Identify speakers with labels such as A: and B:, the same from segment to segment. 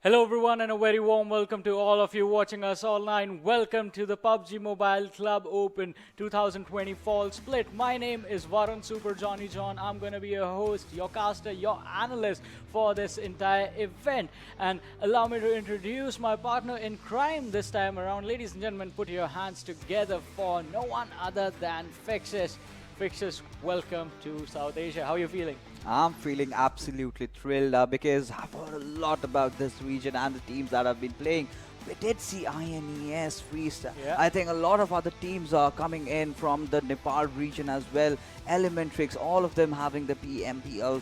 A: Hello everyone and a very warm welcome to all of you watching us online. Welcome to the PUBG Mobile Club Open 2020 Fall Split. My name is Varun Super Johnny John. I'm going to be your host, your caster, your analyst for this entire event. And allow me to introduce my partner in crime this time around. Ladies and gentlemen, put your hands together for no one other than Fixes. Fixes, welcome to South Asia. How are you feeling?
B: I'm feeling absolutely thrilled because I've heard a lot about this region and the teams that have been playing. We did see INES, Freestyle.
A: Yeah.
B: I think a lot of other teams are coming in from the Nepal region as well. Elementrix, all of them having the PMPL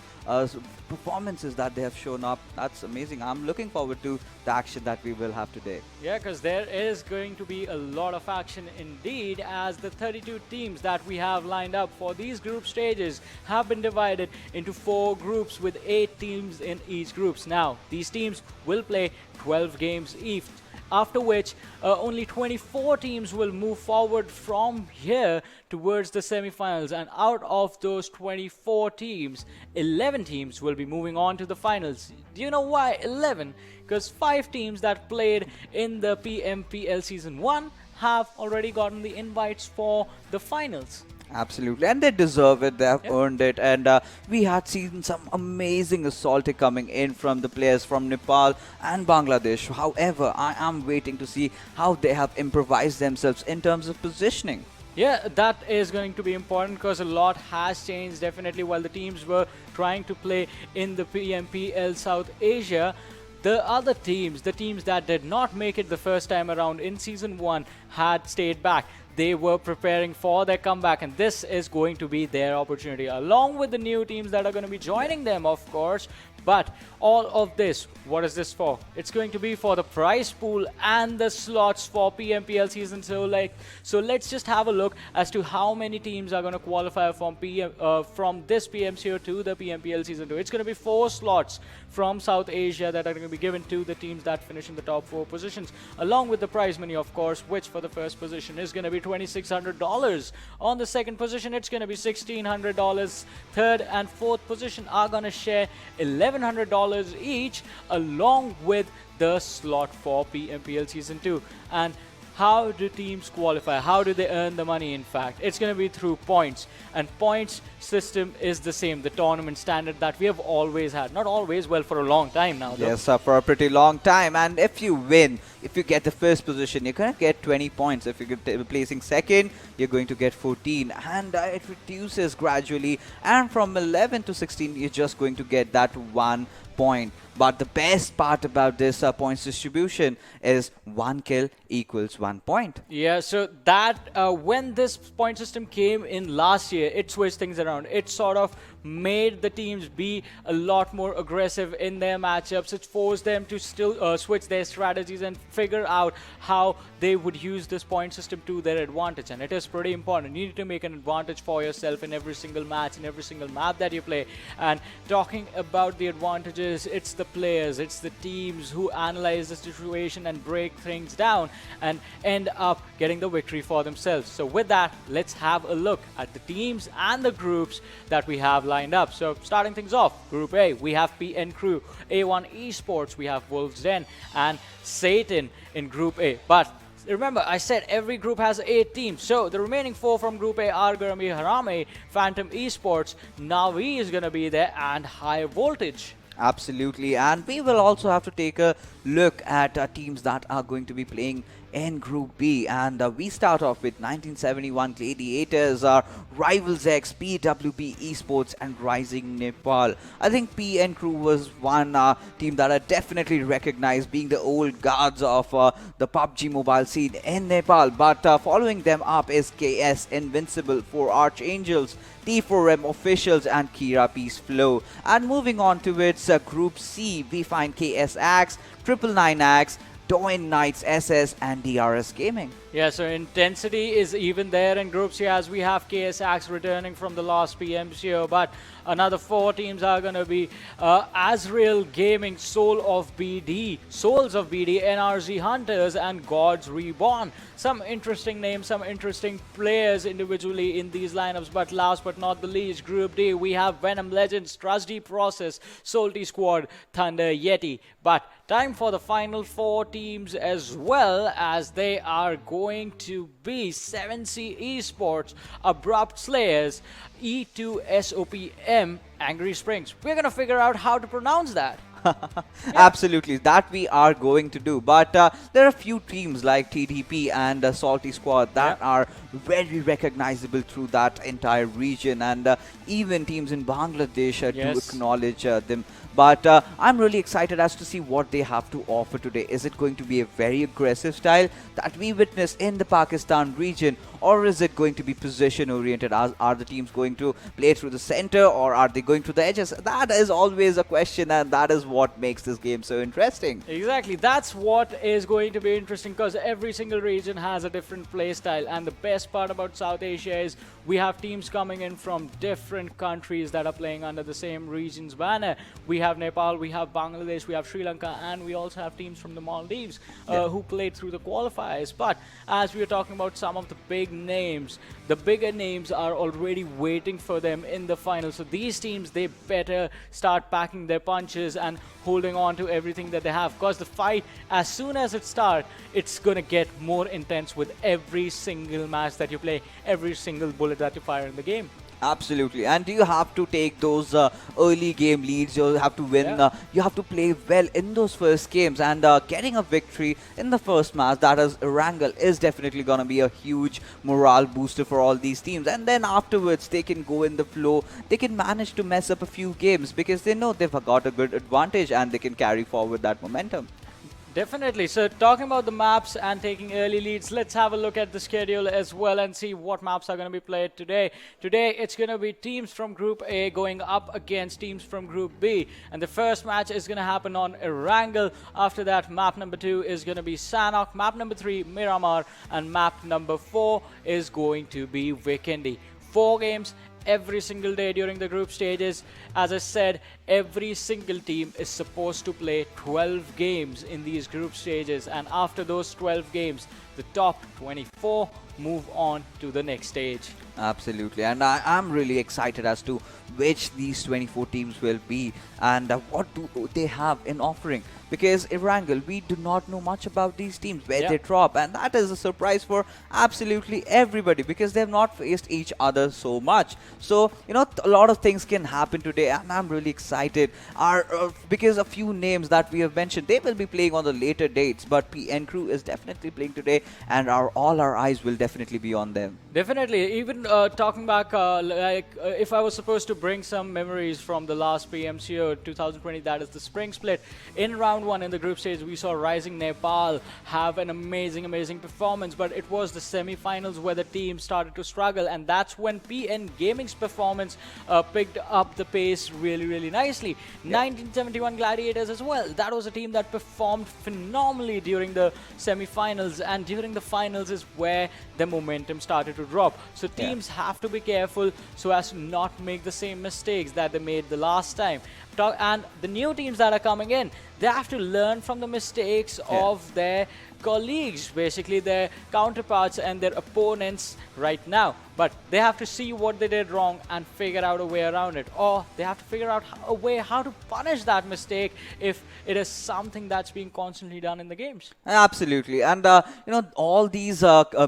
B: performances that they have shown up. That's amazing. I'm looking forward to the action that we will have today.
A: Yeah, because there is going to be a lot of action indeed, as the 32 teams that we have lined up for these group stages have been divided into 4 groups with 8 teams in each groups. Now, these teams will play 12 games each, after which only 24 teams will move forward from here towards the semi-finals, and out of those 24 teams, 11 teams will be moving on to the finals. Do you know why 11? Because 5 teams that played in the PMPL Season 1 have already gotten the invites for the finals.
B: Absolutely, and they deserve it. They have earned it, and we had seen some amazing assault coming in from the players from Nepal and Bangladesh. However, I am waiting to see how they have improvised themselves in terms of positioning.
A: Yeah, that is going to be important because a lot has changed definitely while the teams were trying to play in the PMPL South Asia. The other teams, the teams that did not make it the first time around in Season 1, had stayed back. They were preparing for their comeback, and this is going to be their opportunity, along with the new teams that are going to be joining them, of course. But all of this, what is this for? It's going to be for the prize pool and the slots for PMPL season. So let's just have a look as to how many teams are going to qualify from this PMCO to the PMPL season 2. It's going to be 4 slots from South Asia that are going to be given to the teams that finish in the top 4 positions, along with the prize money, of course, which for the first position is going to be $2,600. On the second position, it's going to be $1,600. Third and fourth position are going to share $1,100 each, along with the slot for PMPL Season 2. And how do teams qualify? How do they earn the money, in fact? It's going to be through points. And points system is the same, the tournament standard that we have always had. Not always, well, for a long time now.
B: Yes, for a pretty long time. And if you win, if you get the first position, you're going to get 20 points. If you're placing second, you're going to get 14. And it reduces gradually. And from 11 to 16, you're just going to get that 1 point. But the best part about this points distribution is 1 kill equals 1 point.
A: Yeah, so that when this point system came in last year, it switched things around. It sort of made the teams be a lot more aggressive in their matchups. It forced them to still switch their strategies and figure out how they would use this point system to their advantage. And it is pretty important. You need to make an advantage for yourself in every single match, in every single map that you play. And talking about the advantages, it's the players, it's the teams who analyze the situation and break things down and end up getting the victory for themselves. So with that, let's have a look at the teams and the groups that we have lined up. So starting things off, Group A, we have PN Crew, A1 Esports, we have Wolves Den and Satan in Group A. But remember, I said every group has 8 teams. So the remaining 4 from Group A are going to be HARAME, Phantom Esports, NAVI is going to be there, and High Voltage.
B: Absolutely, and we will also have to take a look at teams that are going to be playing in Group B, and we start off with 1971 Gladiators, Rivals X, PWP Esports and RisingNepal. I think PN Crew was one team that I definitely recognized, being the old guards of the PUBG Mobile scene in Nepal, but following them up is KS Invincibile for Archangels, T4M Officials and Kira Peace Flow. And moving on to its Group C, we find KS Axe, 999 Axe, DoyenKnightSs and DRS Gaming.
A: Yeah, so intensity is even there in Group C as we have KSX returning from the last PMCO, but another 4 teams are going to be AzraelGaming, Soulz of BD, NRZ Hunters, and God's Reborn. Some interesting names, some interesting players individually in these lineups, but last but not the least, Group D, we have Venom Legends, Trusty Process, Salty Squad, Thunder Yeti. But time for the final 4 teams as well, as they are going to be 7C Esports, Abrupt Slayers, E2SOPM, Angry Springs. We're going to figure out how to pronounce that.
B: Absolutely, that we are going to do. But there are a few teams like TDP and Salty Squad that are very recognizable through that entire region, and even teams in Bangladesh do acknowledge them. But I'm really excited as to see what they have to offer today. Is it going to be a very aggressive style that we witness in the Pakistan region, or is it going to be position oriented? Are the teams going to play through the center, or are they going to the edges? That is always a question, and that is what makes this game so interesting.
A: Exactly, that's what is going to be interesting, because every single region has a different play style, and the best part about South Asia is we have teams coming in from different countries that are playing under the same region's banner. We have Nepal, we have Bangladesh, we have Sri Lanka, and we also have teams from the Maldives who played through the qualifiers. But as we are talking about some of the big names, the bigger names are already waiting for them in the final. So these teams, they better start packing their punches and holding on to everything that they have, because the fight, as soon as it starts, it's going to get more intense with every single match that you play, every single bullet that you fire in the game.
B: Absolutely, and you have to take those early game leads. You have to win. You have to play well in those first games, and getting a victory in the first match, that is Erangel, is definitely going to be a huge morale booster for all these teams. And then afterwards, they can go in the flow. They can manage to mess up a few games because they know they've got a good advantage and they can carry forward that momentum.
A: Definitely. So talking about the maps and taking early leads, let's have a look at the schedule as well and see what maps are going to be played today. Today it's going to be teams from Group A going up against teams from Group B. And the first match is going to happen on Erangel. After that, map number 2 is going to be Sanhok. Map number 3, Miramar. And map number 4 is going to be Vikendi. 4 games every single day during the group stages. As I said, every single team is supposed to play 12 games in these group stages, and after those 12 games, the top 24 move on to the next stage.
B: Absolutely, and I'm really excited as to which these 24 teams will be and what do they have in offering, because Erangel, we do not know much about these teams, where they drop, and that is a surprise for absolutely everybody because they have not faced each other so much. So, you know, a lot of things can happen today, and I'm really excited because a few names that we have mentioned, they will be playing on the later dates, but PN Crew is definitely playing today, and all our eyes will definitely be on them.
A: Definitely. Even talking back, if I was supposed to bring some memories from the last PMCO 2020, that is the spring split, in round 1 in the group stage, we saw RisingNepal have an amazing performance, but it was the semi-finals where the team started to struggle, and that's when PN Gaming's performance picked up the pace really nicely. 1971 Gladiators as well. That was a team that performed phenomenally during the semi-finals, and during the finals is where the momentum started to drop. So teams have to be careful so as to not make the same mistakes that they made the last time. And the new teams that are coming in, they have to learn from the mistakes of their colleagues, basically their counterparts and their opponents right now. But they have to see what they did wrong and figure out a way around it, or they have to figure out a way how to punish that mistake if it is something that's being constantly done in the games.
B: Absolutely, and you know, all these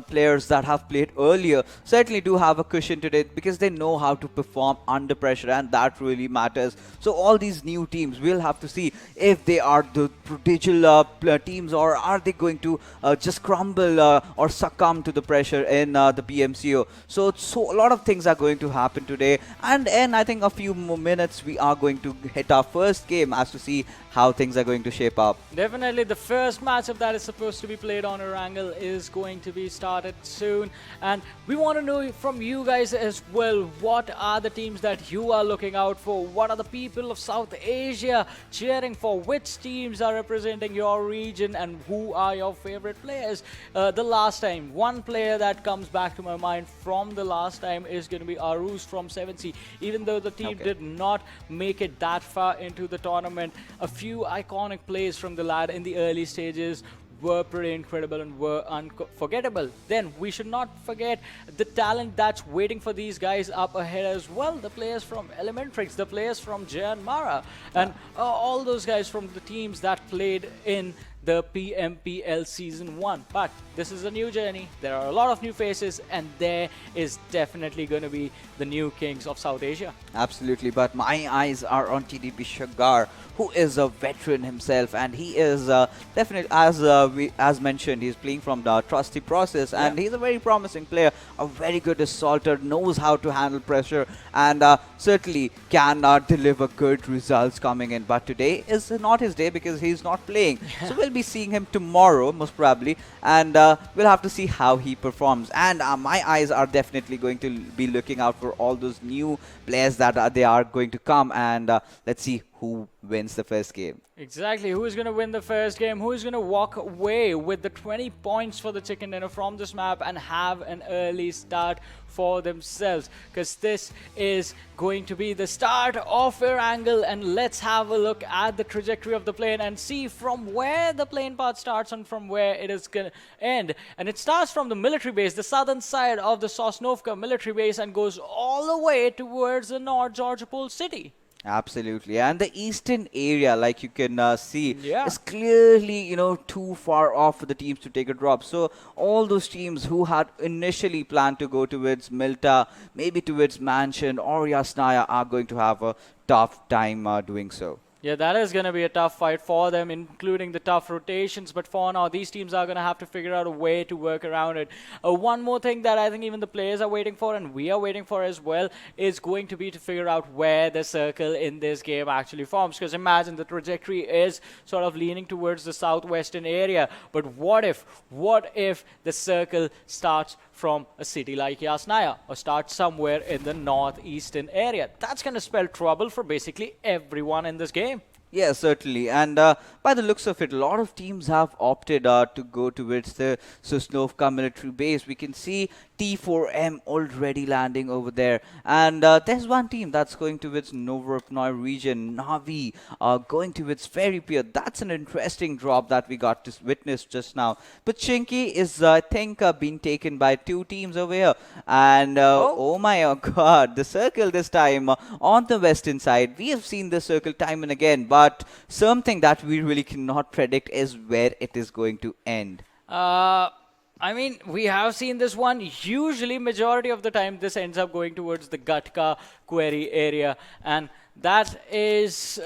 B: players that have played earlier certainly do have a cushion today because they know how to perform under pressure, and that really matters. So all these new teams, we'll have to see if they are the prodigal teams, or are they going to just crumble or succumb to the pressure in the PMCO. So a lot of things are going to happen today, and in I think a few more minutes we are going to hit our first game as to see how things are going to shape up.
A: Definitely, the first matchup that is supposed to be played on Erangel is going to be started soon, and we want to know from you guys as well, what are the teams that you are looking out for? What are the people of South Asia, cheering for which teams are representing your region and who are your favorite players. The last time, one player that comes back to my mind from the last time is going to be Aruz from 7C. Even though the team did not make it that far into the tournament, a few iconic plays from the lad in the early stages were pretty incredible and were unforgettable. Then we should not forget the talent that's waiting for these guys up ahead as well. The players from Elementrix, the players from Mara, and all those guys from the teams that played in the PMPL Season 1. But this is a new journey. There are a lot of new faces, and there is definitely going to be the new kings of South Asia.
B: Absolutely, but my eyes are on TDP Shagar, who is a veteran himself, and he is definitely, as mentioned, he's playing from the trusty process, and he's a very promising player, a very good assaulter, knows how to handle pressure, and certainly can deliver good results coming in. But today is not his day because he's not playing, so we'll be seeing him tomorrow most probably, and we'll have to see how he performs. And my eyes are definitely going to be looking out for all those new players that they are going to come, and let's see who wins the first game.
A: Exactly. Who is going to win the first game? Who is going to walk away with the 20 points for the chicken dinner from this map and have an early start for themselves? Because this is going to be the start of Erangel, and let's have a look at the trajectory of the plane and see from where the plane path starts and from where it is going to end. And it starts from the military base, the southern side of the Sosnovka military base, and goes all the way towards the North Georgia Pole city.
B: Absolutely, and the eastern area, like you can see,
A: Yeah.
B: is clearly, too far off for the teams to take a drop. So all those teams who had initially planned to go towards Milta, maybe towards Mansion or Yasnaya, are going to have a tough time doing so.
A: Yeah, that is going to be a tough fight for them, including the tough rotations. But for now, these teams are going to have to figure out a way to work around it. One more thing that I think even the players are waiting for, and we are waiting for as well, is going to be to figure out where the circle in this game actually forms. Because imagine the trajectory is sort of leaning towards the southwestern area. But what if the circle starts from a city like Yasnaya or starts somewhere in the northeastern area? That's going to spell trouble for basically everyone in this game.
B: Yeah, certainly. And by the looks of it, a lot of teams have opted to go towards the Sosnovka military base. We can see T4M already landing over there. And there's one team that's going towards Novorupnoy region, NAVI, going towards Ferry Pier. That's an interesting drop that we got to witness just now. But Chinky is, I think, being taken by two teams over here. And oh my god, the circle this time on the western side. We have seen the circle time and again, but something that we really cannot predict is where it is going to end.
A: I mean, we have seen this one. Usually, majority of the time, this ends up going towards the Gatka query area. And that is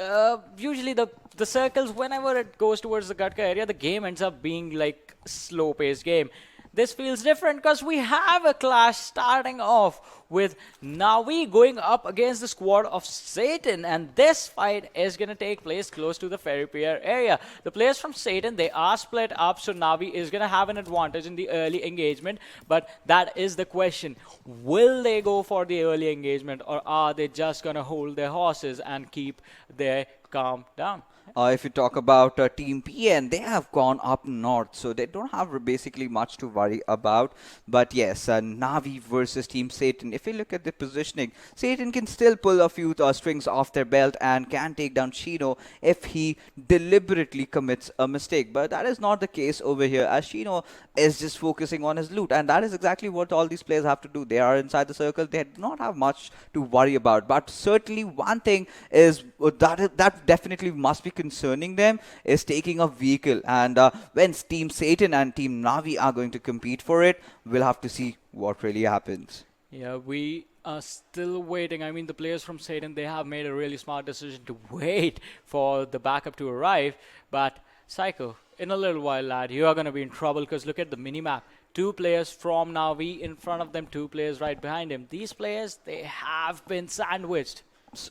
A: usually the circles, whenever it goes towards the Gatka area, the game ends up being like a slow-paced game. This feels different because we have a clash starting off with Navi going up against the squad of Satan, and this fight is going to take place close to the Ferry Pier area. The players from Satan, they are split up, so Navi is going to have an advantage in the early engagement, but that is the question. Will they go for the early engagement, or are they just going to hold their horses and keep their calm down?
B: If you talk about Team PN, they have gone up north, so they don't have basically much to worry about. But yes, Navi versus Team Satan. If you look at the positioning, Satan can still pull a few strings off their belt and can take down Shino if he deliberately commits a mistake. But that is not the case over here, as Shino is just focusing on his loot, and that is exactly what all these players have to do. They are inside the circle. They do not have much to worry about. But certainly one thing is that definitely must be concerning them is taking a vehicle, and when Team Satan and Team Navi are going to compete for it, we'll have to see what really happens.
A: Yeah, we are still waiting. I mean, the players from Satan, they have made a really smart decision to wait for the backup to arrive, but Psycho, in a little while, lad, you are going to be in trouble because look at the mini-map. 2 players from Navi in front of them, 2 players right behind him. These players, they have been sandwiched.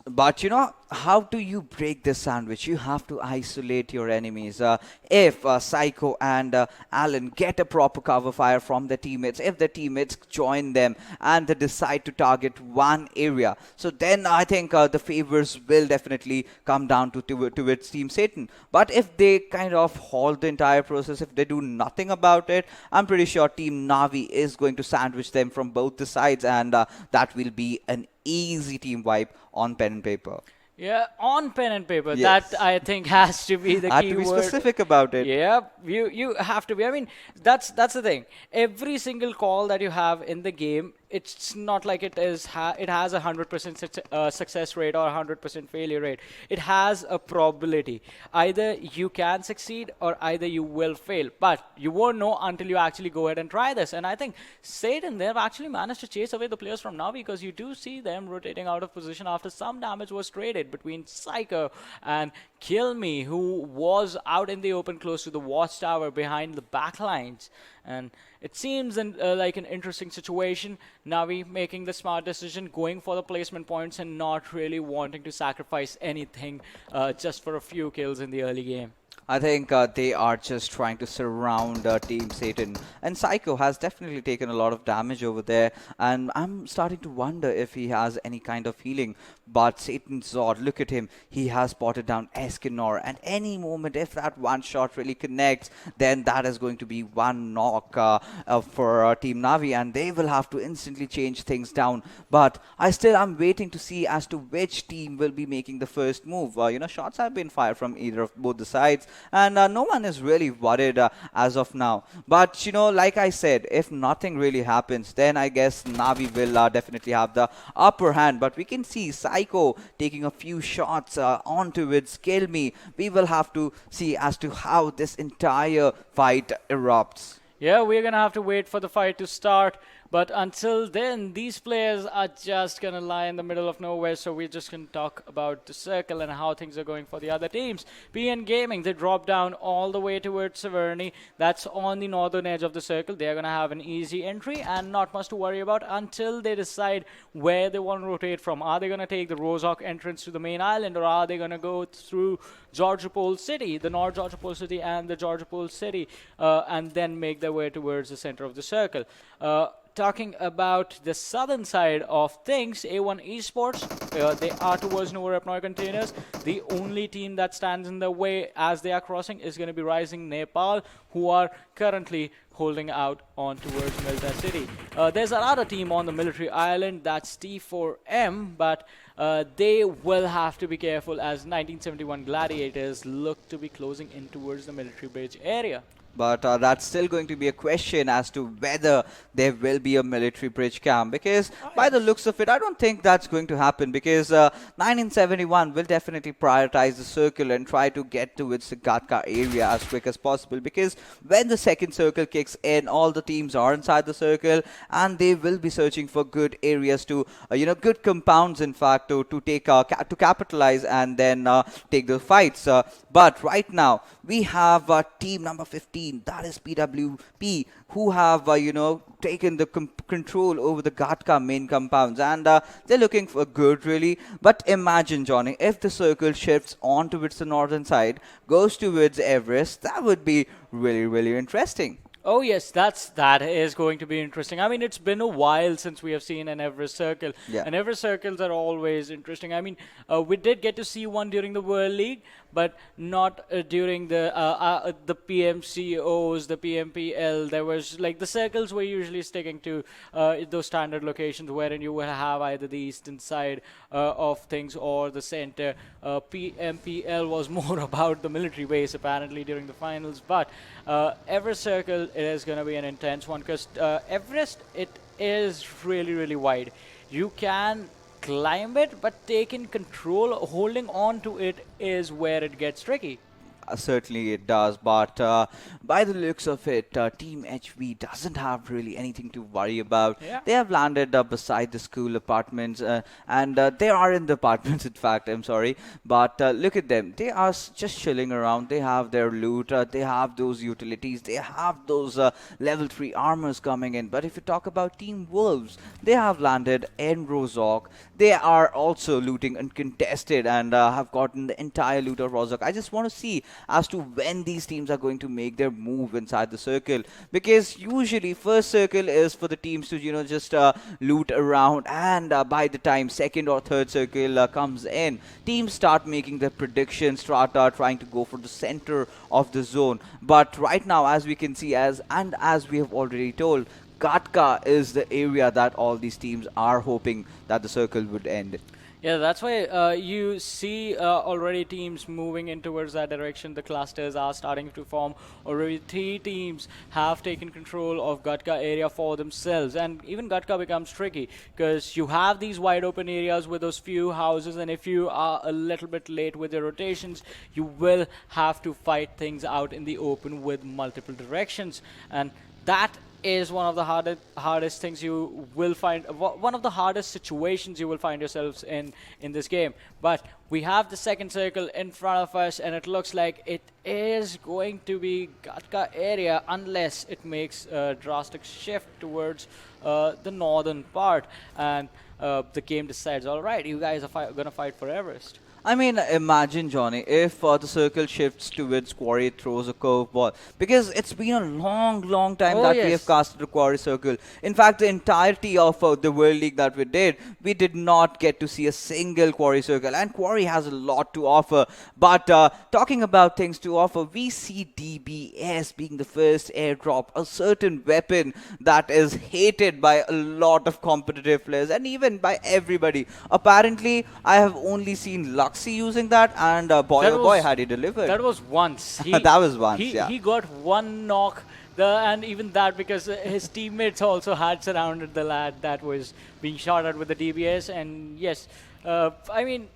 B: But you know, how do you break this sandwich? You have to isolate your enemies. If Psycho and Alan get a proper cover fire from their teammates, if the teammates join them and they decide to target one area, so then I think the favors will definitely come down towards Team Satan. But if they kind of halt the entire process, if they do nothing about it, I'm pretty sure Team Navi is going to sandwich them from both the sides, and that will be an easy team wipe on pen and paper.
A: Yeah, on pen and paper.
B: Yes.
A: That I think has to be the
B: Had
A: key
B: to be
A: word.
B: specific about it.
A: Yeah, you have to be. I mean, that's the thing. Every single call that you have in the game, it's not like it has a 100% success rate or a 100% failure rate. It has a probability. Either you can succeed or either you will fail. But you won't know until you actually go ahead and try this. And I think Satan, they've actually managed to chase away the players from Navi, because you do see them rotating out of position after some damage was traded between Psycho and Kill Me, who was out in the open close to the watchtower behind the backlines. And it seems like an interesting situation. Navi making the smart decision, going for the placement points and not really wanting to sacrifice anything just for a few kills in the early game.
B: I think they are just trying to surround Team Satan. And Psycho has definitely taken a lot of damage over there. And I'm starting to wonder if he has any kind of healing. But Satan's Zod, look at him. He has spotted down Escanor. And any moment, if that one shot really connects, then that is going to be one knock for Team Navi. And they will have to instantly change things down. But I still am waiting to see as to which team will be making the first move. You know, shots have been fired from either of both the sides. And no one is really worried as of now. But, you know, like I said, if nothing really happens, then I guess Navi will definitely have the upper hand. But we can see Psycho taking a few shots onto its Kill Me. We will have to see as to how this entire fight erupts.
A: Yeah, we're going to have to wait for the fight to start. But until then, these players are just going to lie in the middle of nowhere. So we're just going to talk about the circle and how things are going for the other teams. PN Gaming, they drop down all the way towards Severny. That's on the northern edge of the circle. They're going to have an easy entry and not much to worry about until they decide where they want to rotate from. Are they going to take the Rozhok entrance to the main island, or are they going to go through Georgopol City, the North Georgopol City and the Georgopol City, and then make their way towards the center of the circle? Talking about the southern side of things, A1 Esports, they are towards Nova Repnoy containers. The only team that stands in the way as they are crossing is going to be RisingNepal, who are currently holding out on towards Milta City. There's another team on the military island, that's T4M, but they will have to be careful as 1971 Gladiators look to be closing in towards the military bridge area.
B: But that's still going to be a question as to whether there will be a military bridge camp, because by the looks of it, I don't think that's going to happen, because 1971 will definitely prioritize the circle and try to get towards the Gatka area as quick as possible, because when the second circle kicks in, all the teams are inside the circle and they will be searching for good areas to, good compounds, in fact, to take to capitalize and then take the fights. But right now, we have team number 15. That is PWP, who have, taken the control over the Gatka main compounds, and they're looking for good, really. But imagine, Johnny, if the circle shifts on towards the northern side, goes towards Everest, that would be really, really interesting.
A: Oh yes, that is going to be interesting. I mean, it's been a while since we have seen an Everest Circle,
B: Yeah.
A: and Everest Circles are always interesting. I mean, we did get to see one during the World League, but not during the PMCOs, the PMPL. There was like the circles were usually sticking to those standard locations, wherein you will have either the eastern side of things or the center. PMPL was more about the military base apparently during the finals, but Everest Circle, it is going to be an intense one, because Everest, it is really, really wide. You can climb it, but taking control, holding on to it is where it gets tricky.
B: certainly it does. But by the looks of it, Team HV doesn't have really anything to worry about.
A: Yeah.
B: They have landed beside the school apartments, and they are in the apartments, in fact, I'm sorry. But look at them. They are just chilling around. They have their loot. They have those utilities. They have those level 3 armors coming in. But if you talk about Team Wolves, they have landed in Rozhok. They are also looting uncontested and have gotten the entire loot of Rozhok. I just want to see as to when these teams are going to make their move inside the circle, because usually first circle is for the teams to just loot around, and by the time second or third circle comes in, teams start making their predictions, start trying to go for the center of the zone. But right now, as we can see, as we have already told, Gatka is the area that all these teams are hoping that the circle would end.
A: Yeah, that's why you see already teams moving in towards that direction. The clusters are starting to form. Already 3 teams have taken control of Gatka area for themselves, and even Gatka becomes tricky because you have these wide open areas with those few houses, and if you are a little bit late with your rotations, you will have to fight things out in the open with multiple directions, and that is one of the hardest things you will find, one of the hardest situations you will find yourselves in this game. But we have the second circle in front of us, and it looks like it is going to be Gatka area unless it makes a drastic shift towards the northern part, and the game decides, all right, you guys are gonna fight for Everest.
B: I mean, imagine, Johnny, if the circle shifts towards Quarry, throws a curveball. Because it's been a long time that we have casted a Quarry circle. In fact, the entirety of the World League that we did not get to see a single Quarry circle. And Quarry has a lot to offer. But talking about things to offer, we see DBS being the first airdrop, a certain weapon that is hated by a lot of competitive players and even by everybody. Apparently, I have only seen Luxy using that, and boy, had he delivered.
A: That was once.
B: That was once, yeah.
A: He got one knock, and even that because his teammates also had surrounded the lad that was being shot at with the DBS. And yes, I mean,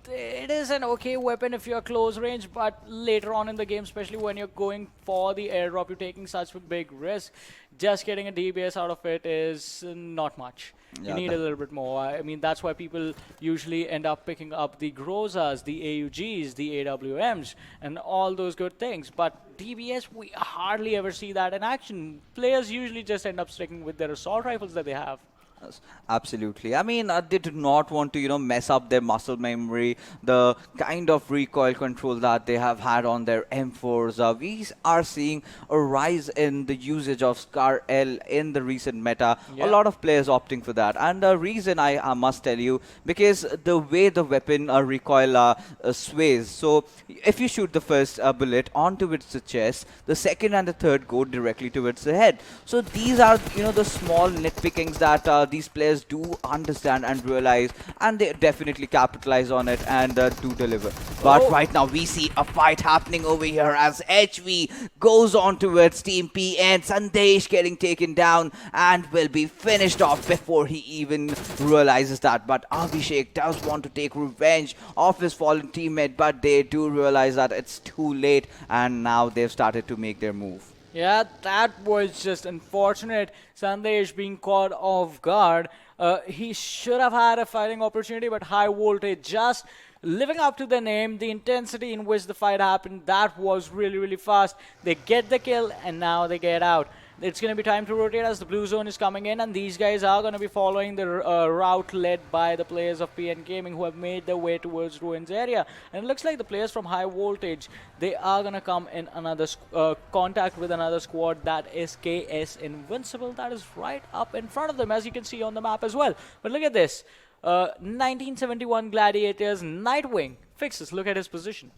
A: it is an okay weapon if you're close range, but later on in the game, especially when you're going for the airdrop, you're taking such a big risk. Just getting a DBS out of it is not much. You need a little bit more. I mean, that's why people usually end up picking up the Grozas, the AUGs, the AWMs, and all those good things. But DBS, we hardly ever see that in action. Players usually just end up sticking with their assault rifles that they have.
B: Absolutely. I mean, they did not want to, mess up their muscle memory, the kind of recoil control that they have had on their M4s. We are seeing a rise in the usage of Scar L in the recent meta. A lot of players opting for that. And the reason I must tell you, because the way the weapon recoil sways. So if you shoot the first bullet onto its chest, the second and the third go directly towards the head. So these are, the small nitpickings that these players do understand and realize, and they definitely capitalize on it and do deliver. But right now we see a fight happening over here as HV goes on towards Team P and Sandesh getting taken down and will be finished off before he even realizes that. But Abhishek does want to take revenge of his fallen teammate, but they do realize that it's too late, and now they've started to make their move.
A: Yeah, that was just unfortunate. Sandesh being caught off guard. He should have had a fighting opportunity, but High Voltage just living up to the name, the intensity in which the fight happened, that was really fast. They get the kill, and now they get out. It's going to be time to rotate as the blue zone is coming in, and these guys are going to be following the route led by the players of PN Gaming, who have made their way towards Ruins area. And it looks like the players from High Voltage, they are going to come in another contact with another squad, that is KS Invincibile. That is right up in front of them, as you can see on the map as well. But look at this. 1971 Gladiators, Nightwing. Fixes, look at his position.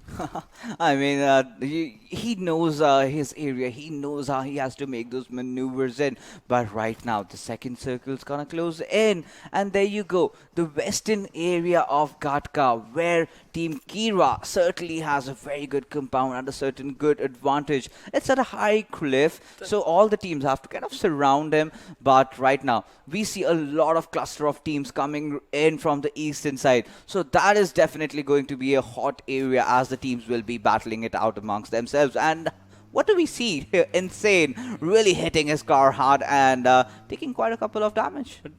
B: I mean, he knows his area. He knows how he has to make those maneuvers in. But right now, the second circle's gonna close in. And there you go. The western area of Gatka, where Team Kira certainly has a very good compound and a certain good advantage. It's at a high cliff, so all the teams have to kind of surround him. But right now, we see a lot of cluster of teams coming in from the eastern side. So that is definitely going to be be a hot area as the teams will be battling it out amongst themselves. And what do we see? Insane, really hitting his car hard and taking quite a couple of damage.
A: But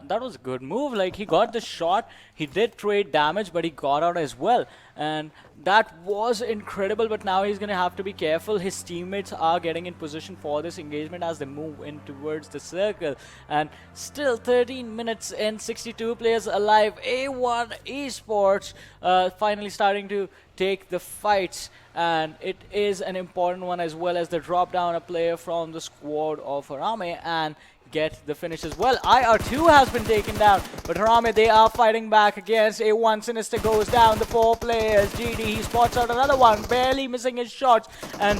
A: that was a good move. Like, he got the shot, he did trade damage, but he got out as well. And that was incredible, but now he's going to have to be careful. His teammates are getting in position for this engagement as they move in towards the circle. And still 13 minutes and 62 players alive. A1 Esports finally starting to take the fights, and it is an important one, as well as the drop down a player from the squad of HARAME and get the finish as well. IR2 has been taken down, but HARAME, they are fighting back against A1. Sinister goes down, the 4 players. GD, he spots out another one, barely missing his shots, and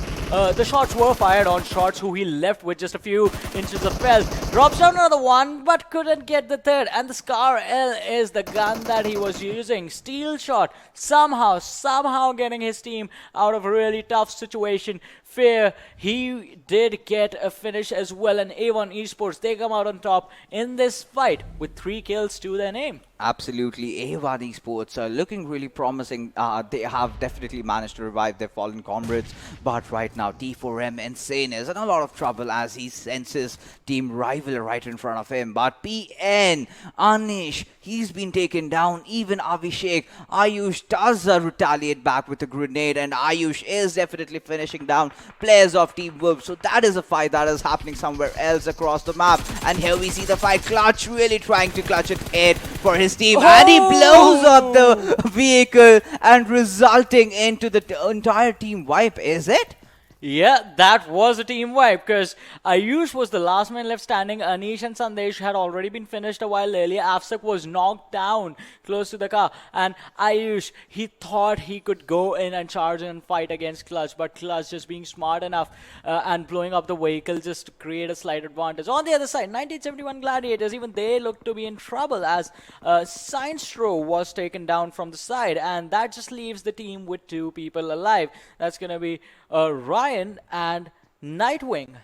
A: the shots were fired on shots, who he left with just a few inches of health. Drops down another one, but couldn't get the third, and the Scar L is the gun that he was using. Steel shot, somehow getting his team out of a really tough situation. Fair, he did get a finish as well, and A1 Esports, they come out on top in this fight with 3 kills to their name.
B: Absolutely, A1 Esports are looking really promising. They have definitely managed to revive their fallen comrades, but right now T4M Insane is in a lot of trouble as he senses team rival right in front of him. But PN, Anish, he's been taken down. Even Abhishek, Ayush does retaliate back with a grenade, and Ayush is definitely finishing down players of Team Wolf. So that is a fight that is happening somewhere else across the map. And here we see the fight. Clutch really trying to clutch it in for his team, and he blows up the vehicle and resulting into the entire team wipe. Is it?
A: Yeah, that was a team wipe, because Ayush was the last man left standing. Anish and Sandesh had already been finished a while earlier. Afsek was knocked down close to the car, and Ayush, he thought he could go in and charge and fight against Clutch, but Clutch just being smart enough and blowing up the vehicle just to create a slight advantage. On the other side, 1971 Gladiators, even they looked to be in trouble as Seinstro was taken down from the side, and that just leaves the team with 2 people alive. That's going to be Ryan and Nightwing.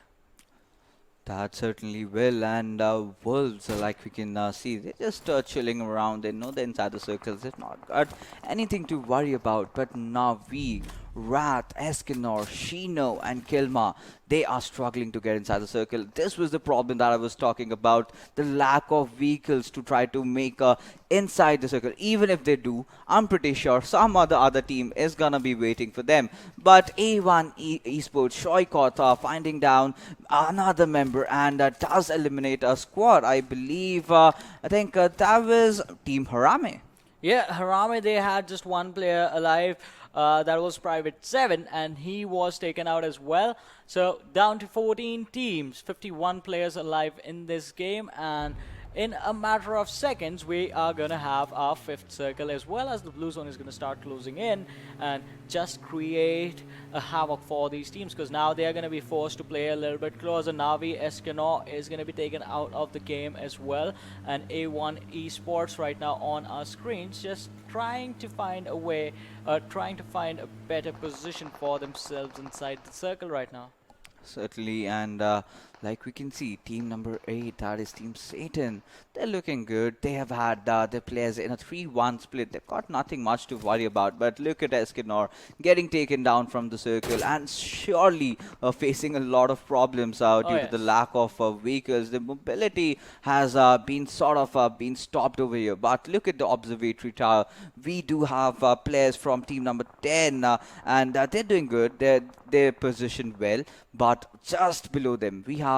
B: That certainly will, and Wolves, like we can see, they're just chilling around. They know they're inside the circles. They've not got anything to worry about. But Navi, Rat, Escanor, Shino, and Kilma, they are struggling to get inside the circle. This was the problem that I was talking about, the lack of vehicles to try to make inside the circle. Even if they do, I'm pretty sure some other team is gonna be waiting for them. But A1 Esports, Shoykota finding down another member and does eliminate a squad. I believe, I think that was Team HARAME.
A: Yeah, HARAME, they had just 1 player alive. That was Private 7, and he was taken out as well. So down to 14 teams, 51 players alive in this game, and in a matter of seconds, we are going to have our 5th circle, as well as the blue zone is going to start closing in and just create a havoc for these teams, because now they are going to be forced to play a little bit closer. Navi Escanor is going to be taken out of the game as well, and A1 Esports right now on our screens just trying to find a way, trying to find a better position for themselves inside the circle right now.
B: Certainly, and like we can see, team number 8, that is Team Satan. They're looking good. They have had their players in a 3-1 split. They've got nothing much to worry about. But look at Escanor getting taken down from the circle and surely facing a lot of problems due to the lack of vehicles. The mobility has been sort of been stopped over here. But look at the observatory tower. We do have players from team number 10 and they're doing good. They're positioned well, but just below them we have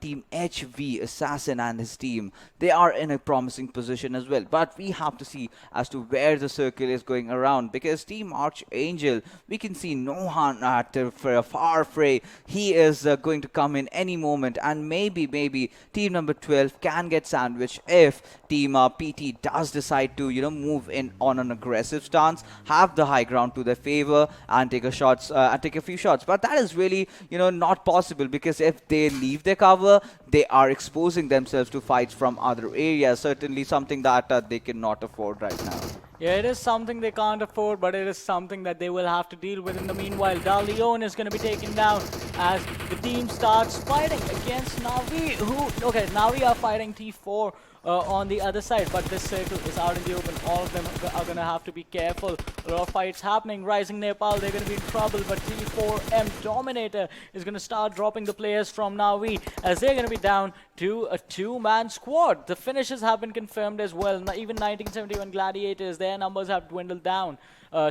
B: Team HV Assassin and his team. They are in a promising position as well, but we have to see as to where the circle is going around, because Team Archangel, we can see Nohan at far fray. He is going to come in any moment, and maybe team number 12 can get sandwiched if Team PT does decide to move in on an aggressive stance, have the high ground to their favor and take a few shots. But that is really not possible, because if they leave their cover, they are exposing themselves to fights from other areas. Certainly something that they cannot afford right now.
A: Yeah, it is something they can't afford, but it is something that they will have to deal with. In the meanwhile, Dalion is going to be taken down as the team starts fighting against NAVI, who, okay, NAVI are fighting T4 on the other side, but this circle is out in the open. All of them are going to have to be careful. A lot of fights happening. RisingNepal, they're going to be in trouble, but T4M Dominator is going to start dropping the players from NAVI as they're going to be down to a two-man squad. The finishes have been confirmed as well. Even 1971 Gladiators, their numbers have dwindled down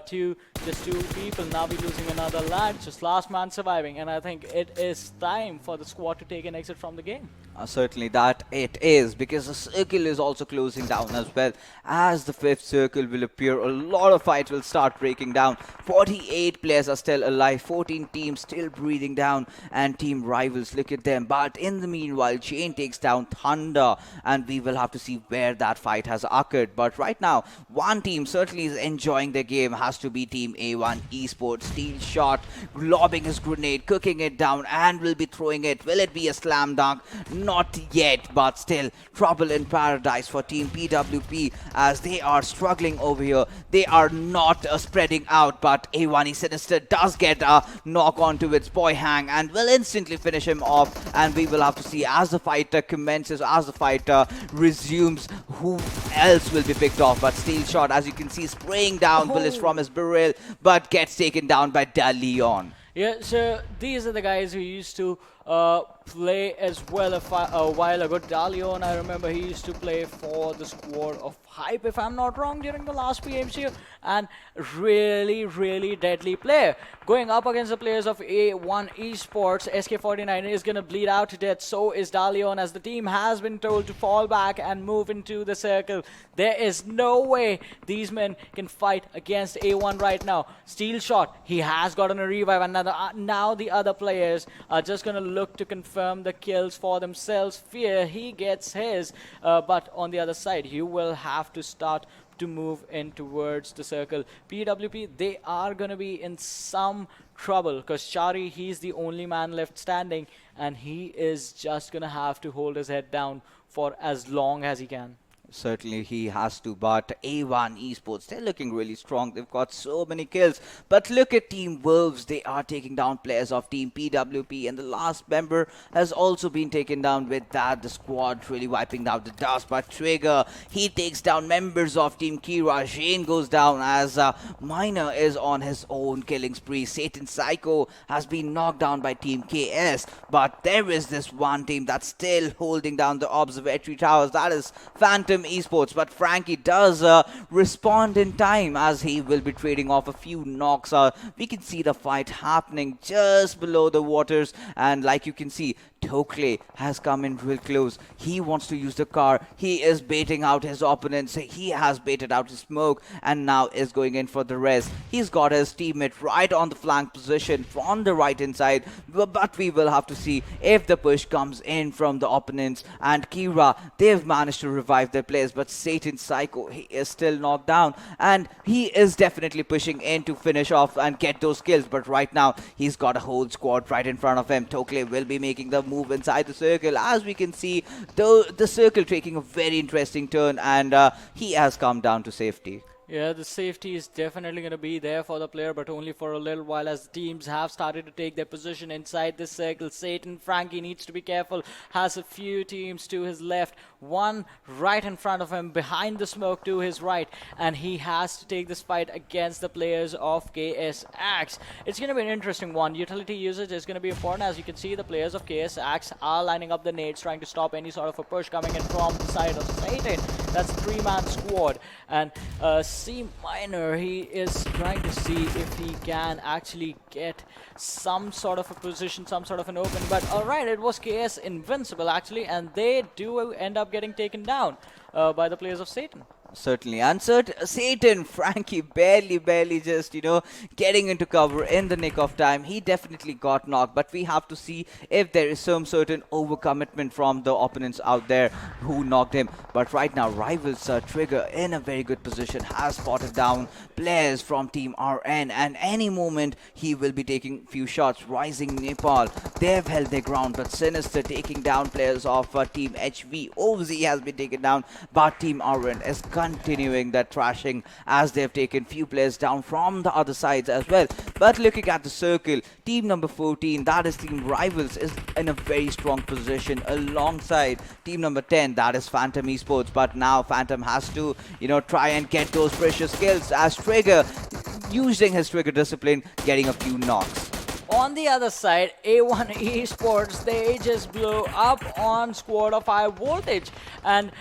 A: to just 2 people. NAVI losing another lad, just last man surviving, and I think it is time for the squad to take an exit from the game.
B: Certainly that it is, because the circle is also closing down as well. As the 5th circle will appear, a lot of fights will start breaking down. 48 players are still alive, 14 teams still breathing down, and team rivals, look at them. But in the meanwhile, Chain takes down Thunder, and we will have to see where that fight has occurred. But right now, one team certainly is enjoying the game, has to be Team A1 Esports. Steel Shot lobbing his grenade, cooking it down, and will be throwing it. Will it be a slam dunk? Not yet, but still trouble in paradise for Team PWP as they are struggling over here. They are not spreading out, but A1 Sinister does get a knock onto its boy Hang and will instantly finish him off. And we will have to see as the fighter commences, as the fighter resumes, who else will be picked off. But Steel Shot, as you can see, spraying down bullets from his barrel, but gets taken down by Dalion.
A: Yeah, so these are the guys who used to play as well a while ago. Dalion, I remember he used to play for the squad of Hype, if I'm not wrong, during the last PMCO, and really deadly player. Going up against the players of A1 Esports, SK49 is going to bleed out to death. So is Dalion, as the team has been told to fall back and move into the circle. There is no way these men can fight against A1 right now. Steel Shot, he has gotten a revive, and now the other players are just going to look to confirm the kills for themselves. Fear, he gets his, but on the other side, you will have to start to move in towards the circle. PWP, they are going to be in some trouble because Shari, he's the only man left standing, and he is just going to have to hold his head down for as long as he can.
B: Certainly he has to, but A1 Esports, they're looking really strong. They've got so many kills. But look at Team Wolves. They are taking down players of Team PWP, and the last member has also been taken down with that. The squad really wiping out the dust. But Trigger, he takes down members of Team Kira. Shane goes down as Miner is on his own killing spree. Satan Psycho has been knocked down by Team KS. But there is this one team that's still holding down the observatory towers. That is Phantom Esports, but Frankie does respond in time as he will be trading off a few knocks. We can see the fight happening just below the waters, and like you can see, Tokle has come in real close. He wants to use the car. He is baiting out his opponents. He has baited out his smoke and now is going in for the rest. He's got his teammate right on the flank position from the right hand side, but we will have to see if the push comes in from the opponents. And Kira, they've managed to revive their players, but Satan Psycho, he is still knocked down, and he is definitely pushing in to finish off and get those kills. But right now, he's got a whole squad right in front of him. Tokle will be making the move inside the circle. As we can see, the circle taking a very interesting turn, and he has come down to safety.
A: Yeah, the safety is definitely going to be there for the player, but only for a little while as teams have started to take their position inside the circle. Satan, Frankie needs to be careful, has a few teams to his left, one right in front of him, behind the smoke to his right, and he has to take this fight against the players of KSX. It's going to be an interesting one. Utility usage is going to be important. As you can see, the players of KSX are lining up the nades, trying to stop any sort of a push coming in from the side of Satan. That's a 3-man squad, and C Minor, he is trying to see if he can actually get some sort of a position, some sort of an open. But alright, it was KS Invincibile actually, and they do end up getting taken down by the players of Satan.
B: Certainly. And Satan, Frankie barely just, getting into cover in the nick of time. He definitely got knocked, but we have to see if there is some certain overcommitment from the opponents out there who knocked him. But right now, Rivals Trigger in a very good position, has spotted down players from Team RN, and any moment he will be taking few shots. RisingNepal, they've held their ground, but Sinister taking down players of Team HV. OZ has been taken down, but Team RN is continuing that trashing as they've taken few players down from the other sides as well. But looking at the circle, team number 14, that is Team Rivals, is in a very strong position alongside team number 10, that is Phantom Esports. But now Phantom has to, try and get those precious kills as Trigger, using his Trigger discipline, getting a few knocks.
A: On the other side, A1 Esports, they just blew up on squad of High Voltage, and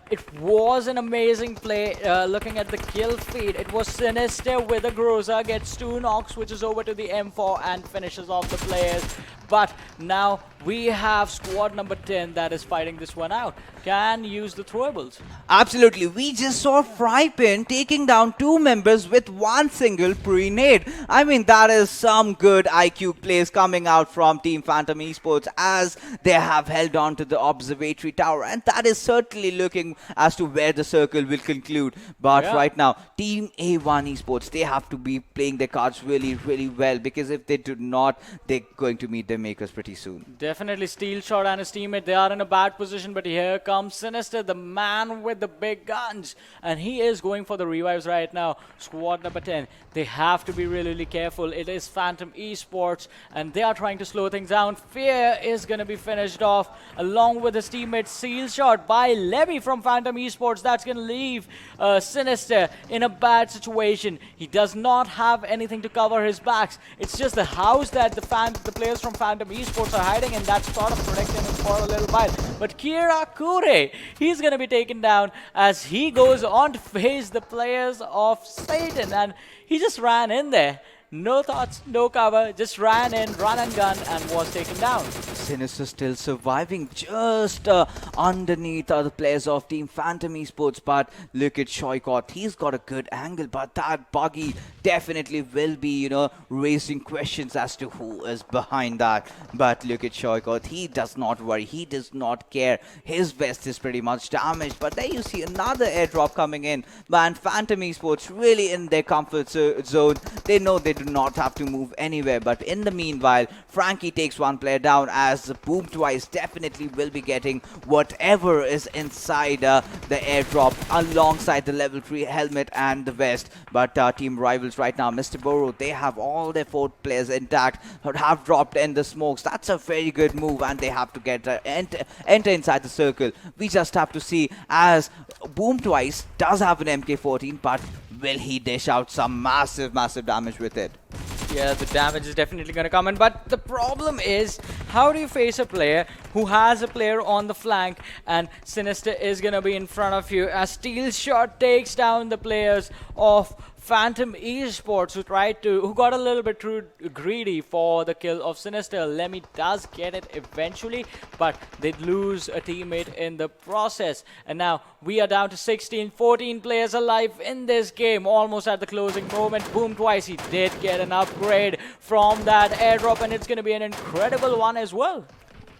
A: it was an amazing play. Looking at the kill feed, it was Sinister with a Groza, gets 2 knocks, which is over to the M4 and finishes off the players. But now we have squad number 10 that is fighting this one out. Can use the throwables.
B: Absolutely. We just saw Frypin taking down 2 members with 1 single pre-nade. I mean, that is some good IQ plays coming out from Team Phantom Esports as they have held on to the observatory tower. And that is certainly looking as to where the circle will conclude. But right now, Team A1 Esports, they have to be playing their cards really, really well. Because if they do not, they're going to meet their makers pretty soon.
A: Definitely Steel Shot and his teammate, they are in a bad position, but here comes Sinister, the man with the big guns, and he is going for the revives right now. Squad number 10, they have to be really, really careful. It is Phantom Esports, and they are trying to slow things down. Fear is going to be finished off along with his teammate. Steel Shot by Levy from Phantom Esports. That's going to leave Sinister in a bad situation. He does not have anything to cover his backs. It's just the house that the players from Phantom Esports are hiding, and that's sort of protecting him for a little while. But Kira Kure, he's going to be taken down as he goes on to face the players of Satan, and he just ran in there. No thoughts, no cover, just ran in, run and gun, and was taken down.
B: Sinister still surviving just underneath the players of Team Phantom Esports. But look at Shoykot. He's got a good angle, but that buggy definitely will be, raising questions as to who is behind that. But look at Shoykot. He does not worry. He does not care. His vest is pretty much damaged. But there you see another airdrop coming in. Man, Phantom Esports really in their comfort zone. They know they do not have to move anywhere. But in the meanwhile, Frankie takes 1 player down as Boom Twice definitely will be getting whatever is inside the airdrop alongside the level 3 helmet and the vest. But Team Rivals right now, Mr. Boro, they have all their 4 players intact, have dropped in the smokes. That's a very good move, and they have to get enter inside the circle. We just have to see as Boom Twice does have an MK14, but will he dish out some massive damage with it?
A: Yeah, the damage is definitely going to come in, but the problem is, how do you face a player who has a player on the flank and Sinister is going to be in front of you as Steel Shot takes down the players of Phantom Esports who got a little bit too greedy for the kill of Sinister. Lemmy does get it eventually, but they lose a teammate in the process. And now we are down to 14 players alive in this game, almost at the closing moment. Boom Twice, he did get an upgrade from that airdrop, and it's going to be an incredible one as well.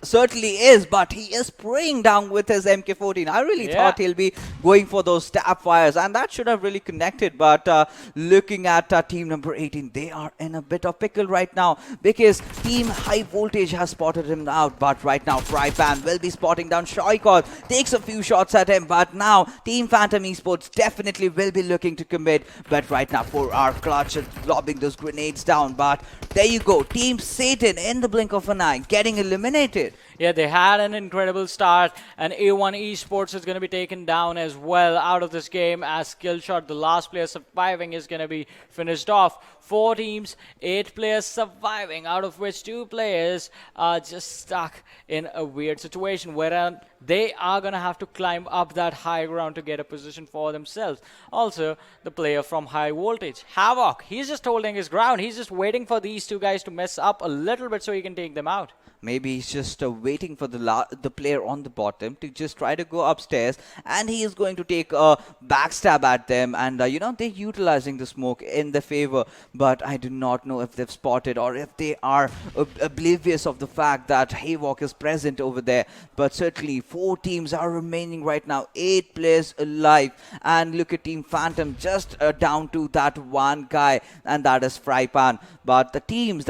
B: Certainly is, but he is spraying down with his MK14. I really thought he'll be going for those stab fires, and that should have really connected. But looking at team number 18, they are in a bit of pickle right now because Team High Voltage has spotted him out. But right now, Frypan will be spotting down Shoykot, takes a few shots at him. But now, Team Phantom Esports definitely will be looking to commit. But right now, 4R Clutch is lobbing those grenades down. But there you go, Team Satan in the blink of an eye, getting eliminated.
A: Yeah, they had an incredible start, and A1 Esports is going to be taken down as well out of this game as Skillshot, the last player surviving, is going to be finished off. 4 teams, 8 players surviving, out of which 2 players are just stuck in a weird situation where they are going to have to climb up that high ground to get a position for themselves. Also, the player from High Voltage, Havoc, he's just holding his ground. He's just waiting for these 2 guys to mess up a little bit so he can take them out.
B: Maybe he's just waiting waiting for the player on the bottom to just try to go upstairs, and he is going to take a backstab at them, and they're utilizing the smoke in their favor. But I do not know if they've spotted or if they are oblivious of the fact that Havok is present over there. But certainly 4 teams are remaining right now, 8 players alive, and look at Team Phantom just down to that one guy, and that is Frypan. But the team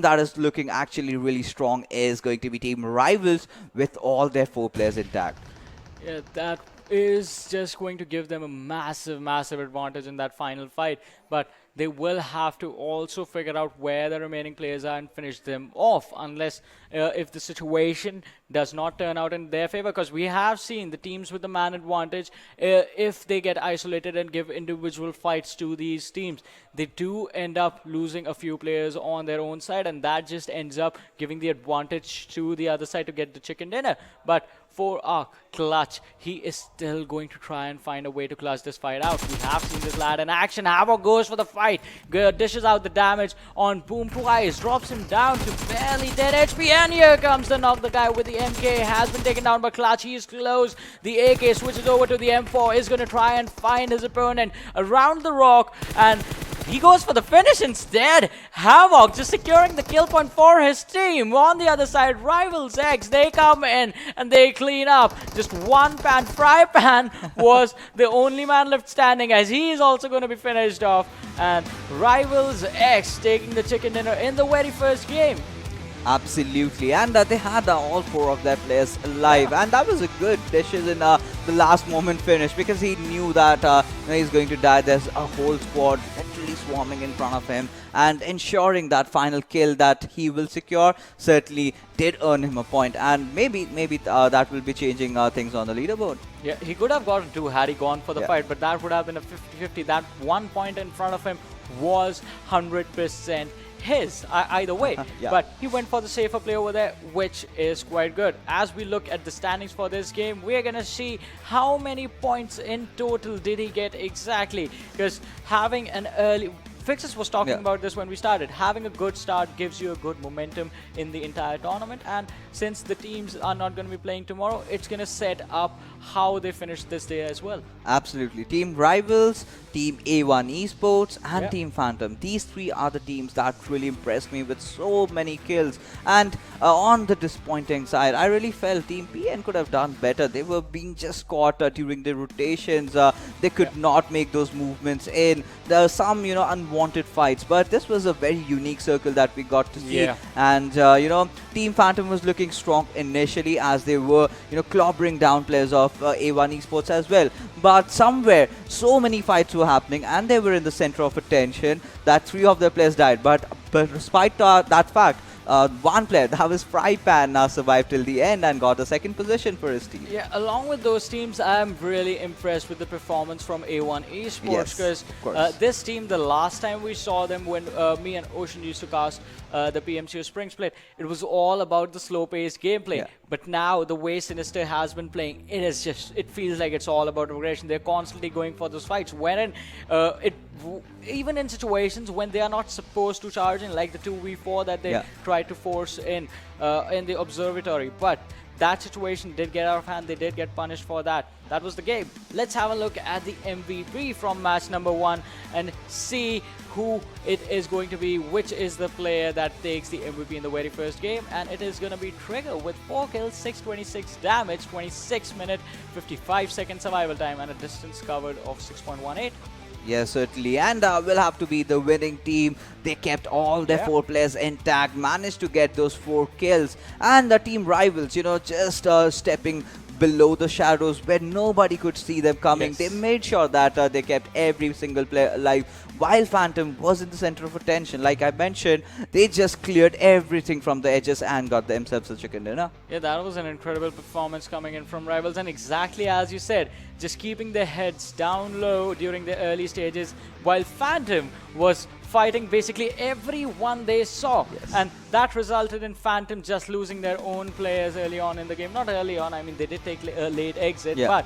B: that is looking actually really strong is going to be Team Rivals with all their 4 players intact.
A: Yeah, that is just going to give them a massive, massive advantage in that final fight. But they will have to also figure out where the remaining players are and finish them off, unless if the situation does not turn out in their favor. Because we have seen the teams with the man advantage, if they get isolated and give individual fights to these teams, they do end up losing a few players on their own side, and that just ends up giving the advantage to the other side to get the chicken dinner. But for Arc, Clutch, he is still going to try and find a way to clutch this fight out. We have seen this lad in action. Havok goes for the fight, dishes out the damage on Boom twice, drops him down to barely dead HP, and here comes the knock. The guy with the MK has been taken down by Clutch. He is close. The AK switches over to the M4, is going to try and find his opponent around the rock, and he goes for the finish instead. Havok just securing the kill point for his team. On the other side, Rivals X, they come in and they clean up. Just one pan. Frypan was the only man left standing, as he is also going to be finished off. And Rivals X taking the chicken dinner in the very first game.
B: Absolutely, and they had all 4 of their players alive, and that was a good decision in the last moment finish, because he knew that he's going to die. There's a whole squad literally swarming in front of him, and ensuring that final kill that he will secure certainly did earn him a point, and maybe that will be changing things on the leaderboard.
A: Yeah, he could have gotten 2 had he gone for the fight, but that would have been a 50-50. That 1 point in front of him was 100% his either way. But he went for the safer play over there, which is quite good. As we look at the standings for this game, we're gonna see how many points in total did he get exactly, because having an early Fixes was talking about this when we started. Having a good start gives you a good momentum in the entire tournament, and since the teams are not going to be playing tomorrow, it's going to set up how they finish this day as well.
B: Absolutely. Team Rivals, Team A1 Esports, and Team Phantom. These 3 are the teams that really impressed me with so many kills. And on the disappointing side, I really felt Team PN could have done better. They were being just caught during the rotations. They could not make those movements in. There are some, unwanted fights, but this was a very unique circle that we got to see. And, Team Phantom was looking strong initially, as they were, clobbering down players of A1 Esports as well. But somewhere, so many fights were happening, and they were in the center of attention that 3 of their players died. But despite that fact, one player, that was Frypan, survived till the end and got a 2nd position for his team.
A: Yeah, along with those teams, I'm really impressed with the performance from A1 Esports, because this team, the last time we saw them, when me and Ocean used to cast the PMCO Spring Split, it was all about the slow-paced gameplay. But now, the way Sinister has been playing, it feels like it's all about aggression. They're constantly going for those fights. Even in situations when they are not supposed to charge in, like the 2v4 that they tried to force in the observatory. But that situation did get out of hand. They did get punished for that. That was the game. Let's have a look at the MVP from match number 1 and see who it is going to be, which is the player that takes the MVP in the very first game. And it is going to be Trigger with 4 kills, 626 damage, 26 minute, 55 second survival time, and a distance covered of 6.18.
B: Yes, certainly, and will have to be the winning team. They kept all their 4 players intact, managed to get those 4 kills, and the Team Rivals, just stepping below the shadows where nobody could see them coming. They made sure that they kept every single player alive, while Phantom was in the center of attention. Like I mentioned, they just cleared everything from the edges and got themselves a chicken dinner.
A: Yeah, that was an incredible performance coming in from Rivals, and exactly as you said, just keeping their heads down low during the early stages, while Phantom was fighting basically everyone they saw. And that resulted in Phantom just losing their own players early on in the game. Not early on, I mean, they did take a late exit, but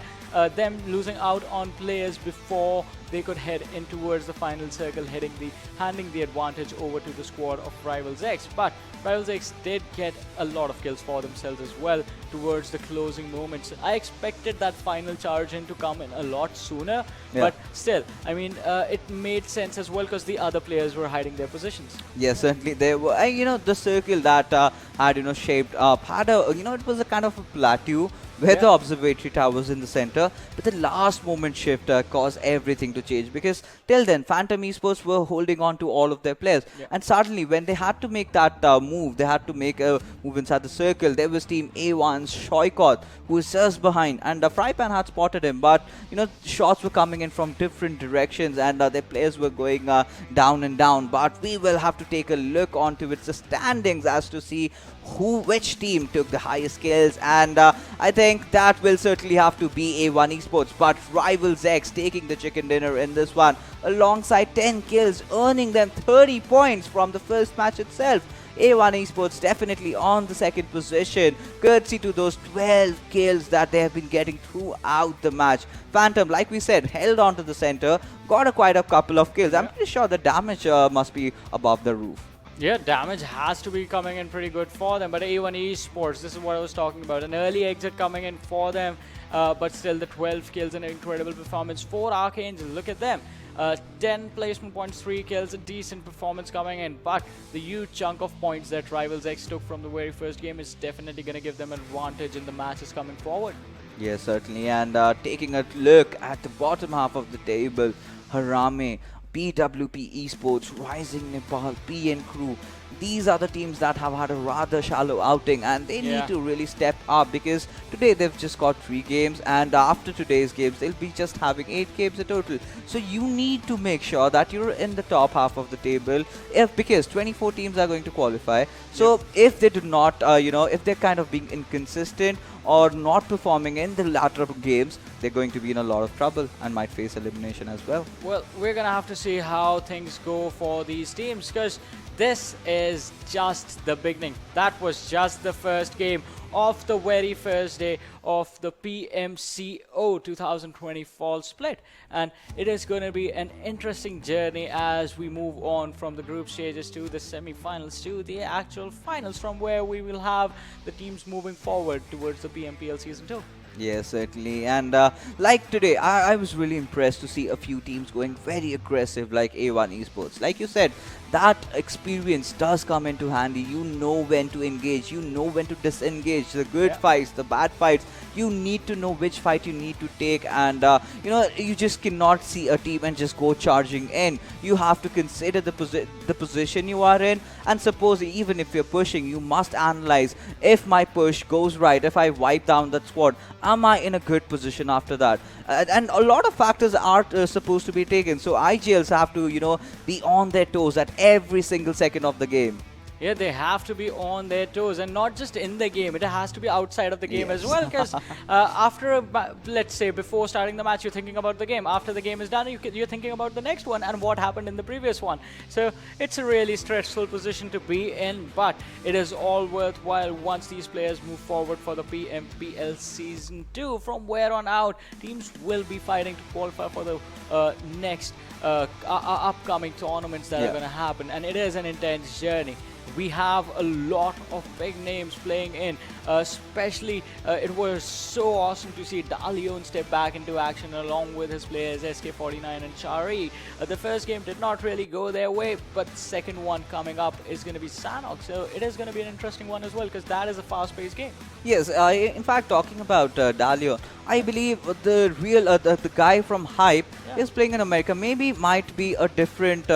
A: them losing out on players before they could head in towards the final circle, handing the advantage over to the squad of Rivals X. But Rivals X did get a lot of kills for themselves as well towards the closing moments. I expected that final charge in to come in a lot sooner, but still, I mean, it made sense as well because the other players were hiding their positions.
B: Yes, certainly they were. And, the circle that had, shaped up had a, it was a kind of a plateau where the observatory tower was in the center, but the last moment shift caused everything to change, because till then Phantom Esports were holding on to all of their players, and suddenly when they had to make that move, they had to make a move inside the circle. There was Team A1's Shoykot, who was just behind, and Frypan had spotted him, but shots were coming in from different directions, and their players were going down and down. But we will have to take a look onto its standings as to see which team took the highest kills, and I think that will certainly have to be A1 Esports. But Rivals X taking the chicken dinner in this one alongside 10 kills, earning them 30 points from the first match itself. A1 Esports definitely on the second position, courtesy to those 12 kills that they have been getting throughout the match. Phantom, like we said, held on to the center, got quite a couple of kills. I'm pretty sure the damage must be above the roof.
A: Yeah, damage has to be coming in pretty good for them, but A1 Esports, this is what I was talking about, an early exit coming in for them, but still the 12 kills, an incredible performance for Archangels. Look at them, 10 placement points, 3 kills, a decent performance coming in, but the huge chunk of points that Rivals X took from the very first game is definitely going to give them an advantage in the matches coming forward.
B: Yes, certainly, and taking a look at the bottom half of the table, HARAME, PWP Esports, RisingNepal, PN Crew. These are the teams that have had a rather shallow outing, and they need to really step up, because today they've just got 3 games, and after today's games they'll be just having 8 games in total. So you need to make sure that you're in the top half of the table, because 24 teams are going to qualify. So if they do not, if they're kind of being inconsistent or not performing in the latter games, they're going to be in a lot of trouble and might face elimination as well.
A: Well, we're going to have to see how things go for these teams, because this is just the beginning. That was just the first game of the very first day of the PMCO 2020 fall split, and it is going to be an interesting journey as we move on from the group stages to the semi-finals to the actual finals, from where we will have the teams moving forward towards the PMPL Season 2.
B: Yes, certainly. And like today, I was really impressed to see a few teams going very aggressive, like A1 Esports. Like you said, that experience does come into handy. You know when to engage, you know when to disengage, the good fights, the bad fights. You need to know which fight you need to take, and you just cannot see a team and just go charging in. You have to consider the position you are in, and suppose even if you're pushing, you must analyze, if my push goes right, if I wipe down that squad, am I in a good position after that? And a lot of factors are supposed to be taken, so IGLs have to be on their toes at every single second of the game.
A: Yeah, they have to be on their toes, and not just in the game, it has to be outside of the game as well, because let's say before starting the match you're thinking about the game, after the game is done you're thinking about the next one and what happened in the previous one. So it's a really stressful position to be in, but it is all worthwhile once these players move forward for the PMPL Season 2. From where on out, teams will be fighting to qualify for the next upcoming tournaments that are going to happen, and it is an intense journey. We have a lot of big names playing in, especially it was so awesome to see Dalion step back into action along with his players SK49 and Chari. The first game did not really go their way, but the second one coming up is going to be Sanhok, so it is going to be an interesting one as well, because that is a fast-paced game. Yes,
B: in fact, talking about Dalion, I believe the real the guy from Hype is playing in America. Maybe might be a different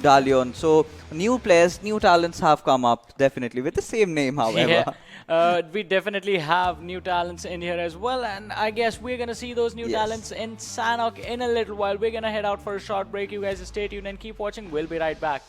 B: Dalion. So new players, new talents have come up, definitely with the same name, however.
A: We definitely have new talents in here as well, and I guess we're gonna see those new talents in Sanhok in a little while. We're gonna head out for a short break. You guys stay tuned and keep watching. We'll be right back.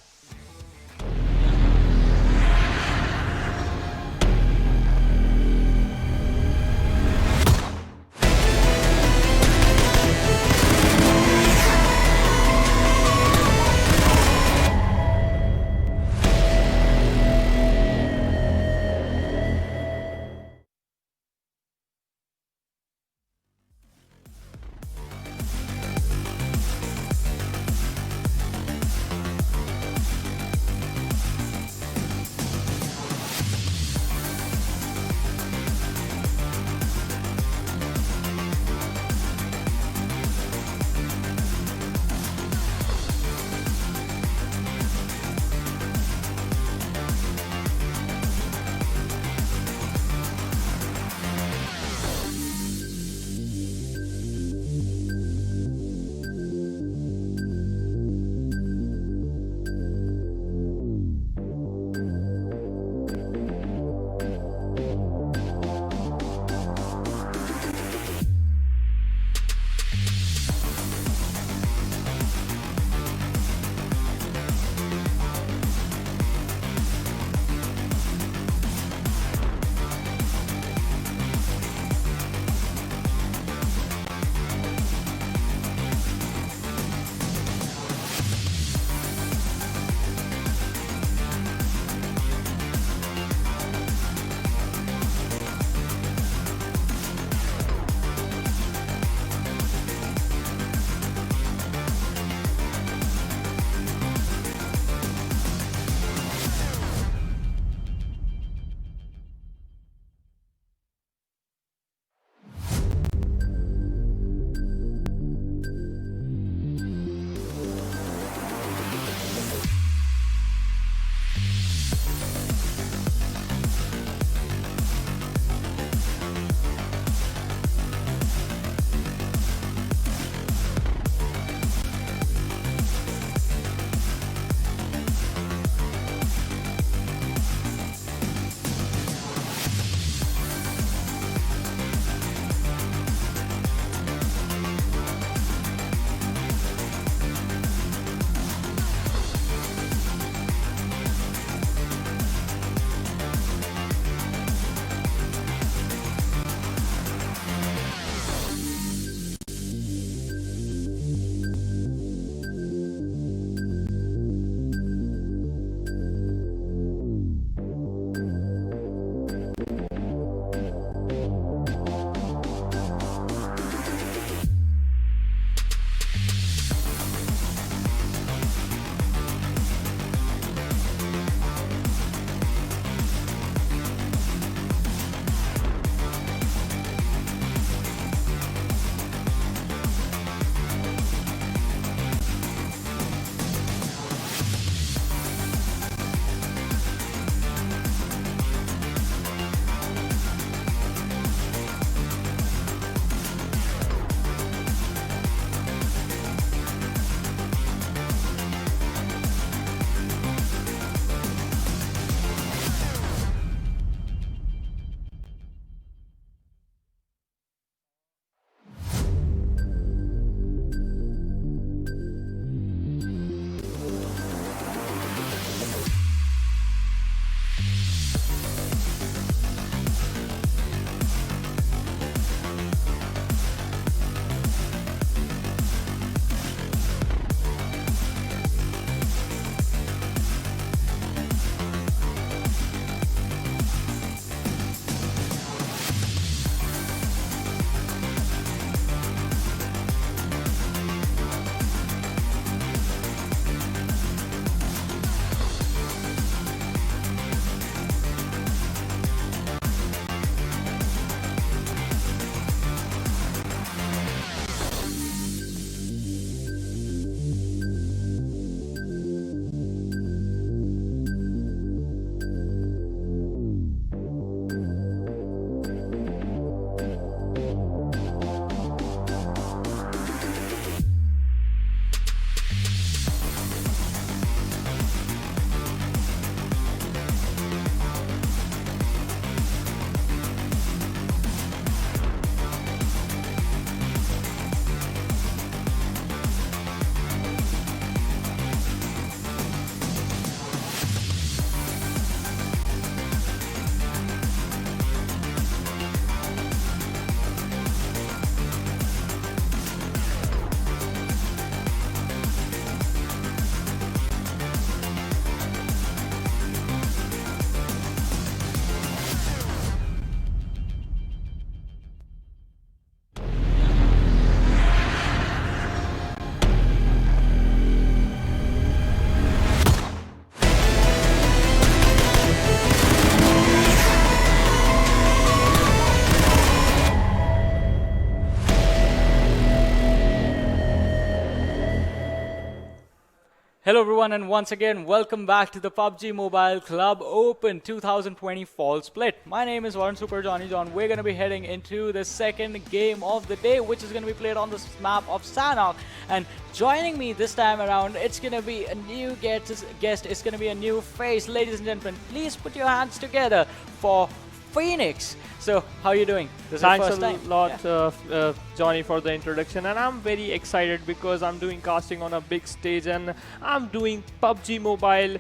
A: Hello everyone, and once again welcome back to the PUBG Mobile Club Open 2020 Fall Split. My name is Warren Super Johnny John. We're going to be heading into the second game of the day, which is going to be played on the map of Sanhok. And joining me this time around, it's going to be a new guest. It's going to be a new face. Ladies and gentlemen, please put your hands together for Phoenix. So, how are you doing? This
C: Thanks
A: is your first
C: a lot, Johnny, for the introduction, and I'm very excited because I'm doing casting on a big stage, and I'm doing PUBG Mobile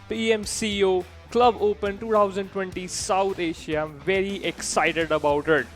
C: PMCO Club Open 2020 South Asia. I'm very excited about it.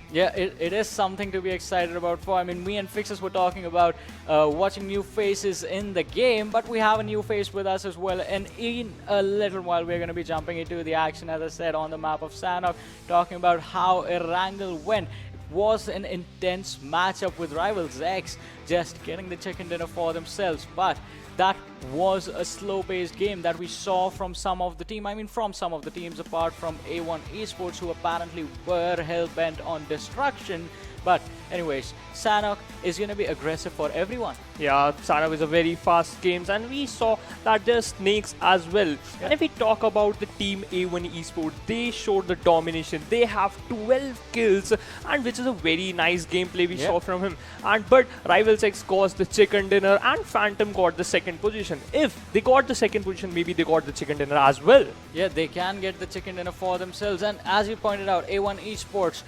A: Yeah, it is something to be excited about for. I mean, me and Fixes were talking about watching new faces in the game, but we have a new face with us as well. And in a little while, we're going to be jumping into the action, as I said, on the map of Sanhok, talking about how Erangel went. It was an intense matchup with rivals X just getting the chicken dinner for themselves, but that was a slow-paced game that we saw from some of the teams apart from A1 Esports, who apparently were hell-bent on destruction. But anyways, Sanhok is going to be aggressive for everyone.
C: Yeah, Sanhok is a very fast game, and we saw that there's snakes as well. Yeah. And if we talk about the team A1 Esports, they showed the domination. They have 12 kills, and which is a very nice gameplay we saw from him. But Rivals X got the chicken dinner, and Phantom got the second position. If they got the second position, maybe they got the chicken dinner as well.
A: Yeah, they can get the chicken dinner for themselves. And as you pointed out, A1 Esports,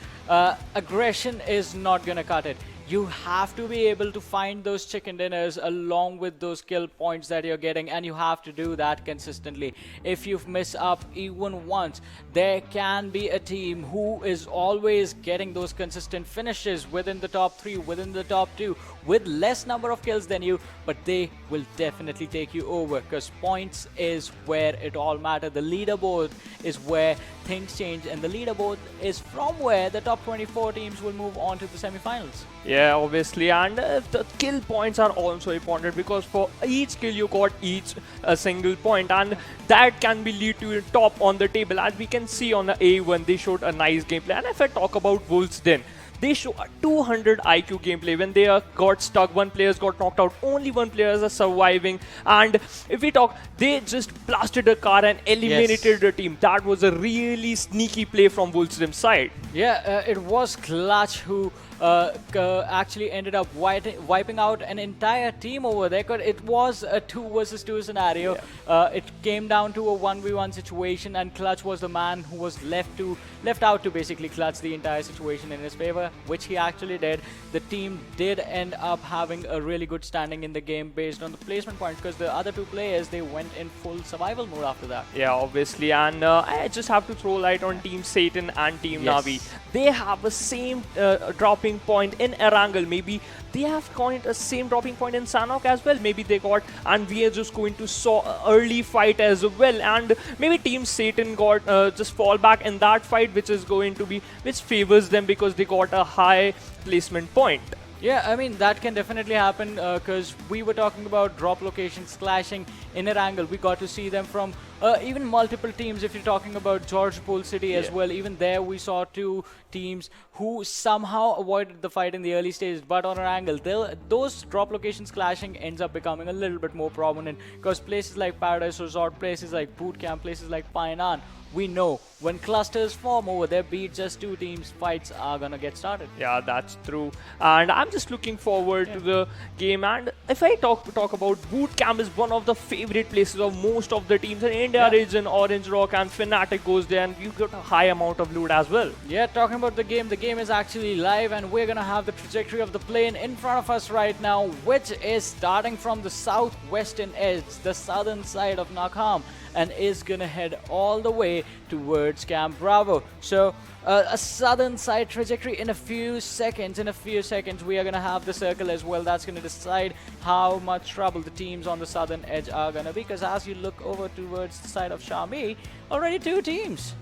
A: aggression is not gonna cut it. You have to be able to find those chicken dinners along with those kill points that you're getting, and you have to do that consistently. If you miss up even once, there can be a team who is always getting those consistent finishes within the top 3, within the top 2, with less number of kills than you, but they will definitely take you over, because points is where it all matters. The leaderboard is where things change, and the leaderboard is from where the top 24 teams will move on to the semi-finals.
C: Yeah, obviously, and the kill points are also important, because for each kill you got a single point, and that can be lead to top on the table. As we can see on the A1, they showed a nice gameplay. And if I talk about Wolves, then they show a 200 IQ gameplay. When they got stuck, one player got knocked out, only one player is surviving. And if we talk, they just blasted a car and eliminated the team. That was a really sneaky play from Wolves' side.
A: Yeah, it was Clutch who actually ended up wiping out an entire team over there. It was a 2 versus 2 scenario. It came down to a 1v1 situation, and Clutch was the man who was left out to basically clutch the entire situation in his favor, which he actually did. The team did end up having a really good standing in the game based on the placement points, because the other 2 players, they went in full survival mode after that.
C: Yeah, obviously, and I just have to throw light on Team Satan and Team Navi. They have the same dropping point in Erangel. Maybe they have got a same dropping point in Sanhok as well. Maybe they got, and we are just going to saw early fight as well. And maybe Team Satan got just fall back in that fight, which favors them because they got a high placement point.
A: Yeah, I mean, that can definitely happen, because we were talking about drop locations clashing in Erangel. We got to see them from even multiple teams. If you're talking about George Pool City as well, even there we saw 2 teams who somehow avoided the fight in the early stages. But on Erangel, those drop locations clashing ends up becoming a little bit more prominent, because places like Paradise Resort, places like Boot Camp, places like Painan, we know when clusters form over there, be it just 2 teams, fights are gonna get started.
C: Yeah, that's true. And I'm just looking forward to the game. And if I talk about Boot Camp, is one of the favorite places of most of the teams in India region. Orange Rock and Fnatic goes there, and you get a high amount of loot as well.
A: Yeah, talking about the game is actually live, and we're gonna have the trajectory of the plane in front of us right now, which is starting from the southwestern edge, the southern side of Nakham, and is gonna head all the way towards Camp Bravo. So a southern side trajectory in a few seconds. We are gonna have the circle as well. That's gonna decide how much trouble the teams on the southern edge are gonna be, because as you look over towards the side of Shami, already 2 teams.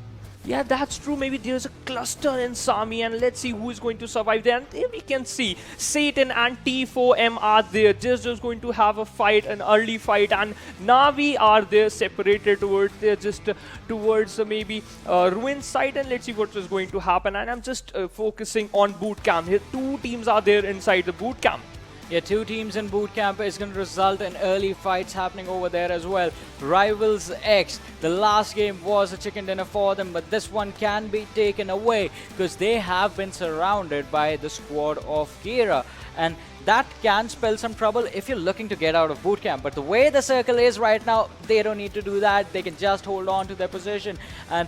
C: Yeah, that's true. Maybe there's a cluster in Sami, and let's see who is going to survive there. And we can see Satan and T4M are there. Just going to have a fight, an early fight, and Navi are there separated towards maybe Ruin side, and let's see what is going to happen. And I'm just focusing on Boot Camp. Here, 2 teams are there inside the Boot Camp.
A: Yeah, two teams in boot camp is going to result in early fights happening over there as well. Rivals X, the last game was a chicken dinner for them, but this one can be taken away because they have been surrounded by the squad of Kira. And that can spell some trouble if you're looking to get out of boot camp. But the way the circle is right now, they don't need to do that. They can just hold on to their position. And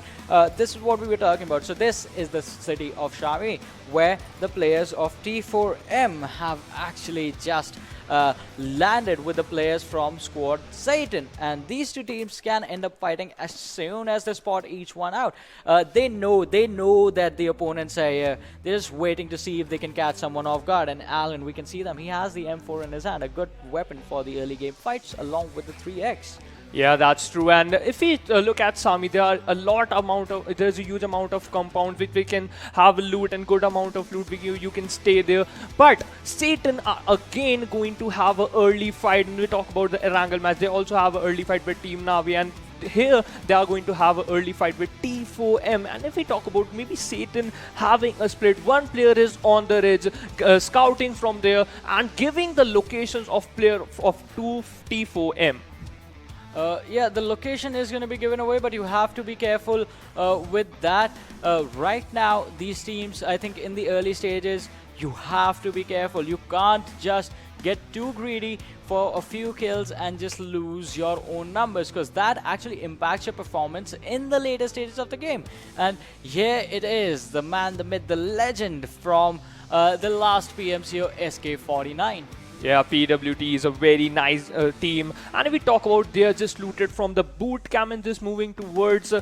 A: this is what we were talking about. So this is the city of Shami, where the players of T4M have actually just landed with the players from squad Satan, and these two teams can end up fighting as soon as they spot each one out. They know that the opponents are here. They're just waiting to see if they can catch someone off guard. And Alan, we can see them. He has the M4 in his hand, a good weapon for the early game fights, along with the 3X.
C: Yeah, that's true. And if we look at Sami, there's a huge amount of compounds which we can have loot and good amount of loot. You can stay there. But Satan are again going to have an early fight. When we talk about the Erangel match, they also have an early fight with Team Navi. And here they are going to have an early fight with T4M. And if we talk about maybe Satan having a split, one player is on the ridge, scouting from there and giving the locations of player of two T4M.
A: Yeah, the location is going to be given away, but you have to be careful with that. Right now, these teams, I think in the early stages, you have to be careful. You can't just get too greedy for a few kills and just lose your own numbers, because that actually impacts your performance in the later stages of the game. And here it is, the man, the myth, the legend from the last PMCO, SK49.
C: Yeah, PWT is a very nice team, and if we talk about, they are just looted from the boot camp and just moving towards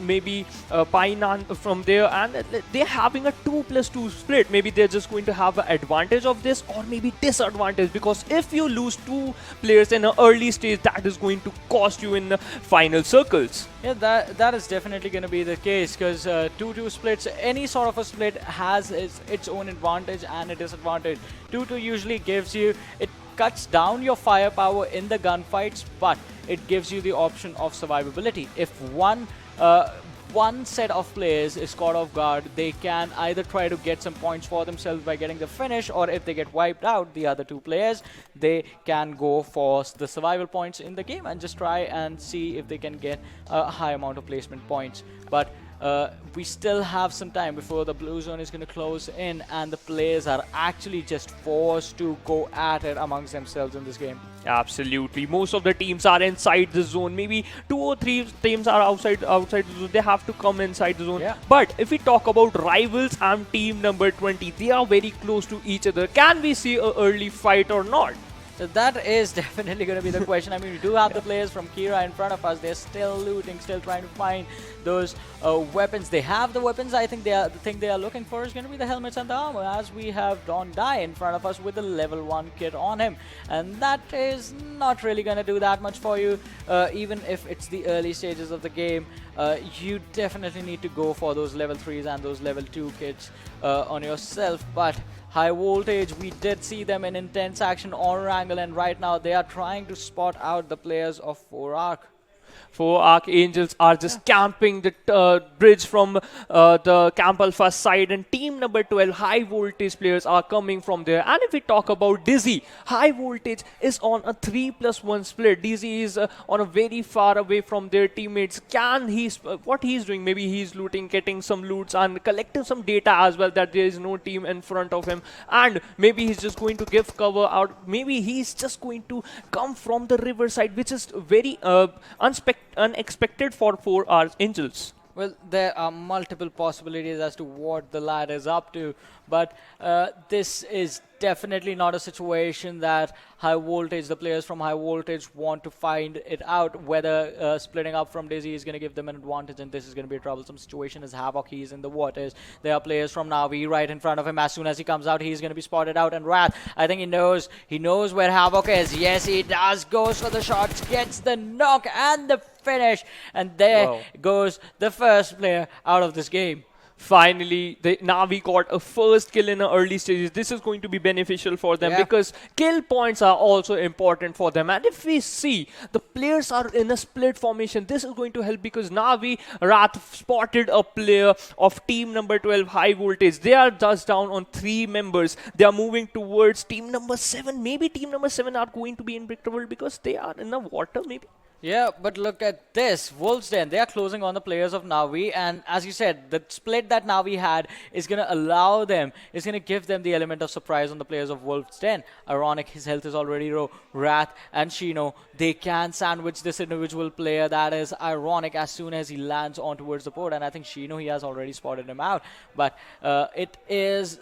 C: maybe Painan from there, and they're having a 2+2 split. Maybe they're just going to have an advantage of this, or maybe disadvantage, because if you lose two players in an early stage, that is going to cost you in the final circles.
A: Yeah, that is definitely going to be the case, because 2-2 splits, any sort of a split has its own advantage and a disadvantage. 2-2 usually gives you, it cuts down your firepower in the gunfights, but it gives you the option of survivability. If one set of players is caught off guard, they can either try to get some points for themselves by getting the finish, or if they get wiped out, the other two players, they can go for the survival points in the game and just try and see if they can get a high amount of placement points. But we still have some time before the blue zone is going to close in, and the players are actually just forced to go at it amongst themselves in this game.
C: Absolutely. Most of the teams are inside the zone. Maybe 2 or 3 teams are outside the zone. They have to come inside the zone.
A: Yeah.
C: But if we talk about rivals and team number 20, they are very close to each other. Can we see an early fight or not?
A: So that is definitely going to be the question. I mean, we do have the players from Kira in front of us. They're still looting, still trying to find those weapons. They have the weapons. I think the thing they are looking for is going to be the helmets and the armor, as we have Don Die in front of us with the level 1 kit on him. And that is not really going to do that much for you, even if it's the early stages of the game. You definitely need to go for those level 3s and those level 2 kits on yourself. But High Voltage, we did see them in intense action on Erangel, and right now they are trying to spot out the players of 4ARC.
C: 4 Archangels are just camping the bridge from the Camp Alpha side, and team number 12 High Voltage players are coming from there. And if we talk about Dizzy, High Voltage is on a 3+1 split. Dizzy is on a very far away from their teammates. What he's doing, maybe he's looting, getting some loots and collecting some data as well, that there is no team in front of him, and maybe he's just going to give cover out. Maybe he's just going to come from the riverside, which is very unexpected for 4 Archangels.
A: Well, there are multiple possibilities as to what the lad is up to, but this is definitely not a situation that High Voltage, the players from High Voltage, want to find it out whether splitting up from Dizzy is going to give them an advantage, and this is going to be a troublesome situation as Havoc, he's in the waters. There are players from Navi right in front of him. As soon as he comes out, he's going to be spotted out, and Wrath, I think he knows where Havoc is. Yes, he does. Goes for the shots, gets the knock and the finish, and there goes the first player out of this game.
C: finally, the Navi got a first kill in the early stages. This is going to be beneficial for them because kill points are also important for them. And if we see the players are in a split formation, this is going to help because Navi Wrath spotted a player of team number 12 high voltage. They are just down on 3 members. They are moving towards team number 7. Maybe team number 7 are going to be in big trouble because they are in the water maybe.
A: Yeah, but look at this. Wolves Den, they are closing on the players of Navi, and as you said, the split that Navi had is going to allow them, is going to give them the element of surprise on the players of Wolves Den. Ironic, his health is already low. Wrath and Shino, they can sandwich this individual player. That is ironic as soon as he lands on towards the board, and I think Shino, he has already spotted him out. But it is...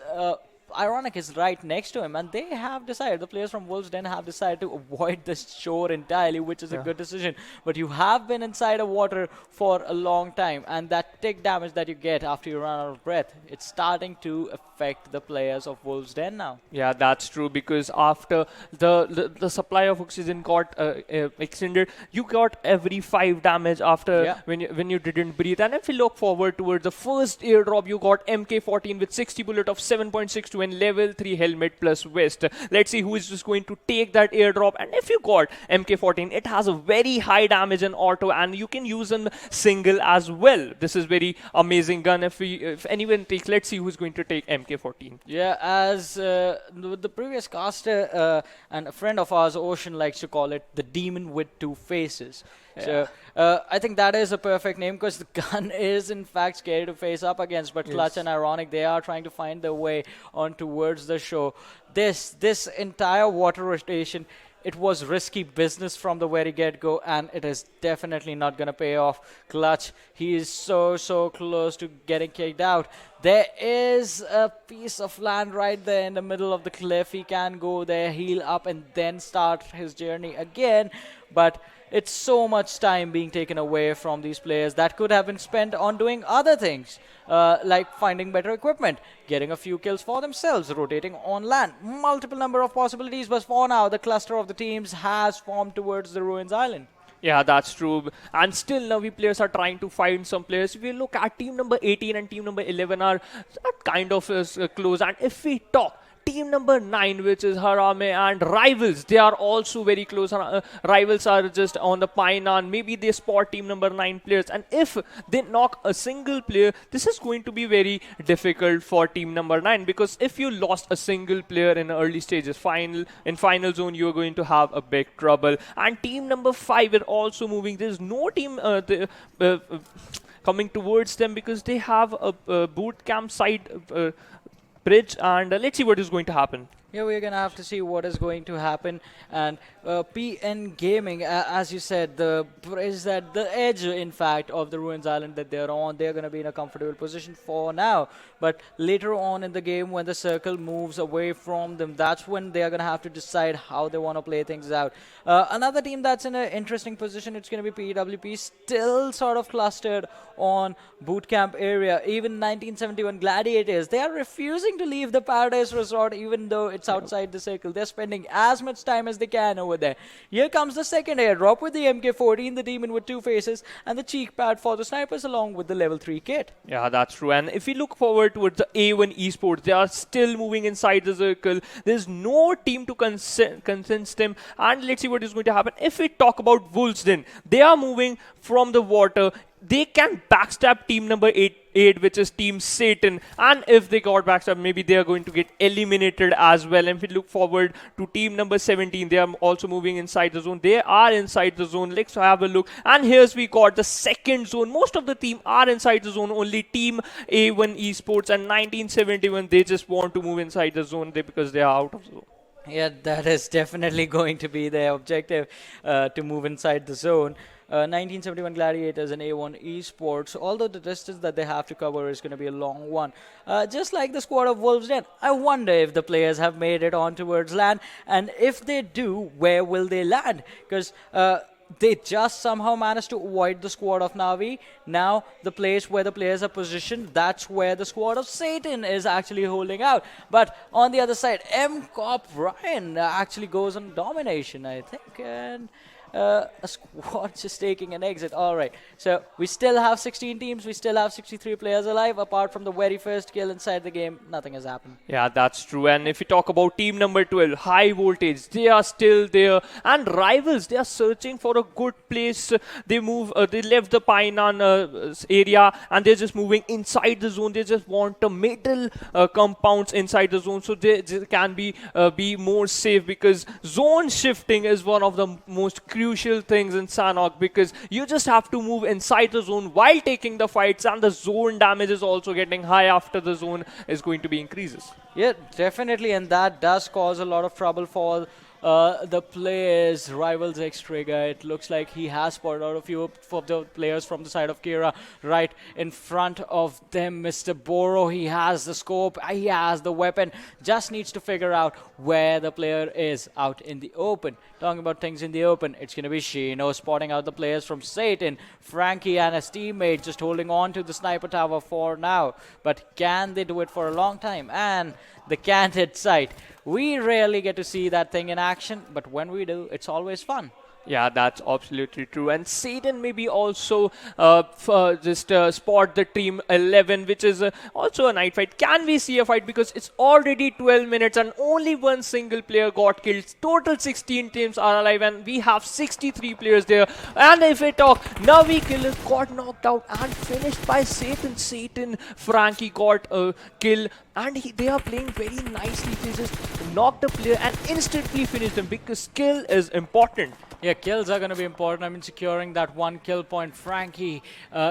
A: Ironic is right next to him, and they have decided, the players from Wolves Den have decided to avoid the shore entirely, which is a good decision. But you have been inside of water for a long time, and that tick damage that you get after you run out of breath, it's starting to affect the players of Wolves Den now.
C: Yeah, that's true, because after the supply of oxygen got extended, you got every 5 damage after when you didn't breathe. And if you look forward towards the first airdrop, you got MK14 with 60 bullet of 7.62 and level 3 helmet plus vest. Let's see who is just going to take that airdrop. And if you got MK14, it has a very high damage in auto, and you can use in single as well. This is very amazing gun. If anyone takes, let's see who's going to take MK14.
A: Yeah, as the previous caster and a friend of ours, Ocean, likes to call it, the demon with 2 faces. So I think that is a perfect name, because the gun is in fact scary to face up against, but Clutch and Ironic, they are trying to find their way on towards the shore. This entire water rotation, it was risky business from the very get-go, and it is definitely not going to pay off. Clutch, he is so close to getting kicked out. There is a piece of land right there in the middle of the cliff. He can go there, heal up, and then start his journey again. But it's so much time being taken away from these players that could have been spent on doing other things, like finding better equipment, getting a few kills for themselves, rotating on land. Multiple number of possibilities, but for now, the cluster of the teams has formed towards the Ruins Island.
C: Yeah, that's true. And still Navi players are trying to find some players. If we look at team number 18 and team number 11 are kind of close. And if we talk, team number 9, which is Harame and Rivals, they are also very close. Rivals are just on the pine, and maybe they spot team number 9 players. And if they knock a single player, this is going to be very difficult for team number 9, because if you lost a single player in early stages, in final zone, you're going to have a big trouble. And team number 5 is also moving. There's no team coming towards them, because they have a boot camp side bridge, and let's see what is going to happen.
A: Yeah, we're going to have to see what is going to happen. And PN Gaming, as you said, the edge, in fact, of the Ruins Island that they're on, they're going to be in a comfortable position for now. But later on in the game, when the circle moves away from them, that's when they're going to have to decide how they want to play things out. Another team that's in an interesting position, it's going to be PWP, still sort of clustered on bootcamp area. Even 1971 Gladiators, they are refusing to leave the Paradise Resort, even though it's outside the circle. They're spending as much time as they can over there. Here comes the second airdrop with the MK14, the demon with 2 faces, and the cheek pad for the snipers along with the level 3 kit.
C: Yeah, that's true. And if we look forward towards the A1 Esports, they are still moving inside the circle. There's no team to consist them. And let's see what is going to happen. If we talk about Wolves, then they are moving from the water. They can backstab team number 8, which is Team Satan. And if they got backstab, maybe they are going to get eliminated as well. And if we look forward to team number 17, they are also moving inside the zone. They are inside the zone. Let's have a look. And here's we got the second zone. Most of the team are inside the zone. Only team A1 Esports and 1971, they just want to move inside the zone because they are out of the zone.
A: Yeah, that is definitely going to be their objective, to move inside the zone. 1971 Gladiators and A1 Esports, although the distance that they have to cover is going to be a long one. Just like the squad of Wolves Den, I wonder if the players have made it on towards land, and if they do, where will they land? Because they just somehow managed to avoid the squad of Navi. Now, the place where the players are positioned, that's where the squad of Satan is actually holding out. But on the other side, M-Cop Ryan actually goes on domination, I think. And A squad just taking an exit. All right. So we still have 16 teams. We still have 63 players alive. Apart from the very first kill inside the game, nothing has happened.
C: Yeah, that's true. And if you talk about team number 12, high voltage, they are still there. And rivals, they are searching for a good place. They left the Painan area and they're just moving inside the zone. They just want the middle compounds inside the zone so they can be more safe, because zone shifting is one of the most crucial things in Sanhok, because you just have to move inside the zone while taking the fights, and the zone damage is also getting high after the zone is going to be increases.
A: Yeah, definitely, and that does cause a lot of trouble for the players. Rivals X Trigger, it looks like he has spotted out a few of the players from the side of Kira right in front of them. Mr. Boro, he has the scope, he has the weapon, just needs to figure out where the player is out in the open. Talking about things in the open, it's going to be Shino spotting out the players from Satan. Frankie and his teammate just holding on to the sniper tower for now, but can they do it for a long time? And the candid sight, we rarely get to see that thing in action, but when we do, it's always fun.
C: Yeah, that's absolutely true. And Satan maybe also just spot the team 11, which is also a night fight. Can we see a fight? Because it's already 12 minutes and only one single player got killed. Total 16 teams are alive and we have 63 players there. And if we talk, Navi killer got knocked out and finished by Satan. Frankie got a kill and they are playing very nicely. They just knocked the player and instantly finished them, because skill is important.
A: Yeah, kills are going to be important. I mean, securing that one kill point. Frankie,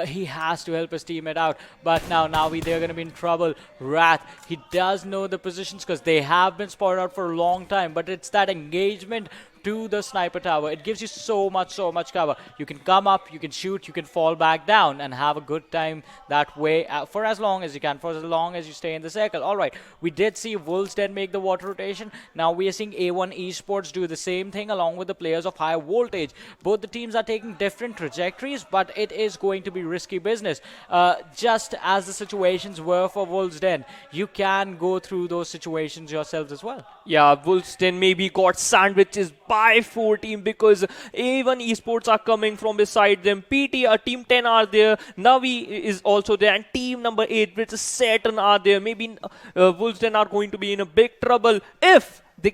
A: he has to help his teammate out. But now Navi, they're going to be in trouble. Wrath, he does know the positions because they have been spotted out for a long time. But it's that engagement to the sniper tower. It gives you so much cover. You can come up, you can shoot, you can fall back down and have a good time that way for as long as you can, for as long as you stay in the circle. All right, we did see Wolves then make the water rotation. Now we are seeing A1 Esports do the same thing along with the players of high voltage. Both the teams are taking different trajectories, but it is going to be risky business. Just as the situations were for Wolves Den, you can go through those situations yourselves as well.
C: Yeah, Wolves Den maybe got sandwiches by 14 because A1 Esports are coming from beside them. PT, team 10 are there. Navi is also there, and team number 8, which is Saturn, are there. Maybe Wolves Den are going to be in a big trouble if they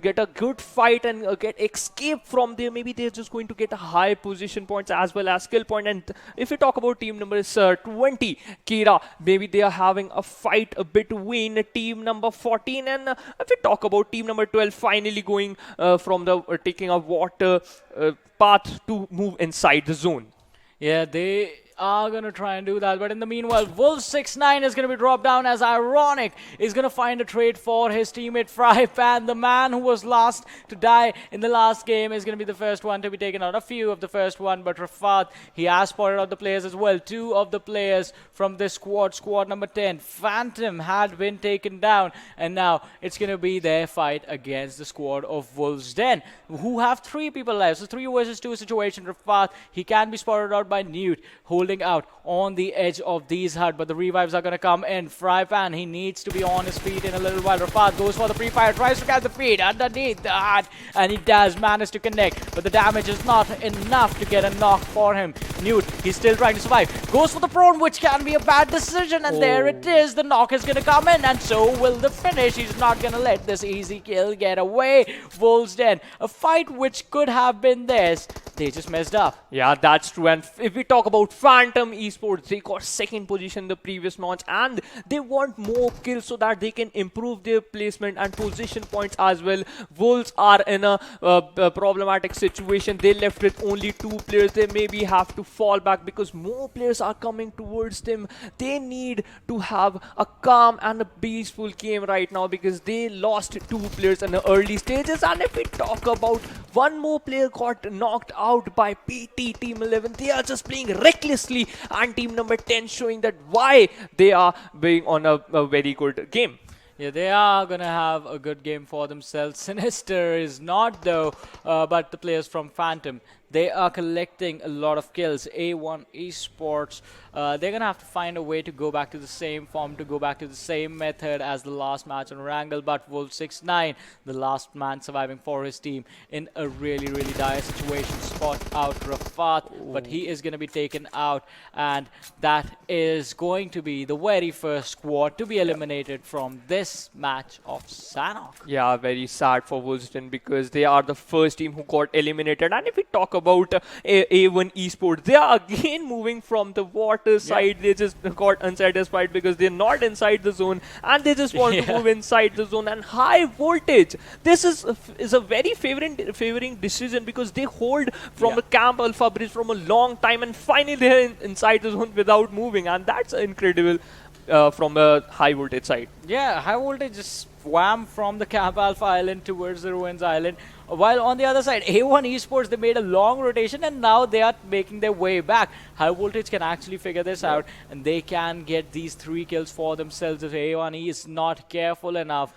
C: get a good fight and get escape from there. Maybe they're just going to get a high position points as well as skill point. And if we talk about team number 20, Kira, maybe they are having a fight between team number 14 and if we talk about team number 12 finally going from the taking a water path to move inside the zone.
A: Yeah, they are going to try and do that, but in the meanwhile, Wolves 6-9 is going to be dropped down as Ironic is going to find a trade for his teammate Frypan. The man who was last to die in the last game is going to be the first one to be taken out. A few of the first one, but Rafat, he has spotted out the players as well. 2 of the players from this squad number 10, Phantom, had been taken down, and now it's going to be their fight against the squad of Wolves Den, who have 3 people alive. So 3 versus 2 situation. Rafat, he can be spotted out by Newt, holding out on the edge of these hut, but the revives are going to come in. Frypan, he needs to be on his feet in a little while. Rafat goes for the pre-fire, tries to catch the feed underneath the hut, and he does manage to connect, but the damage is not enough to get a knock for him. Newt, he's still trying to survive, goes for the prone, which can be a bad decision, and there it is. The knock is going to come in, and so will the finish. He's not going to let this easy kill get away. Wolves Den, a fight which could have been theirs, they just messed up.
C: Yeah, that's true. And if we talk about Phantom Esports, they got 2nd position in the previous match and they want more kills so that they can improve their placement and position points as well. Wolves are in a problematic situation. They left with only 2 players. They maybe have to fall back because more players are coming towards them. They need to have a calm and a peaceful game right now because they lost 2 players in the early stages. And if we talk about one more player got knocked out by PT Team 11, they are just playing recklessly, and team number 10 showing that why they are being on a very good game.
A: Yeah, they are going to have a good game for themselves. Sinister is not though, but the players from Phantom, they are collecting a lot of kills. A1 Esports, they're going to have to find a way to go back to the same form, to go back to the same method as the last match on Erangel, but Wolf69, the last man surviving for his team in a really, really dire situation, spot out Rafat, but he is going to be taken out, and that is going to be the very first squad to be eliminated from this match of Sanhok.
C: Yeah, very sad for Wolfston because they are the first team who got eliminated. And if we talk about A1 Esports, they are again moving from the water side. They just got unsatisfied because they're not inside the zone and they just want to move inside the zone. And high voltage, this is a very favoring decision because they hold from the Camp Alpha Bridge from a long time and finally they're inside the zone without moving, and that's incredible from a high voltage side.
A: Yeah, high voltage just swam from the Camp Alpha Island towards the Ruins Island. While on the other side, A1 Esports, they made a long rotation and now they are making their way back. High voltage can actually figure this out and they can get these 3 kills for themselves if A1E is not careful enough.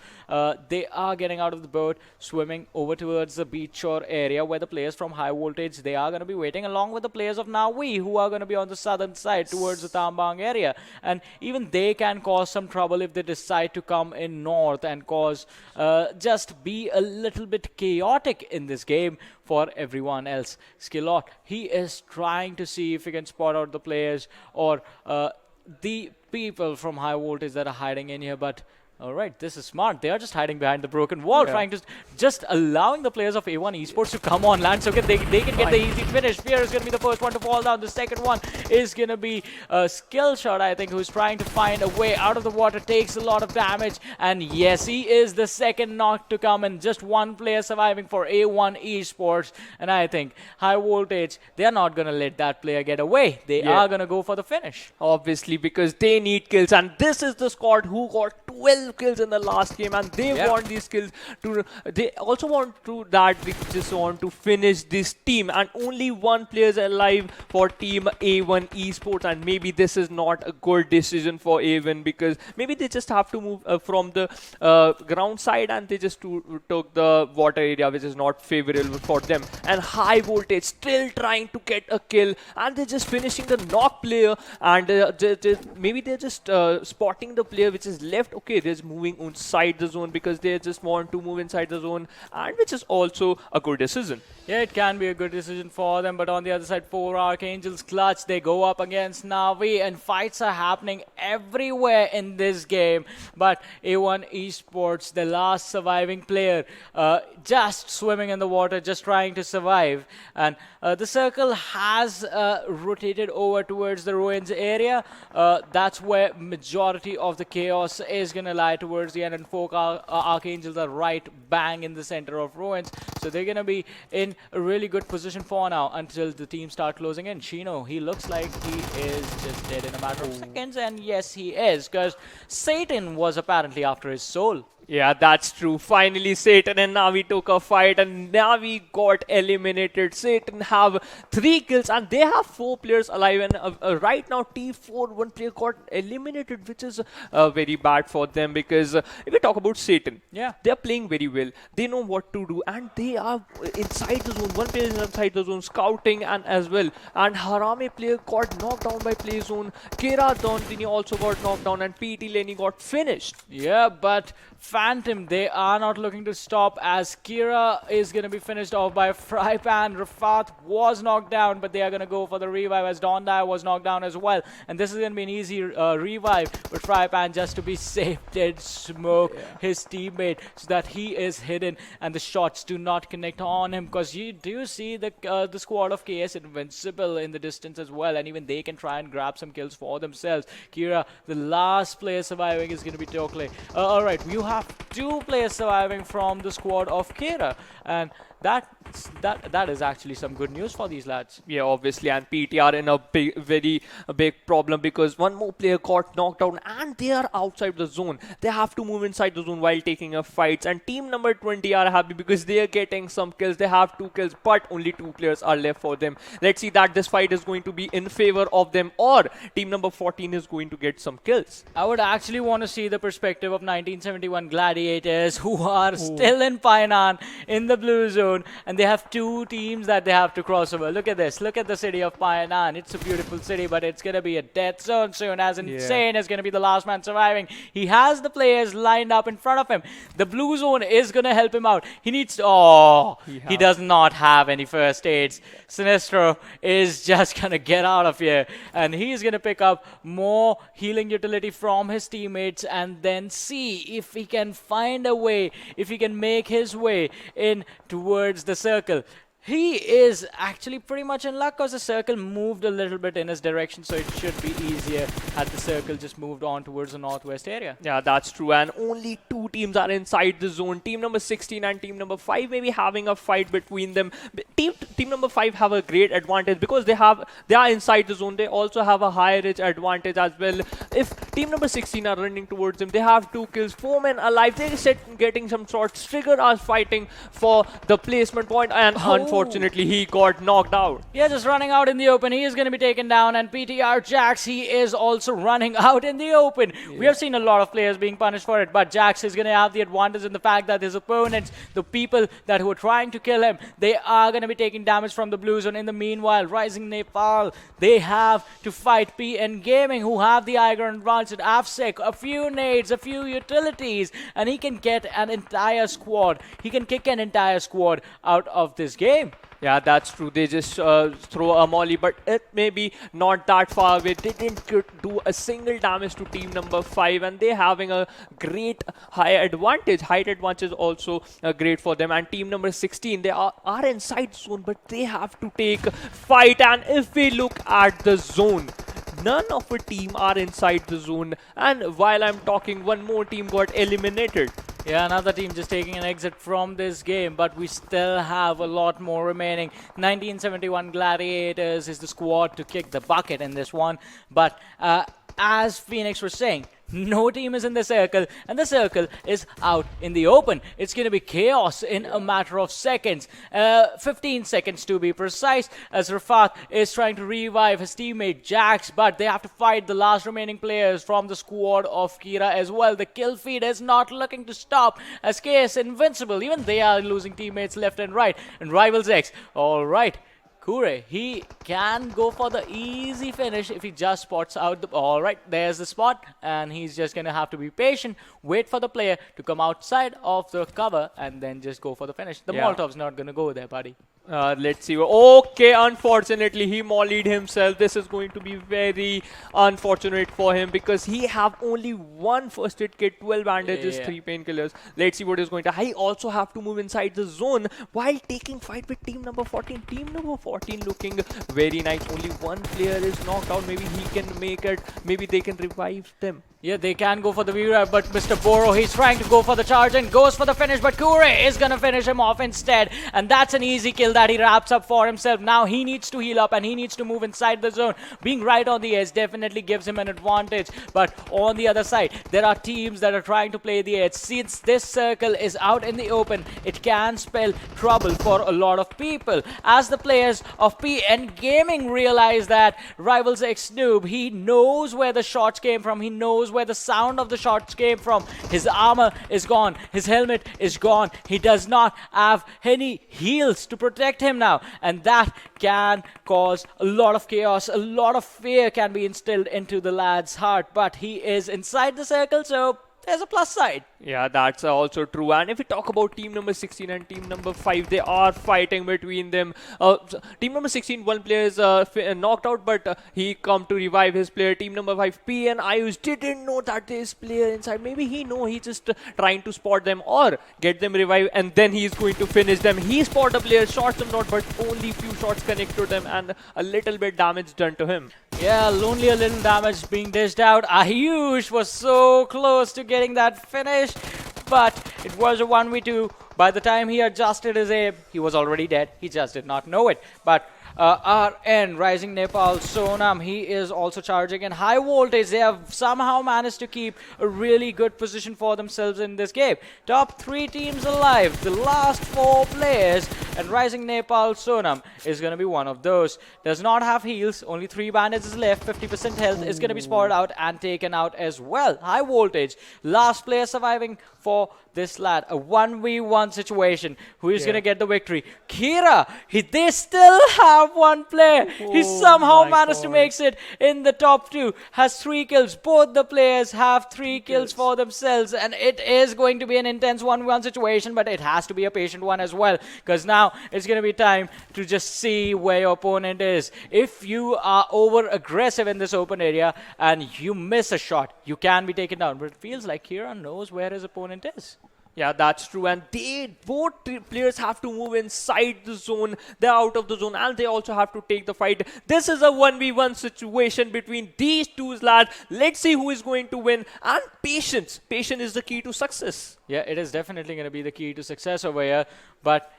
A: They are getting out of the boat, swimming over towards the beach shore area where the players from high voltage, they are going to be waiting along with the players of NAVI who are going to be on the southern side towards the Tambang area. And even they can cause some trouble if they decide to come in north and cause just be a little bit chaotic in this game for everyone else. Skillot, he is trying to see if he can spot out the players or the people from high voltage that are hiding in here, but alright, this is smart. They are just hiding behind the broken wall, trying to just allowing the players of A1 Esports to come on land so they can get the easy finish. Fear is going to be the first one to fall down. The second one is going to be a skill shot, I think, who's trying to find a way out of the water, takes a lot of damage. And yes, he is the second knock to come and just one player surviving for A1 Esports. And I think high voltage, they are not going to let that player get away. They are going to go for the finish.
C: Obviously, because they need kills. And this is the squad who got 12 kills in the last game, and they want these kills to they also want to they just want to finish this team, and only one player is alive for team A1 Esports. And maybe this is not a good decision for A1 because maybe they just have to move from the ground side and they just took the water area, which is not favorable for them. And high voltage still trying to get a kill and they're just finishing the knock player, and maybe they're just spotting the player which is left. Okay, they're moving inside the zone because they just want to move inside the zone, and which is also a good decision.
A: Yeah, it can be a good decision for them, but on the other side, 4 Archangels clutch. They go up against NAVI, and fights are happening everywhere in this game. But A1 Esports, the last surviving player, just swimming in the water, just trying to survive. And the circle has rotated over towards the ruins area. That's where majority of the chaos is going to lie towards the end, and 4 Archangels are right bang in the center of ruins. So they're going to be in a really good position for now until the team start closing in. Shino, he looks like he is just dead in a matter of seconds, and yes, he is, because Satan was apparently after his soul.
C: Yeah, that's true. Finally, Satan and NAVI took a fight and NAVI got eliminated. Satan have 3 kills and they have 4 players alive. And right now, T4, 1 player got eliminated, which is very bad for them because if we talk about Satan, they're playing very well. They know what to do and they are inside the zone. 1 player is inside the zone, scouting and as well. And HARAME player got knocked down by play zone. Kera Dondini also got knocked down and PT Lenny got finished.
A: Yeah, but Phantom, they are not looking to stop as Kira is going to be finished off by Frypan. Rafat was knocked down, but they are going to go for the revive as Dondai was knocked down as well. And this is going to be an easy revive, but Frypan, just to be safe, did smoke his teammate so that he is hidden and the shots do not connect on him, because you do see the squad of KS Invincibile in the distance as well, and even they can try and grab some kills for themselves. Kira, the last player surviving, is going to be Tokle. Alright, you have 2 players surviving from the squad of Kira, and that is actually some good news for these lads.
C: Yeah, obviously, and PT are in a very big problem because 1 more player got knocked down and they are outside the zone. They have to move inside the zone while taking a fight, and team number 20 are happy because they are getting some kills. They have 2 kills, but only 2 players are left for them. Let's see that this fight is going to be in favor of them, or team number 14 is going to get some kills.
A: I would actually want to see the perspective of 1971 Gladiators, who are still in Painan in the blue zone. zone, and they have two teams that they have to cross over. Look at this. Look at the city of Payanan. It's a beautiful city, but it's going to be a death zone soon, as Insane is going to be the last man surviving. He has the players lined up in front of him. The blue zone is going to help him out. He needs to... Oh, he does not have any first aids. Sinestro is just going to get out of here, and he's going to pick up more healing utility from his teammates and then see if he can find a way, if he can make his way in towards the circle. He is actually pretty much in luck because the circle moved a little bit in his direction, so it should be easier had the circle just moved on towards the northwest area.
C: Yeah, that's true. And only two teams are inside the zone. Team number 16 and team number 5 may be having a fight between them. Team number 5 have a great advantage because they are inside the zone. They also have a high reach advantage as well. If team number 16 are running towards them, they have 2 kills, 4 men alive. They're getting some shots. Trigger are fighting for the placement point, and unfortunately, he got knocked out.
A: Yeah, just running out in the open. He is going to be taken down. And PTR Jax, he is also running out in the open. We have seen a lot of players being punished for it, but Jax is going to have the advantage in the fact that his opponents, the people that were trying to kill him, they are going to be taking damage from the blue zone. In the meanwhile, RisingNepal, they have to fight PN Gaming, who have the high ground advantage. AFSEC, a few nades, a few utilities, and he can get an entire squad. He can kick an entire squad out of this game.
C: Yeah, that's true. They just throw a molly, but it may be not that far away. They didn't do a single damage to team number 5, and they're having a great high advantage. Height advantage also great for them. And team number 16, they are inside zone, but they have to take fight. And if we look at the zone, none of a team are inside the zone. And while I'm talking, one more team got eliminated.
A: Yeah, another team just taking an exit from this game, but we still have a lot more remaining. 1971 Gladiators is the squad to kick the bucket in this one, but as Phoenix was saying, no team is in the circle, and the circle is out in the open. It's going to be chaos in a matter of seconds. 15 seconds to be precise, as Rafat is trying to revive his teammate Jax, but they have to fight the last remaining players from the squad of Kira as well. The kill feed is not looking to stop, as KS Invincibile, even they are losing teammates left and right. And Rivals X, alright. Kure, he can go for the easy finish if he just spots out the... Alright, there's the spot, and he's just going to have to be patient, wait for the player to come outside of the cover, and then just go for the finish. The Molotov's not going to go there, buddy.
C: Let's see. Okay, unfortunately, he mollied himself. This is going to be very unfortunate for him because he have only one first aid kit, 12 bandages, 3 painkillers. Let's see what is going to... He also have to move inside the zone while taking fight with team number 14. Team number 14 looking very nice. Only one player is knocked out. Maybe he can make it. Maybe they can revive them.
A: Yeah, they can go for the revive, but Mr. Boro, he's trying to go for the charge and goes for the finish, but Kure is going to finish him off instead. And that's an easy kill that he wraps up for himself. Now he needs to heal up and he needs to move inside the zone. Being right on the edge definitely gives him an advantage. But on the other side, there are teams that are trying to play the edge. Since this circle is out in the open, it can spell trouble for a lot of people. As the players of PN Gaming realize that Rivals X Noob, he knows where the shots came from. He knows where the sound of the shots came from. His armor is gone. His helmet is gone. He does not have any heals to protect him now. And that can cause a lot of chaos. A lot of fear can be instilled into the lad's heart. But he is inside the circle, so there's a plus side.
C: Yeah, that's also true. And if we talk about team number 16 and team number 5, they are fighting between them. Team number 16, one player is knocked out, but he come to revive his player. Team number 5, PN Ayush, didn't know that there's player inside. Maybe he know he's just trying to spot them or get them revived, and then he's going to finish them. He spot the player, shots them not, but only few shots connect to them and a little bit damage done to him.
A: Yeah, only a little damage being dished out. Ayush was so close to getting that finish, but it was a 1v2. By the time he adjusted his aim, he was already dead. He just did not know it. But RN, RisingNepal, Sonam, he is also charging in high voltage. They have somehow managed to keep a really good position for themselves in this game. Top 3 teams alive, the last 4 players, and RisingNepal, Sonam is going to be one of those. Does not have heals, only 3 bandages left, 50% health is going to be spotted out and taken out as well. High voltage, last player surviving for this lad. A 1v1 1v1 situation. Who is going to get the victory? Kira, they still have one player. He somehow managed to make it in the top 2. Has 3 kills. Both the players have 3 kills for themselves. And it is going to be an intense 1v1 situation, but it has to be a patient one as well. Because now it's going to be time to just see where your opponent is. If you are over aggressive in this open area and you miss a shot, you can be taken down. But it feels like Kira knows where his opponent is.
C: Yeah, that's true. And both players have to move inside the zone. They're out of the zone and they also have to take the fight. This is a 1v1 situation between these two lads. Let's see who is going to win. And patience. Patience is the key to success.
A: Yeah, it is definitely going to be the key to success over here. But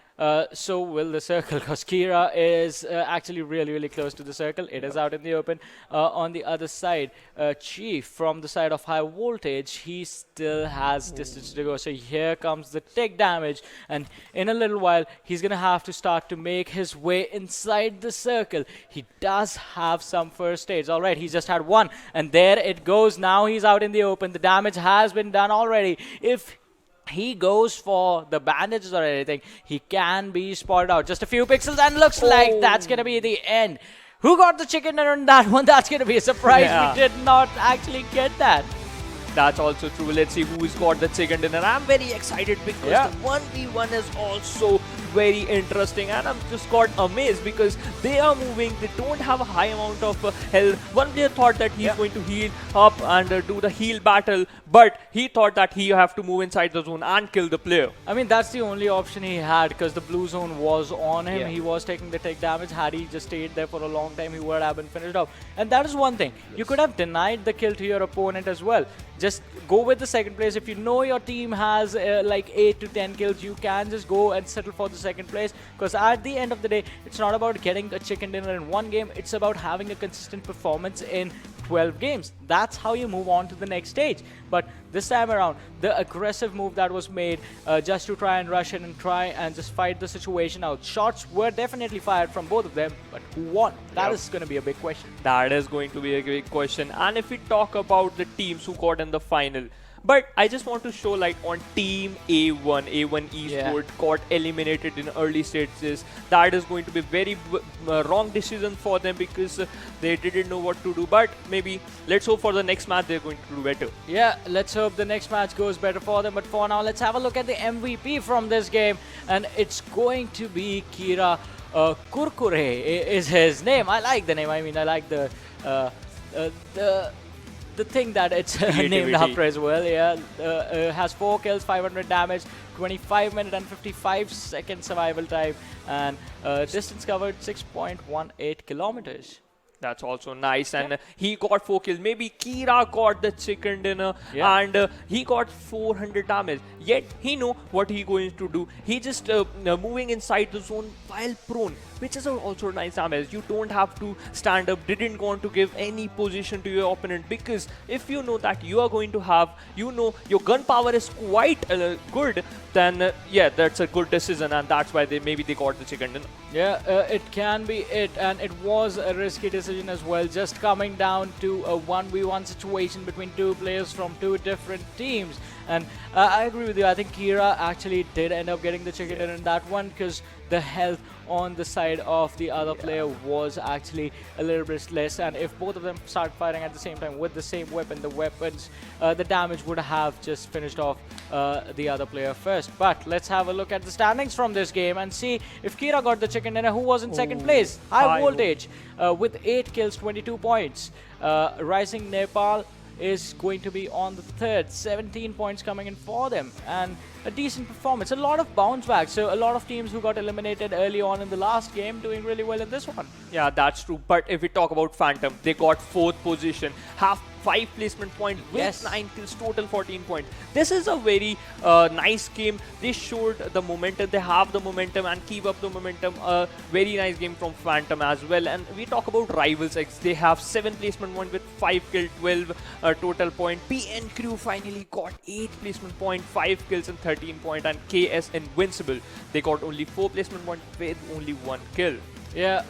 A: so will the circle, because Kira is actually really, really close to the circle. It is out in the open. On the other side, Chief from the side of high voltage, he still has distance to go. So here comes the tick damage. And in a little while, he's going to have to start to make his way inside the circle. He does have some first aids. All right, he just had one. And there it goes. Now he's out in the open. The damage has been done already. If he goes for the bandages or anything, he can be spotted out. Just a few pixels and looks like that's going to be the end. Who got the chicken dinner on that one? That's going to be a surprise.
C: Yeah.
A: We did not actually get that.
C: That's also true. Let's see who's got the chicken dinner. I'm very excited because the 1v1 is also very interesting, and I'm just got amazed because they are moving. They don't have a high amount of health. One player thought that he's going to heal up and do the heal battle, but he thought that he have to move inside the zone and kill the player.
A: I mean, that's the only option he had because the blue zone was on him. He was taking the take damage. Had he just stayed there for a long time, he would have been finished off. And that is one thing. You could have denied the kill to your opponent as well. Just go with the second place. If you know your team has like 8 to 10 kills, you can just go and settle for the second place. Because at the end of the day, it's not about getting a chicken dinner in one game. It's about having a consistent performance in 12 games. That's how you move on to the next stage. But this time around, the aggressive move that was made just to try and rush in and try and just fight the situation out. Shots were definitely fired from both of them, but who won? That is going to be a big question.
C: That is going to be a big question. And if we talk about the teams who got in the final, but I just want to show light on Team A1. A1 Esports got eliminated in early stages. That is going to be very wrong decision for them because they didn't know what to do. But maybe let's hope for the next match they're going to do better.
A: Yeah, let's hope the next match goes better for them. But for now, let's have a look at the MVP from this game. And it's going to be Kira Kurkure is his name. I like the name. I mean, I like the thing that it's named after as well. Has 4 kills, 500 damage, 25 minute and 55 second survival time, and distance covered 6.18 kilometers.
C: That's also nice. And he got 4 kills. Maybe Kira got the chicken dinner and he got 400 damage. Yet he know what he going to do. He just moving inside the zone while prone, which is also nice damage. You don't have to stand up. Didn't want to give any position to your opponent because if you know that you are going to have, you know, your gun power is quite good, then yeah, that's a good decision, and that's why maybe they got the chicken dinner.
A: Yeah, it can be it, and it was a risky decision as well, just coming down to a 1v1 situation between two players from two different teams. And I agree with you. I think Kira actually did end up getting the chicken dinner in that one because the health on the side of the other player was actually a little bit less, and if both of them start firing at the same time with the same weapon, the damage would have just finished off the other player first. But let's have a look at the standings from this game and see if Kira got the chicken dinner, who was in second place. High voltage with 8 kills, 22 points. RisingNepal is going to be on the third, 17 points coming in for them, and a decent performance. A lot of bounce back, so a lot of teams who got eliminated early on in the last game doing really well in this one.
C: Yeah, that's true. But if we talk about Phantom, they got 4th position, have 5 placement points with 9 kills, total 14 points. This is a very nice game. They showed the momentum. They have the momentum and keep up the momentum. A very nice game from Phantom as well. And we talk about RisingNepal. They have 7 placement points with 5 kills, 12 total point. PN Crew finally got 8 placement points, 5 kills and 13 points. And KS Invincibile, they got only 4 placement points with only 1 kill.
A: Yeah,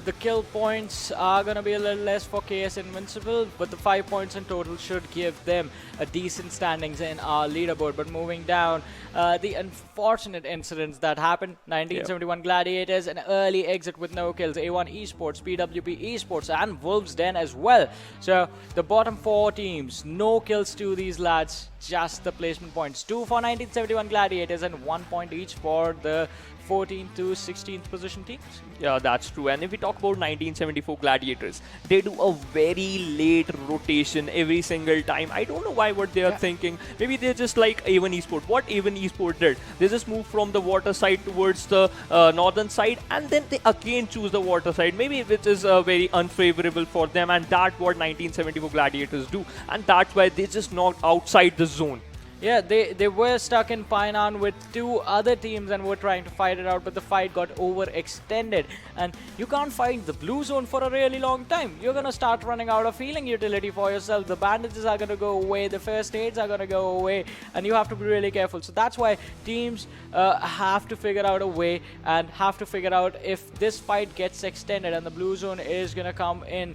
A: the kill points are going to be a little less for KS Invincible, but the 5 points in total should give them a decent standings in our leaderboard. But moving down, the unfortunate incidents that happened, 1971 Gladiators, an early exit with no kills, A1 Esports, PWP Esports, and Wolves Den as well. So the bottom 4 teams, no kills to these lads, just the placement points. 2 for 1971 Gladiators and 1 point each for the 14th to 16th position teams.
C: Yeah, that's true. And if we talk about 1974 Gladiators, they do a very late rotation every single time. I don't know why what they are thinking. Maybe they're just like A1 Esport. What A1 Esport did, they just moved from the water side towards the northern side, and then they again choose the water side. Maybe which is very unfavorable for them, and that's what 1974 Gladiators do. And that's why they just knocked outside the zone.
A: Yeah, they were stuck in Painan with 2 other teams and were trying to fight it out, but the fight got overextended. And you can't fight the blue zone for a really long time. You're going to start running out of healing utility for yourself. The bandages are going to go away, the first aids are going to go away, and you have to be really careful. So that's why teams have to figure out a way and have to figure out if this fight gets extended and the blue zone is going to come in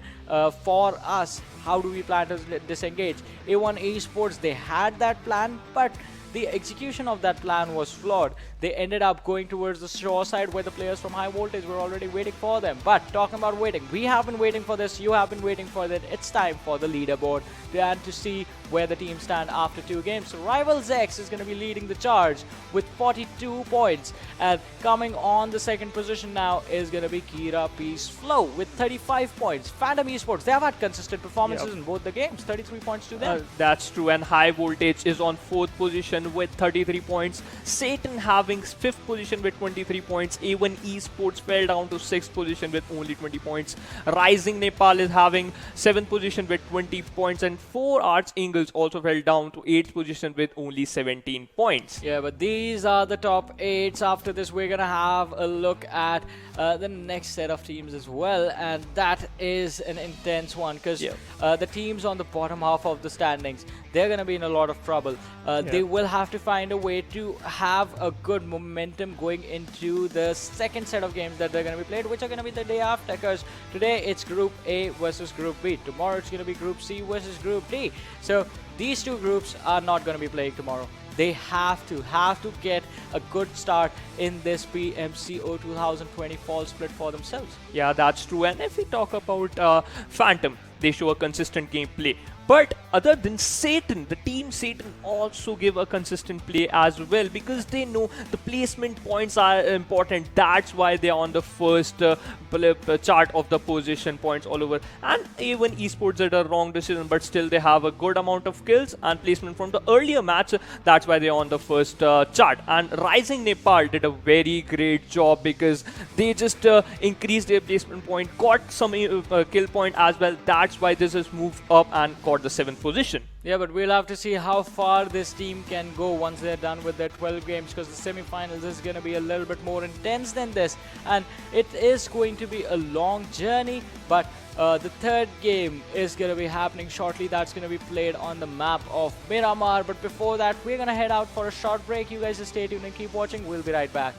A: for us, how do we plan to disengage? A1 Esports, they had that plan, but the execution of that plan was flawed. They ended up going towards the shore side where the players from high voltage were already waiting for them. But talking about waiting, we have been waiting for this, you have been waiting for it. It's time for the leaderboard and to see where the teams stand after 2 games. So RisingNepal is going to be leading the charge with 42 points, and coming on the second position now is going to be Kira Peace Flow with 35 points. Phantom Esports, they have had consistent performances in both the games, 33 points to them.
C: That's true, and High Voltage is on 4th position with 33 points. Satan having 5th position with 23 points. A1 Esports fell down to 6th position with only 20 points. RisingNepal is having 7th position with 20 points, and 4 Archangels also fell down to 8th position with only 17 points.
A: Yeah, but these are the top 8s. After this, we're going to have a look at the next set of teams as well, and that is an intense one because the teams on the bottom half of the standings, they're going to be in a lot of trouble. They will have to find a way to have a good momentum going into the second set of games that they're going to be played, which are going to be the day after, because today it's Group A versus Group B. Tomorrow it's going to be Group C versus Group D. So these 2 groups are not going to be playing tomorrow. They have to get a good start in this PMCO 2020 fall split for themselves.
C: Yeah, that's true. And if we talk about Phantom, they show a consistent gameplay. But other than Satan, the team Satan also give a consistent play as well, because they know the placement points are important. That's why they're on the first chart of the position points all over. And even Esports did a wrong decision, but still they have a good amount of kills and placement from the earlier match. That's why they're on the first chart. And RisingNepal did a very great job because they just increased their placement point, got some kill point as well. That's why this has moved up and got the 7th position.
A: Yeah, but we'll have to see how far this team can go once they're done with their 12 games, because the semi-finals is going to be a little bit more intense than this, and it is going to be a long journey. But the 3rd game is going to be happening shortly. That's going to be played on the map of Miramar. But before that, we're going to head out for a short break. You guys just stay tuned and keep watching. We'll be right back.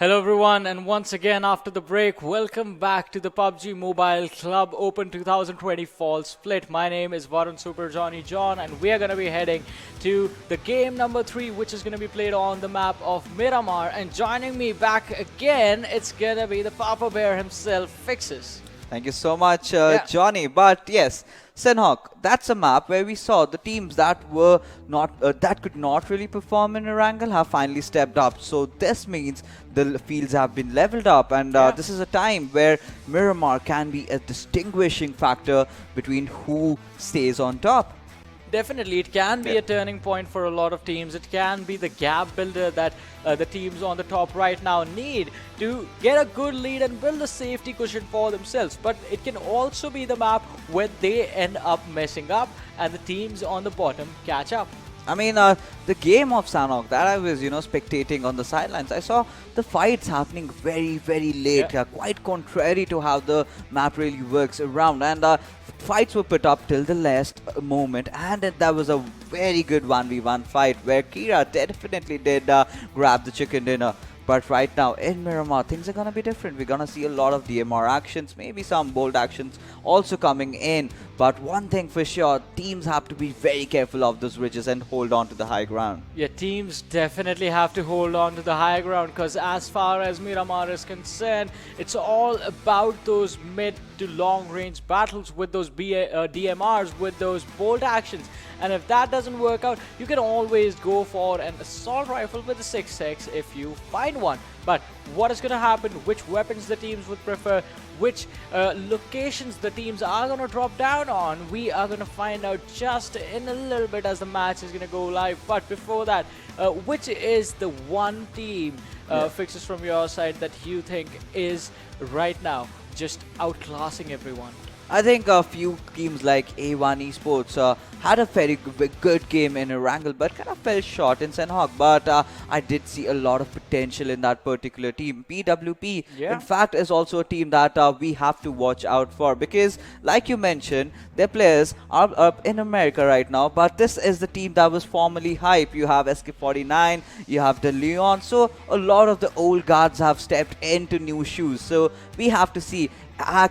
A: Hello everyone, and once again after the break, welcome back to the PUBG Mobile Club Open 2020 Fall Split. My name is Varun Super Johnny John, and we are going to be heading to the game number 3, which is going to be played on the map of Miramar. And joining me back again, it's going to be the Papa Bear himself, Fixes.
B: Thank you so much, Johnny. But yes, Sanhok, that's a map where we saw the teams that were not that could not really perform in Erangel have finally stepped up. So this means the fields have been leveled up, and this is a time where Miramar can be a distinguishing factor between who stays on top.
A: Definitely, it can be a turning point for a lot of teams. It can be the gap builder that the teams on the top right now need to get a good lead and build a safety cushion for themselves. But it can also be the map where they end up messing up and the teams on the bottom catch up.
B: I mean, the game of Sanhok that I was, spectating on the sidelines, I saw the fights happening very, very late, quite contrary to how the map really works around. And fights were put up till the last moment, and that was a very good 1v1 fight where Kira definitely did grab the chicken dinner. But right now in Miramar, things are going to be different. We're going to see a lot of DMR actions, maybe some bold actions also coming in. But one thing for sure, teams have to be very careful of those ridges and hold on to the high ground.
A: Yeah, teams definitely have to hold on to the high ground, because as far as Miramar is concerned, it's all about those mid to long range battles with those DMRs, with those bold actions. And if that doesn't work out, you can always go for an assault rifle with a 6x if you find one. But what is going to happen, which weapons the teams would prefer, which locations the teams are going to drop down on, we are going to find out just in a little bit as the match is going to go live. But before that, which is the one team, Fixes, from your side that you think is right now just outclassing everyone?
B: I think a few teams like A1 Esports had a very good game in Erangel, but kind of fell short in Sanhok. But I did see a lot of potential in that particular team. PWP, in fact, is also a team that we have to watch out for, because, like you mentioned, their players are up in America right now. But this is the team that was formerly hype. You have SK49, you have De Leon. So a lot of the old guards have stepped into new shoes. So we have to see.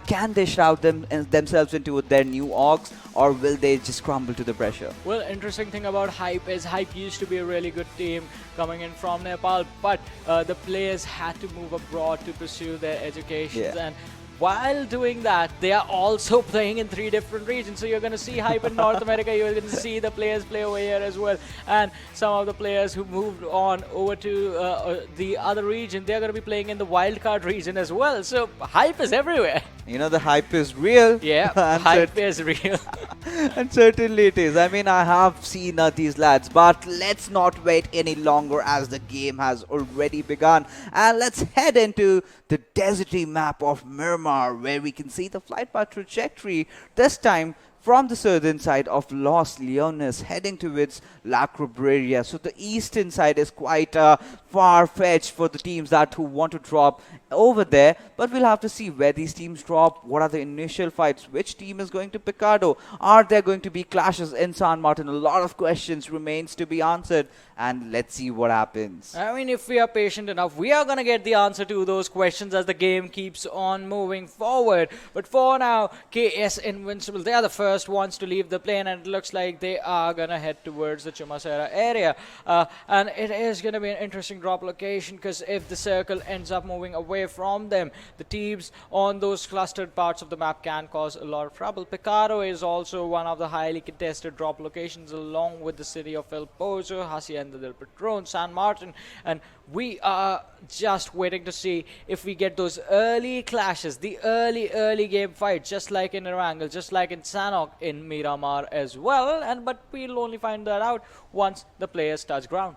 B: Can they shroud themselves into their new orgs, or will they just crumble to the pressure?
A: Well, interesting thing about Hype is Hype used to be a really good team coming in from Nepal, but the players had to move abroad to pursue their educations, and while doing that, they are also playing in 3 different regions. So you're going to see Hype in North America, you're going to see the players play over here as well. And some of the players who moved on over to the other region, they're going to be playing in the wildcard region as well. So Hype is everywhere.
B: You know, the hype is real.
A: Yeah, hype is real.
B: And certainly it is. I mean, I have seen these lads, but let's not wait any longer as the game has already begun. And let's head into the deserty map of Miramar, where we can see the flight path trajectory, this time from the southern side of Los Leones heading towards La Cabrera. So the eastern side is quite far-fetched for the teams who want to drop over there, but we'll have to see where these teams drop, what are the initial fights, which team is going to Picado, are there going to be clashes in San Martin? A lot of questions remains to be answered, and let's see what happens.
A: I mean, if we are patient enough, we are going to get the answer to those questions as the game keeps on moving forward. But for now, KS Invincibile, they are the first ones to leave the plane, and it looks like they are going to head towards the Chumasera area. And it is going to be an interesting drop location, because if the circle ends up moving away from them, the teams on those clustered parts of the map can cause a lot of trouble. Picado is also one of the highly contested drop locations, along with the city of El Pozo, Hacienda del Patron, San Martin, and we are just waiting to see if we get those early clashes, the early game fight, just like in Erangel, just like in Sanhok, in Miramar as well. But we'll only find that out once the players touch ground.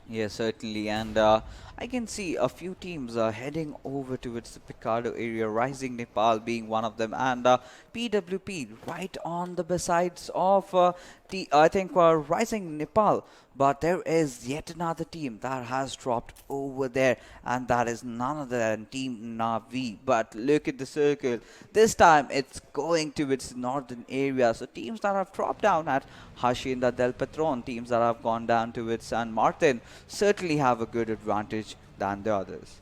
B: Yes, certainly, and I can see a few teams heading over towards the Picado area, RisingNepal being one of them, and PWP right on the besides of I think RisingNepal. But there is yet another team that has dropped over there, and that is none other than Team NAVI. But look at the circle. This time it's going to its northern area. So teams that have dropped down at Hacienda del Patron, teams that have gone down to its San Martin, certainly have a good advantage than the others.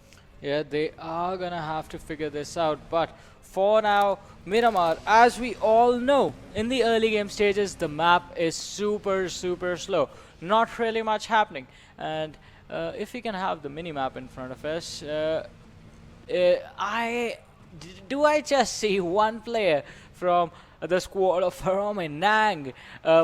A: Yeah, they are gonna have to figure this out. But for now, Miramar, as we all know, in the early game stages, the map is super, super slow. Not really much happening. And if we can have the mini map in front of us, do I just see one player from the squad of HARAME, Nang,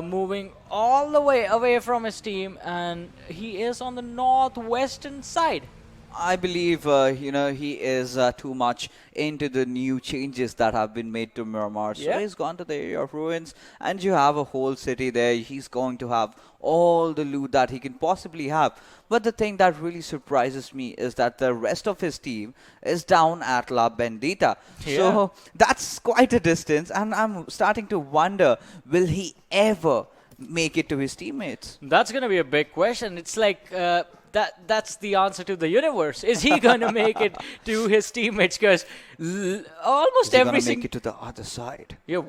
A: moving all the way away from his team, and he is on the northwestern side.
B: I believe, he is too much into the new changes that have been made to Miramar. So
A: Yeah.
B: he's gone to the area of ruins, and you have a whole city there. He's going to have all the loot that he can possibly have. But the thing that really surprises me is that the rest of his team is down at La Bendita.
A: Yeah.
B: So that's quite a distance, and I'm starting to wonder, will he ever make it to his teammates?
A: That's gonna be a big question. It's like that's the answer to the universe. Is he gonna make it to his teammates? Because almost
B: Is he
A: every
B: gonna make
A: single
B: it to the other side?
A: yeah,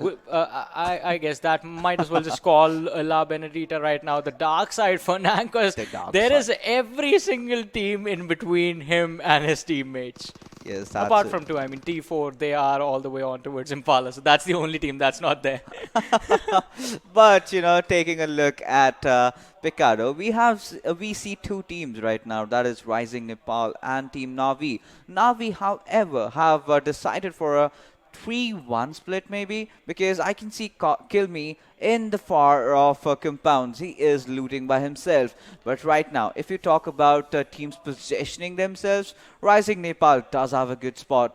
A: I guess that might as well just call La Benedita right now the dark side for Nang, because
B: The dark
A: there is
B: side.
A: every single team in between him and his teammates.
B: Yes, that's
A: Apart
B: it.
A: from two, I mean T4, they are all the way on towards Impala, so that's the only team that's not there.
B: But taking a look at Picado, we see two teams right now. That is RisingNepal and Team Navi. Navi, however, have decided for a 3-1 split maybe, because I can see Kill Me in the far off compounds. He is looting by himself. But right now, if you talk about teams positioning themselves, RisingNepal does have a good spot.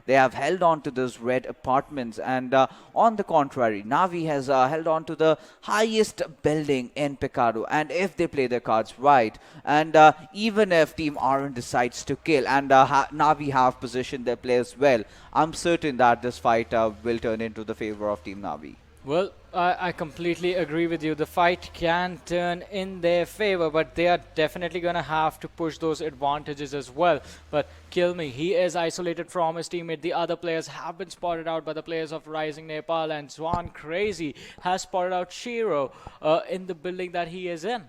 B: They have held on to those red apartments, and on the contrary, Navi has held on to the highest building in Picado. And if they play their cards right, and even if Team Orange decides to kill, and Navi have positioned their players well, I'm certain that this fight will turn into the favor of Team Navi.
A: Well, I completely agree with you. The fight can turn in their favor, but they are definitely going to have to push those advantages as well. But Kill Me, he is isolated from his teammate. The other players have been spotted out by the players of RisingNepal, and Swan Crazy has spotted out Shiro in the building that he is in.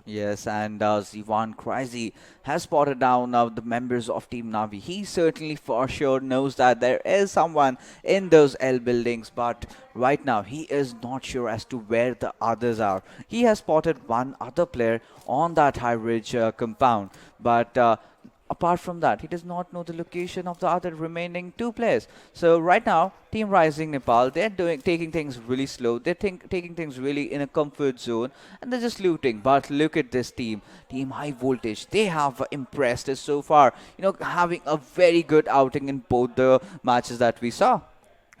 B: Yes, and Zivan Crazy has spotted down the members of Team Navi. He certainly for sure knows that there is someone in those L buildings, but right now he is not sure as to where the others are. He has spotted one other player on that high ridge compound, but apart from that, he does not know the location of the other remaining two players. So right now, Team RisingNepal, they're taking things really slow. They're taking things really in a comfort zone, and they're just looting. But look at this team, Team High Voltage. They have impressed us so far. Having a very good outing in both the matches that we saw.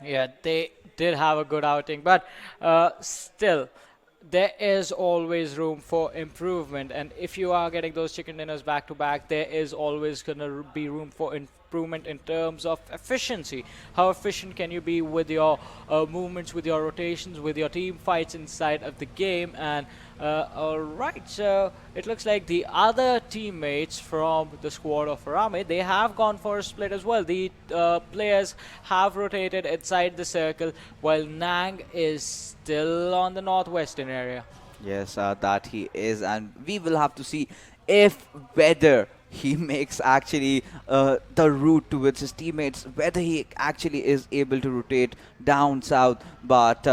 A: Yeah, they did have a good outing, but still, there is always room for improvement. And if you are getting those chicken dinners back to back, there is always going to be room for improvement in terms of efficiency. How efficient can you be with your movements, with your rotations, with your team fights inside of the game? And alright, so it looks like the other teammates from the squad of HARAME, they have gone for a split as well. The players have rotated inside the circle, while Nang is still on the northwestern area.
B: Yes, that he is, and we will have to see whether he makes actually the route towards his teammates, whether he actually is able to rotate down south. But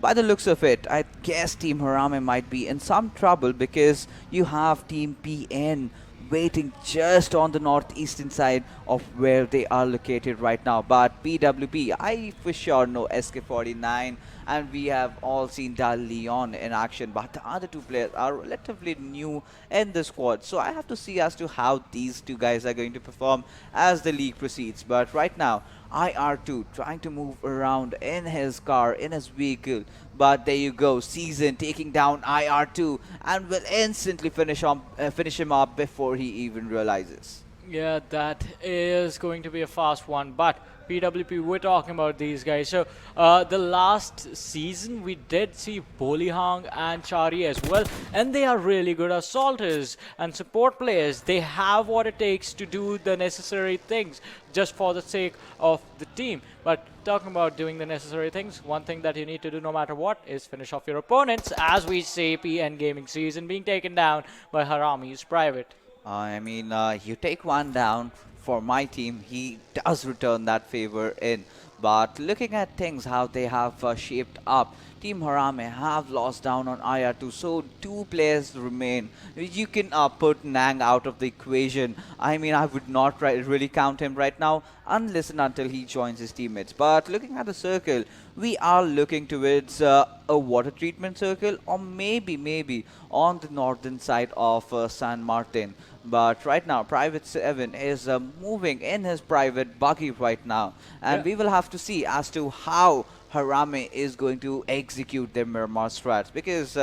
B: by the looks of it, I guess Team HARAME might be in some trouble, because you have Team PN waiting just on the northeastern side of where they are located right now. But PWP, I for sure know SK49, and we have all seen Dal Leon in action, but the other two players are relatively new in the squad. So I have to see as to how these two guys are going to perform as the league proceeds. But right now, IR2 trying to move around in his car, in his vehicle. But there you go, Season taking down IR2 and will instantly finish him up before he even realizes.
A: Yeah, that is going to be a fast one, but PWP, we're talking about these guys. So the last season we did see Bolihang and Chari as well, and they are really good assaulters and support players. They have what it takes to do the necessary things just for the sake of the team. But talking about doing the necessary things, one thing that you need to do no matter what is finish off your opponents, as we see PN Gaming Season being taken down by HARAME's Private.
B: I mean, you take one down for my team, he does return that favor in. But looking at things, how they have shaped up, Team Harame have lost down on IR2, so 2 players remain. You can put Nang out of the equation. I mean, I would not really count him right now unless and until he joins his teammates. But looking at the circle, we are looking towards a water treatment circle, or maybe on the northern side of San Martin. But right now, Private 7 is moving in his private buggy right now. And we will have to see as to how Harame is going to execute their Miramar strats, because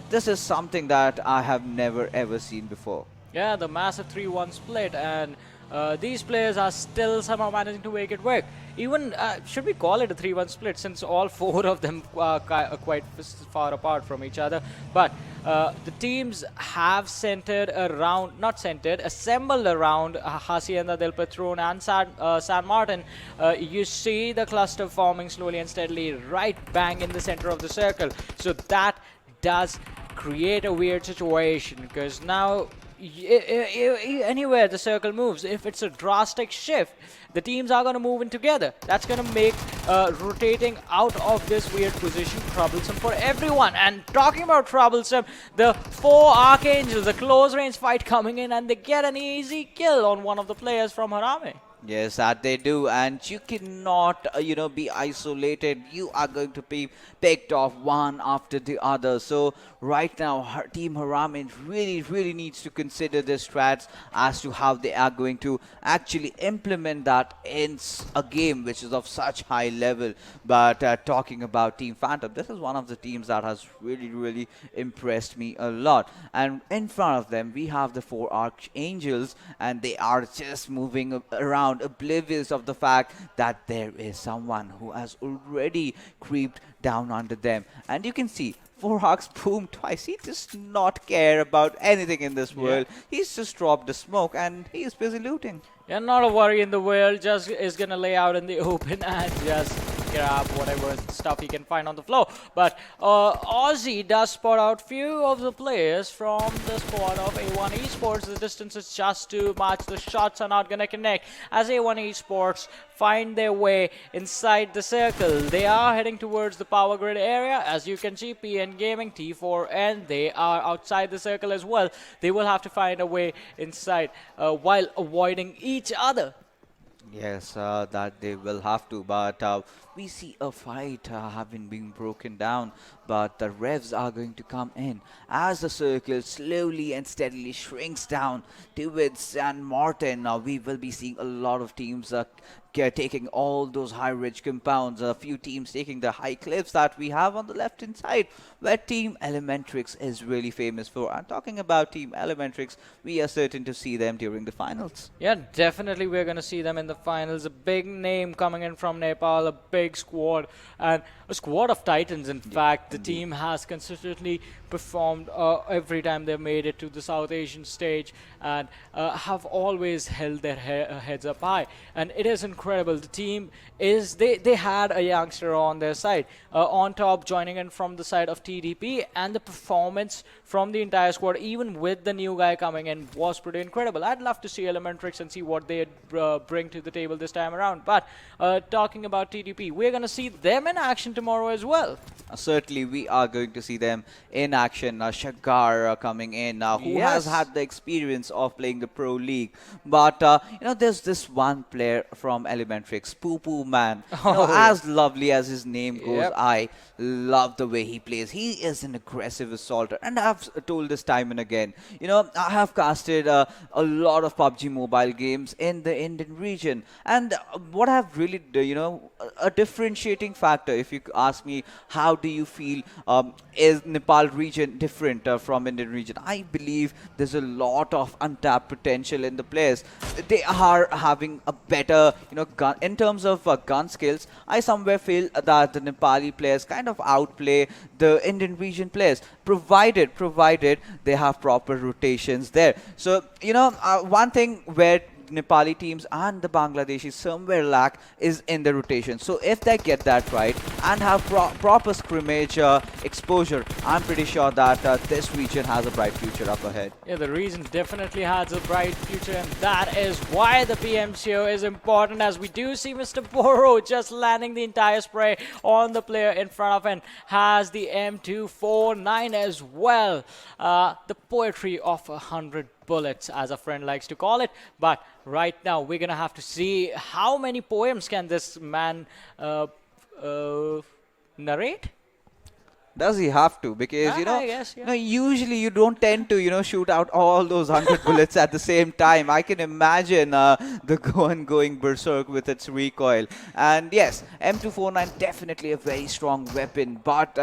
B: this is something that I have never ever seen before.
A: Yeah, the massive 3-1 split, and these players are still somehow managing to make it work. Even, should we call it a 3-1 split, since all 4 of them are quite far apart from each other. But the teams have assembled around Hacienda del Patron and San Martin. You see the cluster forming slowly and steadily right bang in the center of the circle. So that does create a weird situation, because now anywhere the circle moves, if it's a drastic shift, the teams are going to move in together. That's going to make rotating out of this weird position troublesome for everyone. And talking about troublesome, the 4 Archangels, the close range fight coming in, and they get an easy kill on one of the players from Harame.
B: Yes, that they do, and you cannot, be isolated. You are going to be picked off one after the other. So right now, Team Harame really needs to consider their strats as to how they are going to actually implement that in a game which is of such high level. But talking about Team Phantom, this is one of the teams that has really impressed me a lot. And in front of them, we have the 4 Archangels, and they are just moving around, oblivious of the fact that there is someone who has already creeped down under them. And you can see 4 Hawks boom twice. He does not care about anything in this world. He's just dropped the smoke and he is busy looting.
A: Yeah, not a worry in the world. Just is gonna lay out in the open and just grab whatever stuff he can find on the floor. But Aussie does spot out few of the players from the squad of A1 Esports. The distance is just too much. The shots are not gonna connect as A1 Esports find their way inside the circle. They are heading towards the power grid area. As you can see, PN Gaming, T4N, they are outside the circle as well. They will have to find a way inside while avoiding each other.
B: Yes, that they will have to, but we see a fight having been broken down, but the revs are going to come in as the circle slowly and steadily shrinks down towards San Martin. Now we will be seeing a lot of teams taking all those high ridge compounds, a few teams taking the high cliffs that we have on the left hand side, where Team Elementrix is really famous for. And talking about Team Elementrix, we are certain to see them during the finals.
A: Yeah, definitely we're going to see them in the finals. A big name coming in from Nepal, a big squad, and a squad of titans. In fact, the team has consistently performed every time they've made it to the South Asian stage, and have always held their heads up high. And it is incredible. The team is, they had a youngster on their side. On top, joining in from the side of TDP, and the performance from the entire squad, even with the new guy coming in, was pretty incredible. I'd love to see Elementrix and see what they bring to the table this time around. But talking about TDP, we're going to see them in action tomorrow as well.
B: Certainly, we are going to see them in action. Shagar coming in, who has had the experience of playing the Pro League. But, there's this one player from Elementrix, Poo Poo Man. As lovely as his name goes, I love the way he plays. He is an aggressive assaulter, and I've told this time and again. I have casted a lot of PUBG Mobile games in the Indian region, and what I've really, a differentiating factor, if you ask me, how do you feel is Nepal region different from Indian region? I believe there's a lot of untapped potential in the players. They are having a better, gun in terms of gun skills. I somewhere feel that the Nepali players kind of outplay the Indian region players, provided they have proper rotations there. So one thing where Nepali teams and the Bangladeshi somewhere lack is in the rotation. So if they get that right and have proper scrimmage exposure, I'm pretty sure that this region has a bright future up ahead.
A: Yeah, the region definitely has a bright future, and that is why the PMCO is important, as we do see Mr. Boro just landing the entire spray on the player in front of him, has the M249 as well. The poetry of 100 bullets, as a friend likes to call it. But right now, we're going to have to see how many poems can this man narrate.
B: Does he have to? Because,
A: I guess, yeah.
B: no, usually you don't tend to, shoot out all those 100 bullets at the same time. I can imagine the gun going berserk with its recoil. And yes, M249 definitely a very strong weapon. But,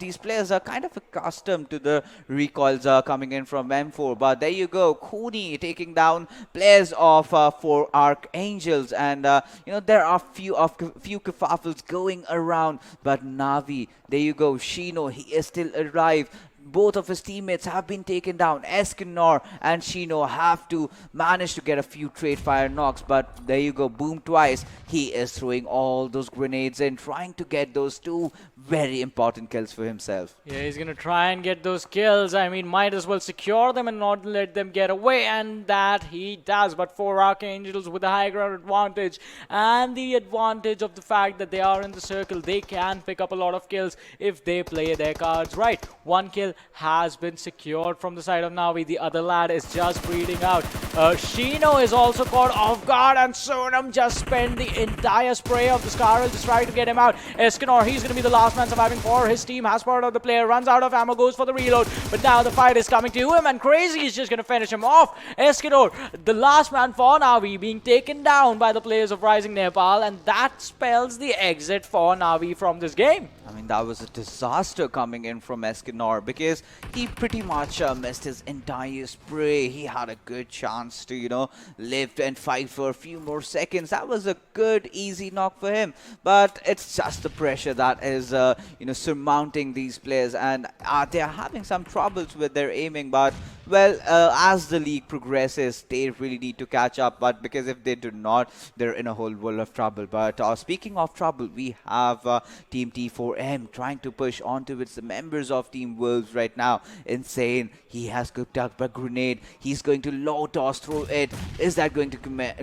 B: these players are kind of accustomed to the recoils coming in from M4. But there you go, Cooney taking down players of for Archangels. And, there are few kerfuffles going around. But Navi, there you go, Shino, he is still alive. Both of his teammates have been taken down. Eskinor and Shino have to manage to get a few trade fire knocks, but there you go, boom twice. He is throwing all those grenades in, trying to get those two very important kills for himself.
A: Yeah, he's going to try and get those kills. I mean, might as well secure them and not let them get away, and that he does. But for Archangels with the high ground advantage and the advantage of the fact that they are in the circle, they can pick up a lot of kills if they play their cards right. One kill has been secured from the side of Navi. The other lad is just bleeding out. Shino is also caught off guard, and Sonam just spent the entire spray of the Scarl just trying to get him out. Eskinor, he's going to be the last man surviving for his team. Has spotted out the player, runs out of ammo, goes for the reload, but now the fight is coming to him, and Crazy is just going to finish him off. Eskinor, the last man for Navi, being taken down by the players of RisingNepal, and that spells the exit for Navi from this game.
B: I mean, that was a disaster coming in from Eskinor, because he pretty much missed his entire spray. He had a good chance to, live and fight for a few more seconds. That was a good, easy knock for him. But it's just the pressure that is, surmounting these players. And they're having some troubles with their aiming. But, well, as the league progresses, they really need to catch up. But because if they do not, they're in a whole world of trouble. But speaking of trouble, we have Team T4M trying to push onto its members of Team Wolves right now. Insane. He has cooked up a grenade. He's going to low toss through it. Is that going to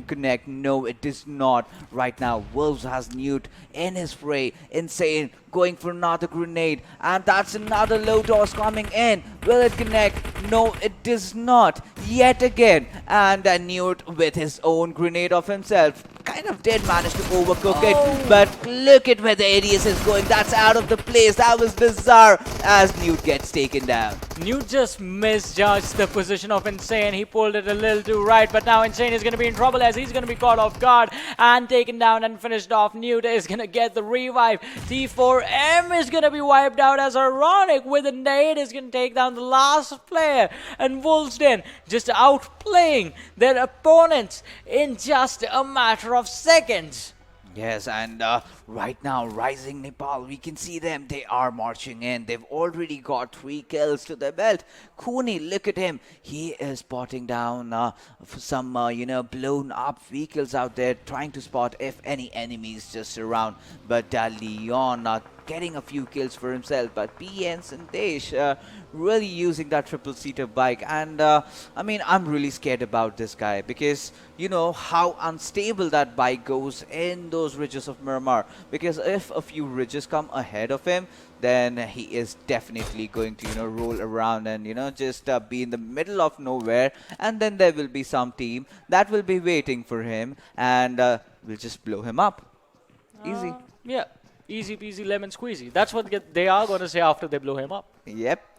B: connect? No, it is not. Right now, Wolves has Newt in his fray. Insane. Going for another grenade. And that's another low toss coming in. Will it connect? No, it does not. Yet again. And Newt with his own grenade of himself kind of did manage to overcook it. But look at where the ADS is going. That's out of the place. That was bizarre as Newt gets taken down.
A: Newt just misjudged the position of Insane. He pulled it a little too right, but now Insane is going to be in trouble as he's going to be caught off guard and taken down and finished off. Newt is going to get the revive. T4M is going to be wiped out as Ironic with a nade is going to take down the last player. And Wolfsden just outplaying their opponents in just a matter of seconds.
B: Yes, and right now, RisingNepal, we can see them. They are marching in. They've already got 3 kills to their belt. Cooney, look at him. He is spotting down some, blown up vehicles out there, trying to spot if any enemies just around. But Leon getting a few kills for himself. But PN Sandesh really using that triple-seater bike. And, I'm really scared about this guy because, how unstable that bike goes in those ridges of Miramar. Because if a few ridges come ahead of him, then he is definitely going to, roll around and, just be in the middle of nowhere. And then there will be some team that will be waiting for him and will just blow him up. Easy.
A: Yeah, easy peasy lemon squeezy. That's what they are going to say after they blow him up.
B: Yep.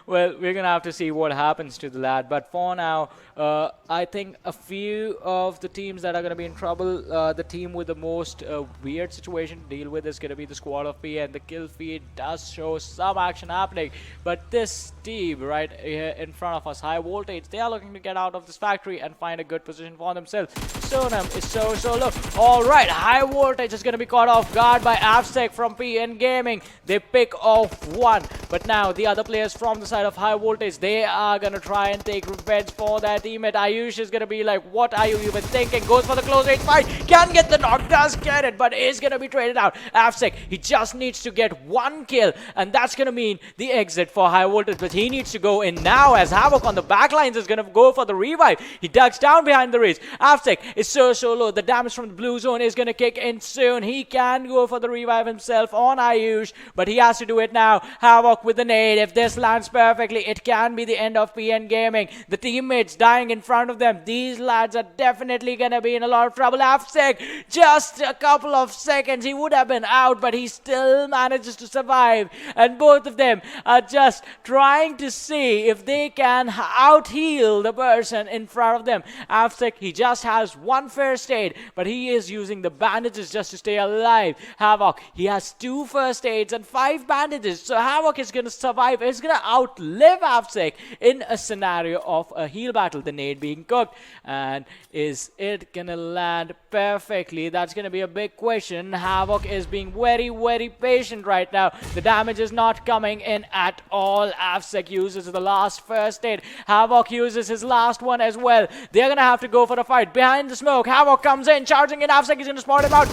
A: Well, we're going to have to see what happens to the lad. But for now, I think a few of the teams that are going to be in trouble, the team with the most weird situation to deal with is going to be the Squad of P, and the kill feed does show some action happening. But this team right here in front of us, High Voltage, they are looking to get out of this factory and find a good position for themselves. Sonam is so low. All right, High Voltage is going to be caught off guard by Avsec from PN Gaming. They pick off one, but now now the other players from the side of High Voltage, they are going to try and take revenge for their teammate. Ayush is going to be like, what are you even thinking? Goes for the close range fight, can get the knock, does get it, but is going to be traded out. Afsec, he just needs to get one kill, and that's going to mean the exit for High Voltage, but he needs to go in now as Havoc on the backlines is going to go for the revive. He ducks down behind the race. Afsec is so low. The damage from the blue zone is going to kick in soon. He can go for the revive himself on Ayush, but he has to do it now. Havoc with the nade. If this lands perfectly, it can be the end of PN Gaming. The teammates dying in front of them. These lads are definitely going to be in a lot of trouble. Afsec, just a couple of seconds, he would have been out, but he still manages to survive. And both of them are just trying to see if they can out-heal the person in front of them. Afsec, he just has one first aid, but he is using the bandages just to stay alive. Havoc, he has 2 first aids and 5 bandages, so Havoc is going to survive. He's going to outlive Afsec in a scenario of a heal battle. The nade being cooked, and is it going to land perfectly? That's going to be a big question. Havoc is being very patient right now. The damage is not coming in at all. Afsec uses the last first aid. Havoc uses his last one as well. They're going to have to go for the fight. Behind the smoke, Havoc comes in, charging in. Afsec is going to spot him out.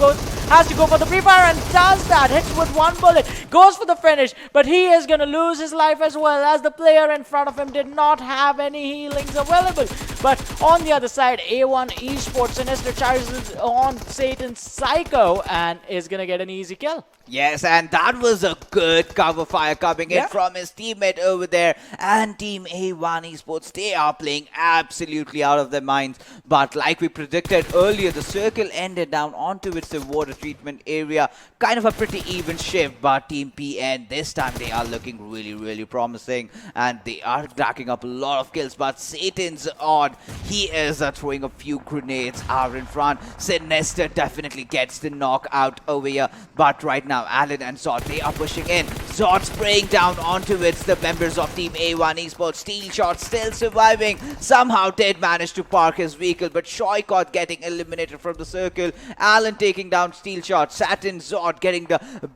A: Has to go for the pre-fire and does that. Hits with 1 bullet. Goes for the finish, but he is going to lose his life as well, as the player in front of him did not have any healings available. But on the other side, A1 Esports Sinister charges on Satan's Psycho and is going to get an easy kill.
B: Yes, and that was a good cover fire coming in from his teammate over there. And Team A1 Esports, they are playing absolutely out of their minds. But like we predicted earlier, the circle ended down onto its water treatment area. Kind of a pretty even shift, but Team PN, this time they are looking really promising. And they are racking up a lot of kills. But Satan's odd, he is throwing a few grenades out in front. Sinister definitely gets the knockout over here. But right now, Alan and Zod, they are pushing in. Zod spraying down onto it. The members of Team A1 Esports. Steel Shot still surviving. Somehow did manage to park his vehicle, but Shoykot getting eliminated from the circle. Alan taking down Steel Shot. Satin Zod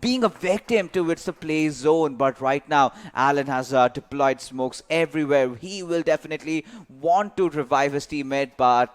B: being a victim towards the play zone. But right now, Alan has deployed smokes everywhere. He will definitely want to revive his teammate, but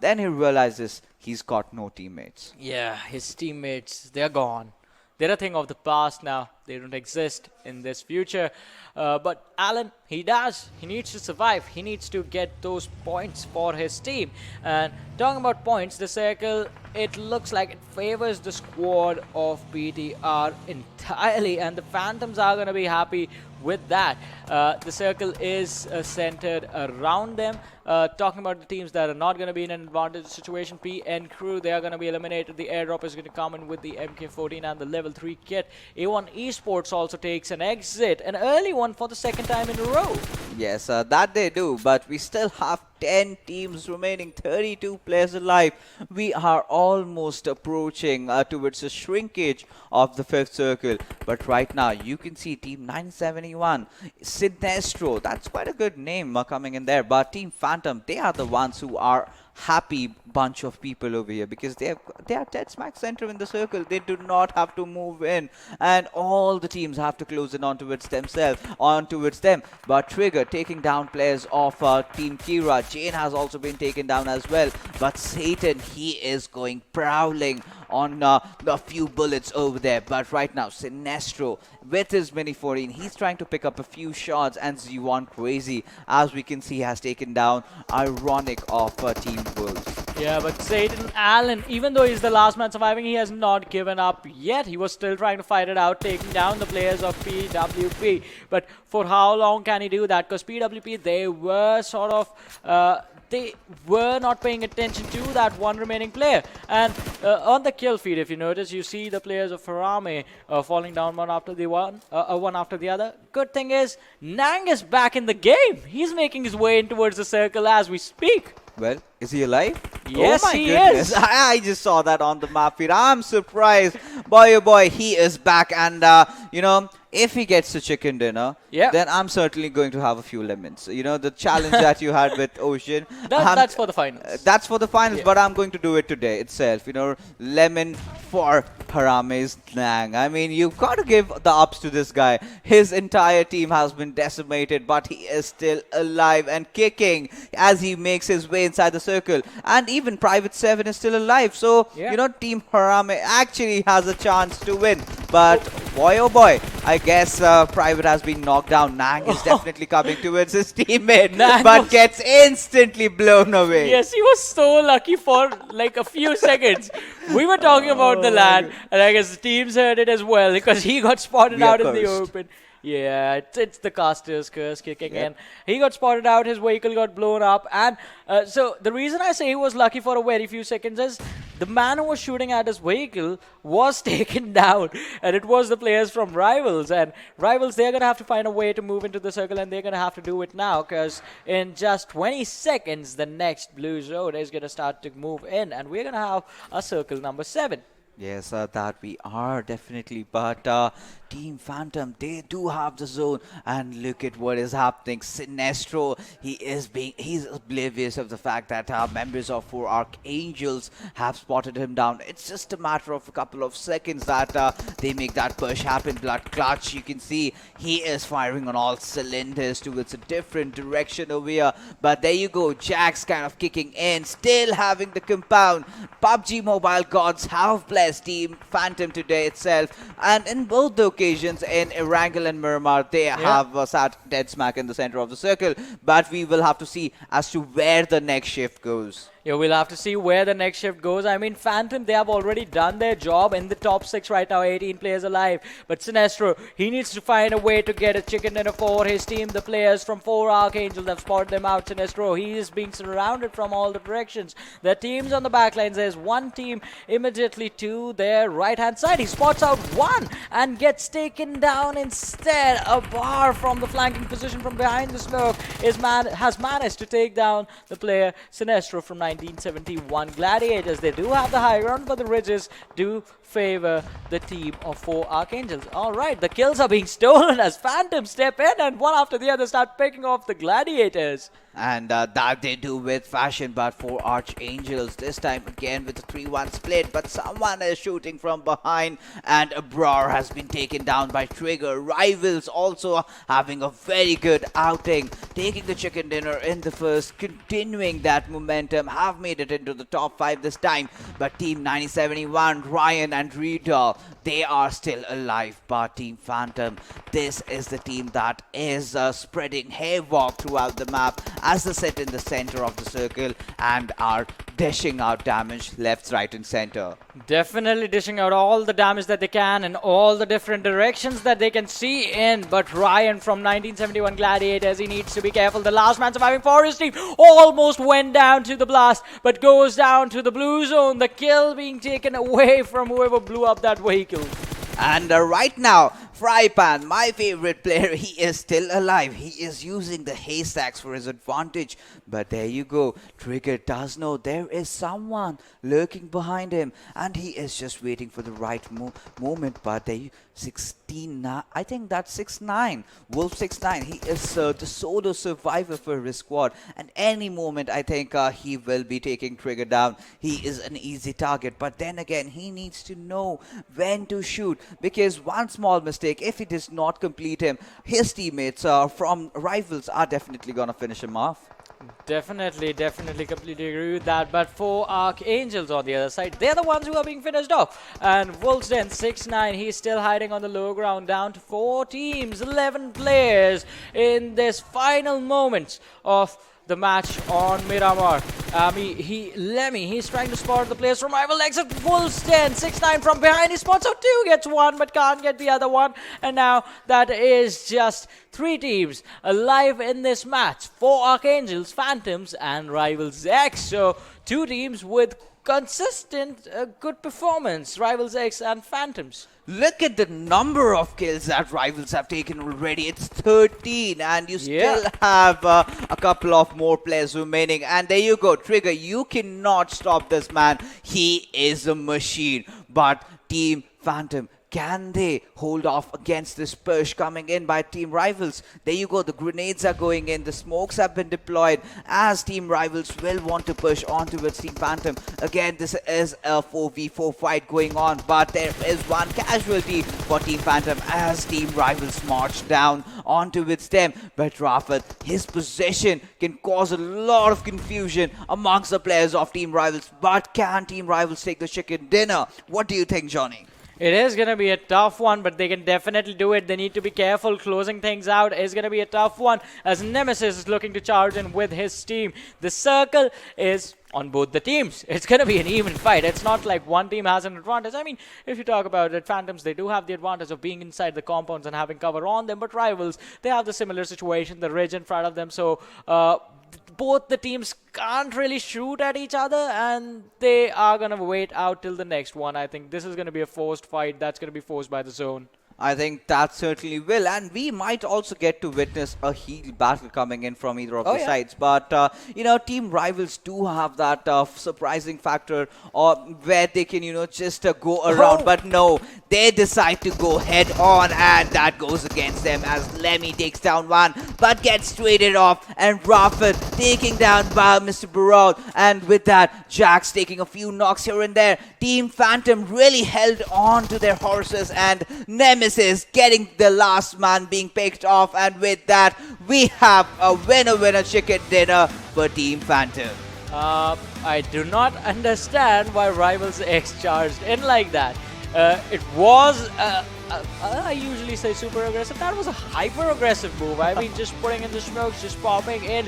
B: then he realizes he's got no teammates.
A: Yeah, his teammates, they're gone. They're a thing of the past now. They don't exist in this future. But Alan, he does. He needs to survive. He needs to get those points for his team. And talking about points, the circle, it looks like it favors the squad of BTR entirely. And the Phantoms are going to be happy with that. The circle is centered around them. Talking about the teams that are not going to be in an advantage situation, PN Crew, they are going to be eliminated. The airdrop is going to come in with the MK14 and the level 3 kit. A1 Esports also takes an exit, an early one for the second time in a row.
B: Yes, that they do, but we still have 10 teams remaining, 32 players alive. We are almost approaching towards the shrinkage of the 5th circle. But right now, you can see Team 971, Sinestro, that's quite a good name coming in there. But Team Phantom, they are the ones who are happy bunch of people over here, because they are dead smack center in the circle. They do not have to move in, and all the teams have to close in on towards them. But Trigger taking down players of Team Kira. Jane has also been taken down as well, but Satan, he is going prowling on a few bullets over there. But right now, Sinestro with his Mini 14, he's trying to pick up a few shots, and Z1 Crazy, as we can see, has taken down Ironic of Team Wolves.
A: Yeah, but Satan Allen, even though he's the last man surviving, he has not given up yet. He was still trying to fight it out, taking down the players of PWP. But for how long can he do that? Because PWP, they were sort of... they were not paying attention to that one remaining player. And on the kill feed, if you notice, you see the players of HARAME falling down one after the other. Good thing is, Nang is back in the game. He's making his way in towards the circle as we speak.
B: Well, Is he alive?
A: Yes,
B: oh my
A: he
B: goodness.
A: is.
B: I just saw that on the map feed. I'm surprised. Boy, oh boy, he is back. And, you know, if he gets a chicken dinner,
A: Yeah.
B: then I'm certainly going to have a few lemons. You know, the challenge that you had with Ocean.
A: That's for the finals.
B: That's for the finals,
A: Yeah.
B: but I'm going to do it today itself. You know, lemon for Harame's Nang. I mean, you've got to give the ups to this guy. His entire team has been decimated, but he is still alive and kicking as he makes his way inside the circle. And even Private 7 is still alive. So,
A: Yeah.
B: you know, Team Harame actually has a chance to win. But boy, oh boy, I guess Private has been knocked down. Nang is definitely coming towards his teammate,
A: Nang
B: but
A: was-
B: gets instantly blown away.
A: Yes, he was so lucky for like a few seconds. We were talking about the lad, and I guess the teams heard it as well because he got spotted
B: We are
A: out in the
B: cursed.
A: open. Yeah, it's the caster's curse kicking in. He got spotted out, his vehicle got blown up, and so the reason I say he was lucky for a very few seconds is the man who was shooting at his vehicle was taken down, and it was the players from Rivals. And Rivals, they're going to have to find a way to move into the circle, and they're going to have to do it now because in just 20 seconds, the next blue zone is going to start to move in, and we're going to have a circle number 7.
B: Yes, that we are definitely. But Team Phantom, they do have the zone, and look at what is happening. Sinestro, he's oblivious of the fact that members of 4 Archangels have spotted him down. It's just a matter of a couple of seconds that they make that push happen. Blood Clutch, you can see he is firing on all cylinders towards a different direction over here. But there you go, Jack's kind of kicking in, still having the compound. PUBG Mobile gods have blessed Team Phantom today itself, and in both the occasions in Erangel and Miramar, they have sat dead smack in the center of the circle. But we will have to see as to where the next shift goes.
A: Yeah, we'll have to see where the next shift goes. I mean, Phantom, they have already done their job in the top 6 right now, 18 players alive. But Sinestro, he needs to find a way to get a chicken dinner for his team. The players from 4 Archangels have spotted them out. Sinestro, he is being surrounded from all the directions. Their teams on the backlines. There's one team immediately to their right-hand side. He spots out one and gets taken down instead. A bar from the flanking position from behind the smoke has managed to take down the player Sinestro from 1971 Gladiators. They do have the high ground, but the ridges do favor the team of 4 Archangels. Alright, the kills are being stolen as Phantoms step in and one after the other start picking off the Gladiators.
B: And that they do with fashion, but for Archangels, this time again with a 3-1 split, but someone is shooting from behind, and Abrar has been taken down by Trigger. Rivals also having a very good outing, taking the chicken dinner in the first, continuing that momentum, have made it into the top 5 this time. But Team 9071, Ryan and Redal, they are still alive. But Team Phantom, this is the team that is spreading havoc throughout the map as they sit in the center of the circle and are dishing out damage left, right and center.
A: Definitely dishing out all the damage that they can in all the different directions that they can see in. But Ryan from 1971 Gladiators, he needs to be careful. The last man surviving for his team almost went down to the blast, but goes down to the blue zone. The kill being taken away from whoever blew up that vehicle.
B: And right now, Frypan, my favorite player, he is still alive. He is using the haystacks for his advantage. But there you go. Trigger does know there is someone lurking behind him. And he is just waiting for the right moment. But there you 16, I think that's 6-9. Wolf 6-9. He is the solo survivor for his squad. And any moment, I think he will be taking Trigger down. He is an easy target. But then again, he needs to know when to shoot. Because one small mistake, if he does not complete him, his teammates from Rivals are definitely going to finish him off.
A: Definitely completely agree with that. But for Archangels on the other side, they're the ones who are being finished off. And Wolfsden 6-9, he's still hiding on the low ground, down to 4 teams, 11 players in this final moments of the match on Miramar. He's trying to spot the players from rival exit. Wolfsden 6-9 from behind. He spots out 2, gets 1 but can't get the other one. And now that is just 3 teams alive in this match. 4 Archangels, Phantoms and Rivals X. So 2 teams with consistent, good performance. Rivals X and Phantoms.
B: Look at the number of kills that Rivals have taken already. It's 13, and you still have a couple of more players remaining. And there you go, Trigger. You cannot stop this man. He is a machine. But Team Phantom, can they hold off against this push coming in by Team Rivals? There you go, the grenades are going in, the smokes have been deployed as Team Rivals will want to push on towards Team Phantom. Again, this is a 4v4 fight going on, but there is one casualty for Team Phantom as Team Rivals march down on towards them. But Rafat, his position can cause a lot of confusion amongst the players of Team Rivals. But can Team Rivals take the chicken dinner? What do you think, Johnny?
A: It is going to be a tough one, but they can definitely do it. They need to be careful. Closing things out is going to be a tough one as Nemesis is looking to charge in with his team. The circle is on both the teams. It's going to be an even fight. It's not like one team has an advantage. I mean, if you talk about it, Phantoms, they do have the advantage of being inside the compounds and having cover on them, but Rivals, they have the similar situation, the ridge in front of them. So, both the teams can't really shoot at each other, and they are going to wait out till the next one. I think this is going to be a forced fight that's going to be forced by the zone.
B: I think that certainly will, and we might also get to witness a heal battle coming in from either of the sides. But you know, Team Rivals do have that surprising factor, where they can, you know, just go around. But no, they decide to go head on, and that goes against them as Lemmy takes down one, but gets traded off, and Rafat taking down by Mr. Barol, and with that, Jax taking a few knocks here and there. Team Phantom really held on to their horses, and Nemesis getting the last man being picked off, and with that we have a winner chicken dinner for Team Phantom.
A: I do not understand why Rivals X charged in like that. It was I usually say super aggressive. That was a hyper aggressive move. I mean, just putting in the smokes, just popping in.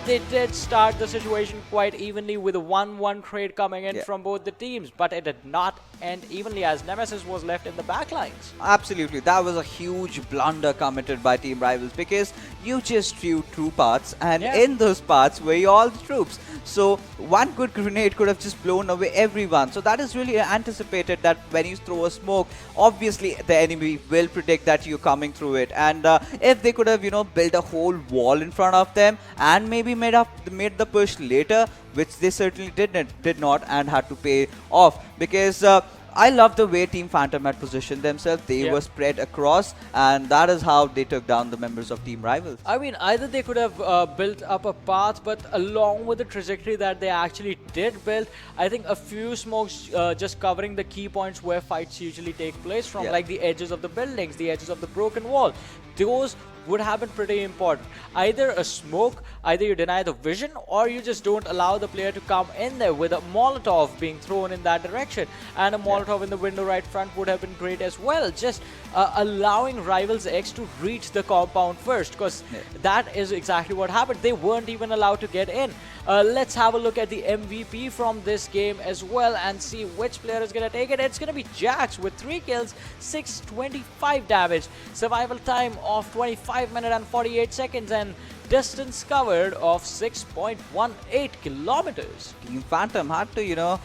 A: They did start the situation quite evenly with a 1-1 trade coming in from both the teams, but it did not end evenly as Nemesis was left in the backlines.
B: Absolutely, that was a huge blunder committed by Team Rivals, because you just threw 2 parts, and in those parts were all the troops. So one good grenade could have just blown away everyone. So that is really anticipated, that when you throw a smoke, obviously the enemy will predict that you're coming through it. And if they could have, you know, built a whole wall in front of them and maybe made the push later, which they certainly did not and had to pay off, because I love the way Team Phantom had positioned themselves. They were spread across, and that is how they took down the members of Team Rivals.
A: I mean, either they could have built up a path, but along with the trajectory that they actually did build, I think a few smokes just covering the key points where fights usually take place from, like the edges of the buildings, the edges of the broken wall. Those would have been pretty important. Either a smoke, either you deny the vision, or you just don't allow the player to come in there with a Molotov being thrown in that direction. And a Molotov in the window right front would have been great as well. Just allowing Rivals X to reach the compound first, because that is exactly what happened. They weren't even allowed to get in. Let's have a look at the MVP from this game as well and see which player is going to take it. It's going to be Jax with 3 kills, 625 damage, survival time of 25 minutes and 48 seconds, and distance covered of 6.18 kilometers.
B: Team Phantom had to, you know,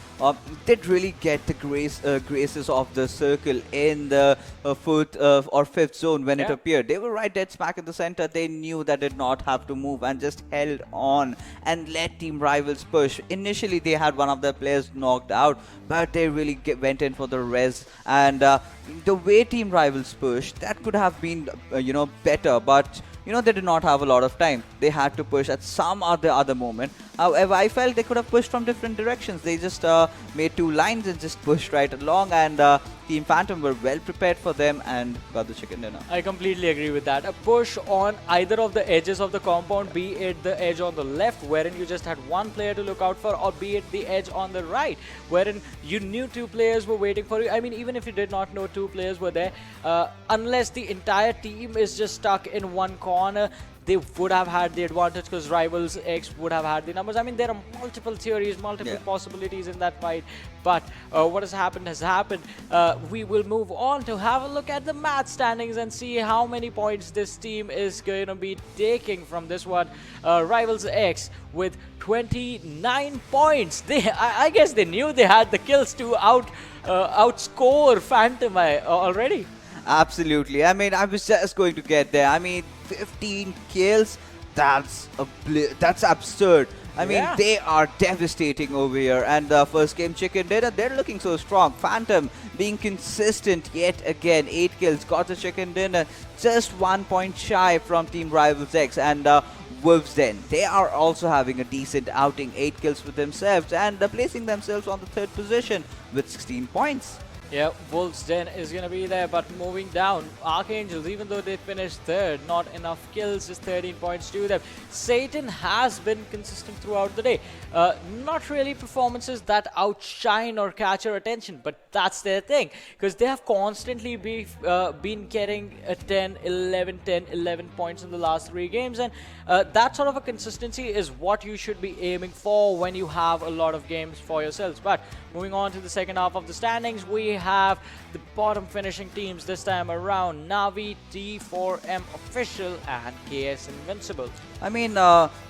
B: did really get the graces of the circle in the 4th or 5th zone when it appeared. They were right dead smack in the center. They knew that did not have to move and just held on and let Team Rivals push. Initially, they had one of their players knocked out, but they really went in for the res. And the way Team Rivals pushed, that could have been, you know, better, but you know, they did not have a lot of time. They had to push at some other moment. However, I felt they could have pushed from different directions. They just made 2 lines and just pushed right along, and Team Phantom were well prepared for them and got the chicken dinner.
A: I completely agree with that. A push on either of the edges of the compound, be it the edge on the left, wherein you just had one player to look out for, or be it the edge on the right, wherein you knew 2 players were waiting for you. I mean, even if you did not know 2 players were there, unless the entire team is just stuck in one corner, they would have had the advantage because Rivals X would have had the numbers. I mean, there are multiple theories, multiple possibilities in that fight. But what has happened has happened. We will move on to have a look at the match standings and see how many points this team is going to be taking from this one. Rivals X with 29 points. I guess they knew they had the kills to outscore Phantom already.
B: Absolutely. I mean, I was just going to get there. I mean, 15 kills. That's absurd. I mean, they are devastating over here. And the first game chicken dinner, they're looking so strong. Phantom being consistent yet again. 8 kills, got the chicken dinner. Just 1 point shy from Team Rivals X. And Wolves Den, they are also having a decent outing. 8 kills for themselves and placing themselves on the 3rd position with 16 points.
A: Yeah, Wolves Den is going to be there, but moving down, Archangels, even though they finished 3rd, not enough kills, just 13 points to them. Satan has been consistent throughout the day. Not really performances that outshine or catch your attention, but that's their thing, because they have constantly been getting a 10, 11 points in the last 3 games, and that sort of a consistency is what you should be aiming for when you have a lot of games for yourselves. But moving on to the second half of the standings, we have the bottom finishing teams this time around: NAVI, T4M Official, and KS Invincibile.
B: I mean,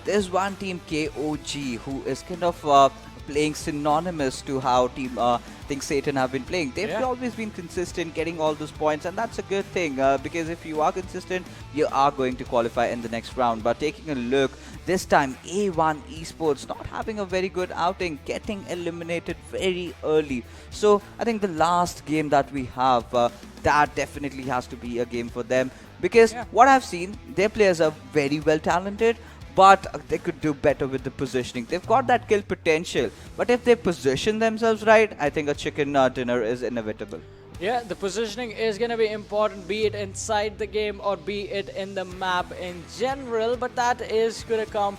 B: there's one team, KOG, who is kind of playing synonymous to how Team Satan have been playing. They've always been consistent, getting all those points, and that's a good thing because if you are consistent, you are going to qualify in the next round. But taking a look, this time A1 Esports not having a very good outing, getting eliminated very early. So I think the last game that we have, that definitely has to be a game for them, because what I've seen, their players are very well talented, but they could do better with the positioning. They've got that kill potential, but if they position themselves right, I think a chicken dinner is inevitable.
A: Yeah, the positioning is going to be important, be it inside the game or be it in the map in general, but that is going to come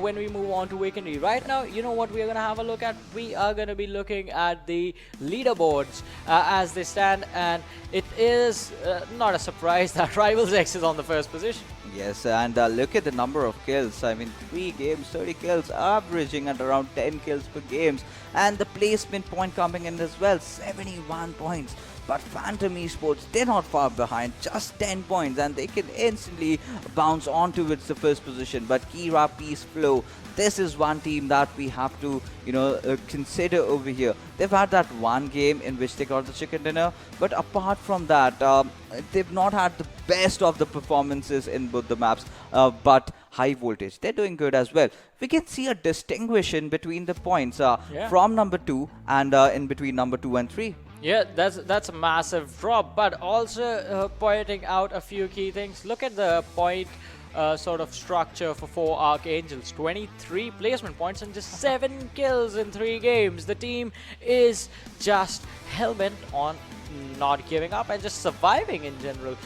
A: when we move on to Vikendi. Right now, you know what we are going to have a look at? We are going to be looking at the leaderboards as they stand, and it is not a surprise that Rivals X is on the first position.
B: Yes, and look at the number of kills. I mean, 3 games, 30 kills, averaging at around 10 kills per games. And the placement point coming in as well, 71 points. But Phantom Esports, they're not far behind, just 10 points, and they can instantly bounce on towards the first position. But Kira, Peace, Flow, this is one team that we have to, consider over here. They've had that one game in which they got the chicken dinner, but apart from that, they've not had the best of the performances in both the maps, but high voltage, they're doing good as well. We can see a distinction between the points from number 2 and in between number 2 and 3.
A: Yeah, that's a massive drop, but also pointing out a few key things. Look at the point sort of structure for 4 Archangels. 23 placement points and just 7 kills in 3 games. The team is just hell-bent on not giving up and just surviving in general,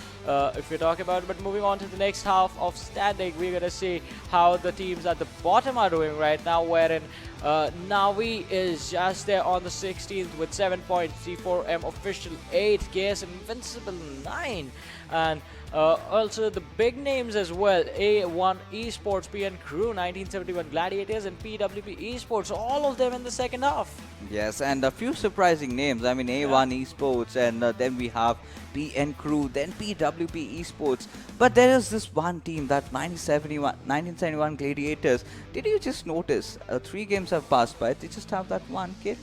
A: if we talk about it. But moving on to the next half of standing, we're going to see how the teams at the bottom are doing right now, wherein NAVI is just there on the 16th with 7 points, C4M Official 8, KS Invincibile 9, and also the big names as well: A1 Esports, PN Crew, 1971 Gladiators, and PWP Esports, all of them in the second half.
B: Yes, and a few surprising names. I mean, A1 Esports, and then we have PN Crew, then PWP Esports. But there is this one team, that 1971 Gladiators. Did you just notice 3 games have passed by, they just have that 1 kill?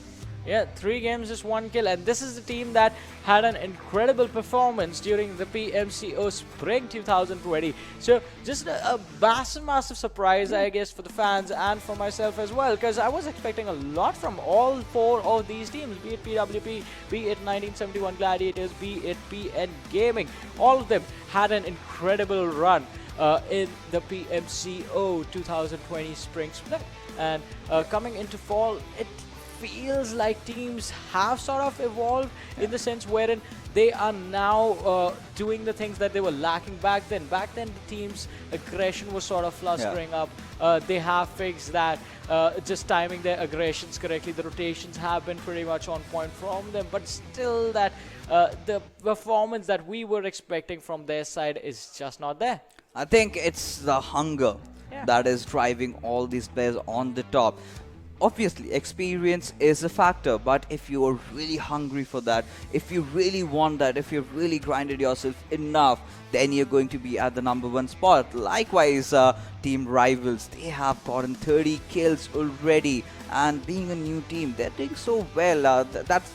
A: Yeah, 3 games, just 1 kill, and this is the team that had an incredible performance during the PMCO Spring 2020. So just a massive surprise, I guess, for the fans and for myself as well, because I was expecting a lot from all 4 of these teams, be it PWP, be it 1971 Gladiators, be it PN Gaming. All of them had an incredible run in the PMCO 2020 Spring Split, and coming into fall, it feels like teams have sort of evolved in the sense wherein they are now doing the things that they were lacking back then. Back then, the team's aggression was sort of flustering up. They have fixed that, just timing their aggressions correctly. The rotations have been pretty much on point from them, but still that the performance that we were expecting from their side is just not there.
B: I think it's the hunger
A: Yeah.
B: that is driving all these players on the top. Obviously, experience is a factor, but if you are really hungry for that, if you really want that, if you've really grinded yourself enough, then you're going to be at the number one spot. Likewise, Team Rivals, they have gotten 30 kills already, and being a new team, they're doing so well.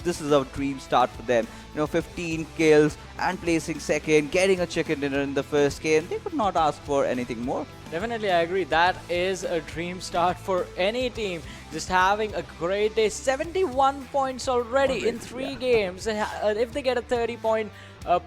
B: This is a dream start for them. 15 kills and placing second, getting a chicken dinner in the first game. They could not ask for anything more.
A: Definitely, I agree. That is a dream start for any team. Just having a great day. 71 points already in 3 games. If they get a 30-point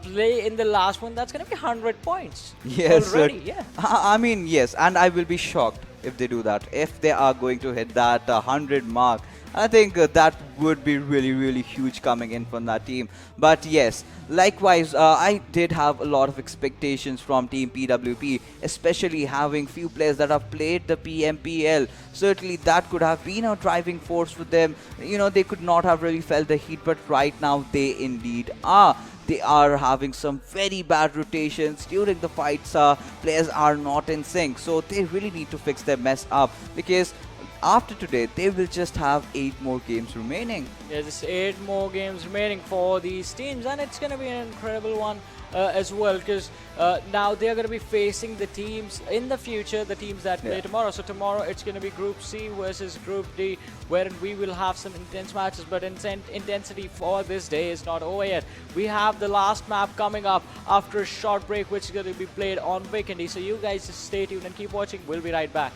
A: play in the last one, that's going to be 100 points
B: Yes,
A: already. Yeah.
B: I mean, yes, and I will be shocked if they do that. If they are going to hit that 100 mark, I think that would be really, really huge coming in from that team. But yes, likewise, I did have a lot of expectations from Team PWP, especially having few players that have played the PMPL. Certainly, that could have been a driving force for them. They could not have really felt the heat, but right now they indeed are. They are having some very bad rotations during the fights. Players are not in sync, so they really need to fix their mess up, because after today they will just have 8 more games remaining.
A: There's just 8 more games remaining for these teams, and it's going to be an incredible one as well, because now they're going to be facing the teams in the future, the teams that play tomorrow. So tomorrow it's going to be Group C versus Group D, wherein we will have some intense matches, but intensity for this day is not over yet. We have the last map coming up after a short break, which is going to be played on Vikendi. So you guys just stay tuned and keep watching. We'll be right back.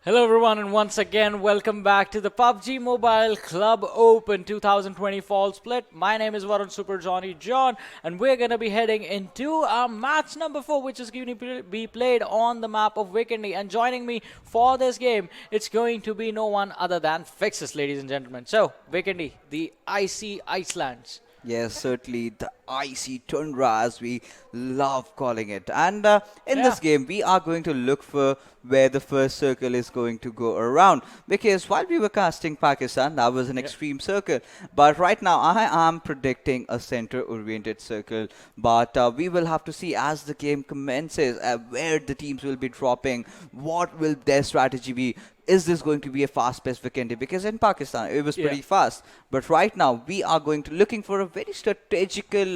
A: Hello everyone, and once again welcome back to the PUBG Mobile Club Open 2020 Fall Split. My name is Varun Super Johnny John, and we're going to be heading into our match number 4, which is going to be played on the map of Vikendi. And joining me for this game, it's going to be no one other than Fixes, ladies and gentlemen. So, Vikendi, the icy Icelands.
B: Yes, certainly the icy tundra, as we love calling it. And in this game, we are going to look for where the first circle is going to go around. Because while we were casting Pakistan, that was an extreme circle. But right now, I am predicting a center-oriented circle. But we will have to see as the game commences where the teams will be dropping, what will their strategy be. Is this going to be a fast-paced Vikendi? Because in Pakistan, it was pretty fast. But right now, we are going to looking for a very strategical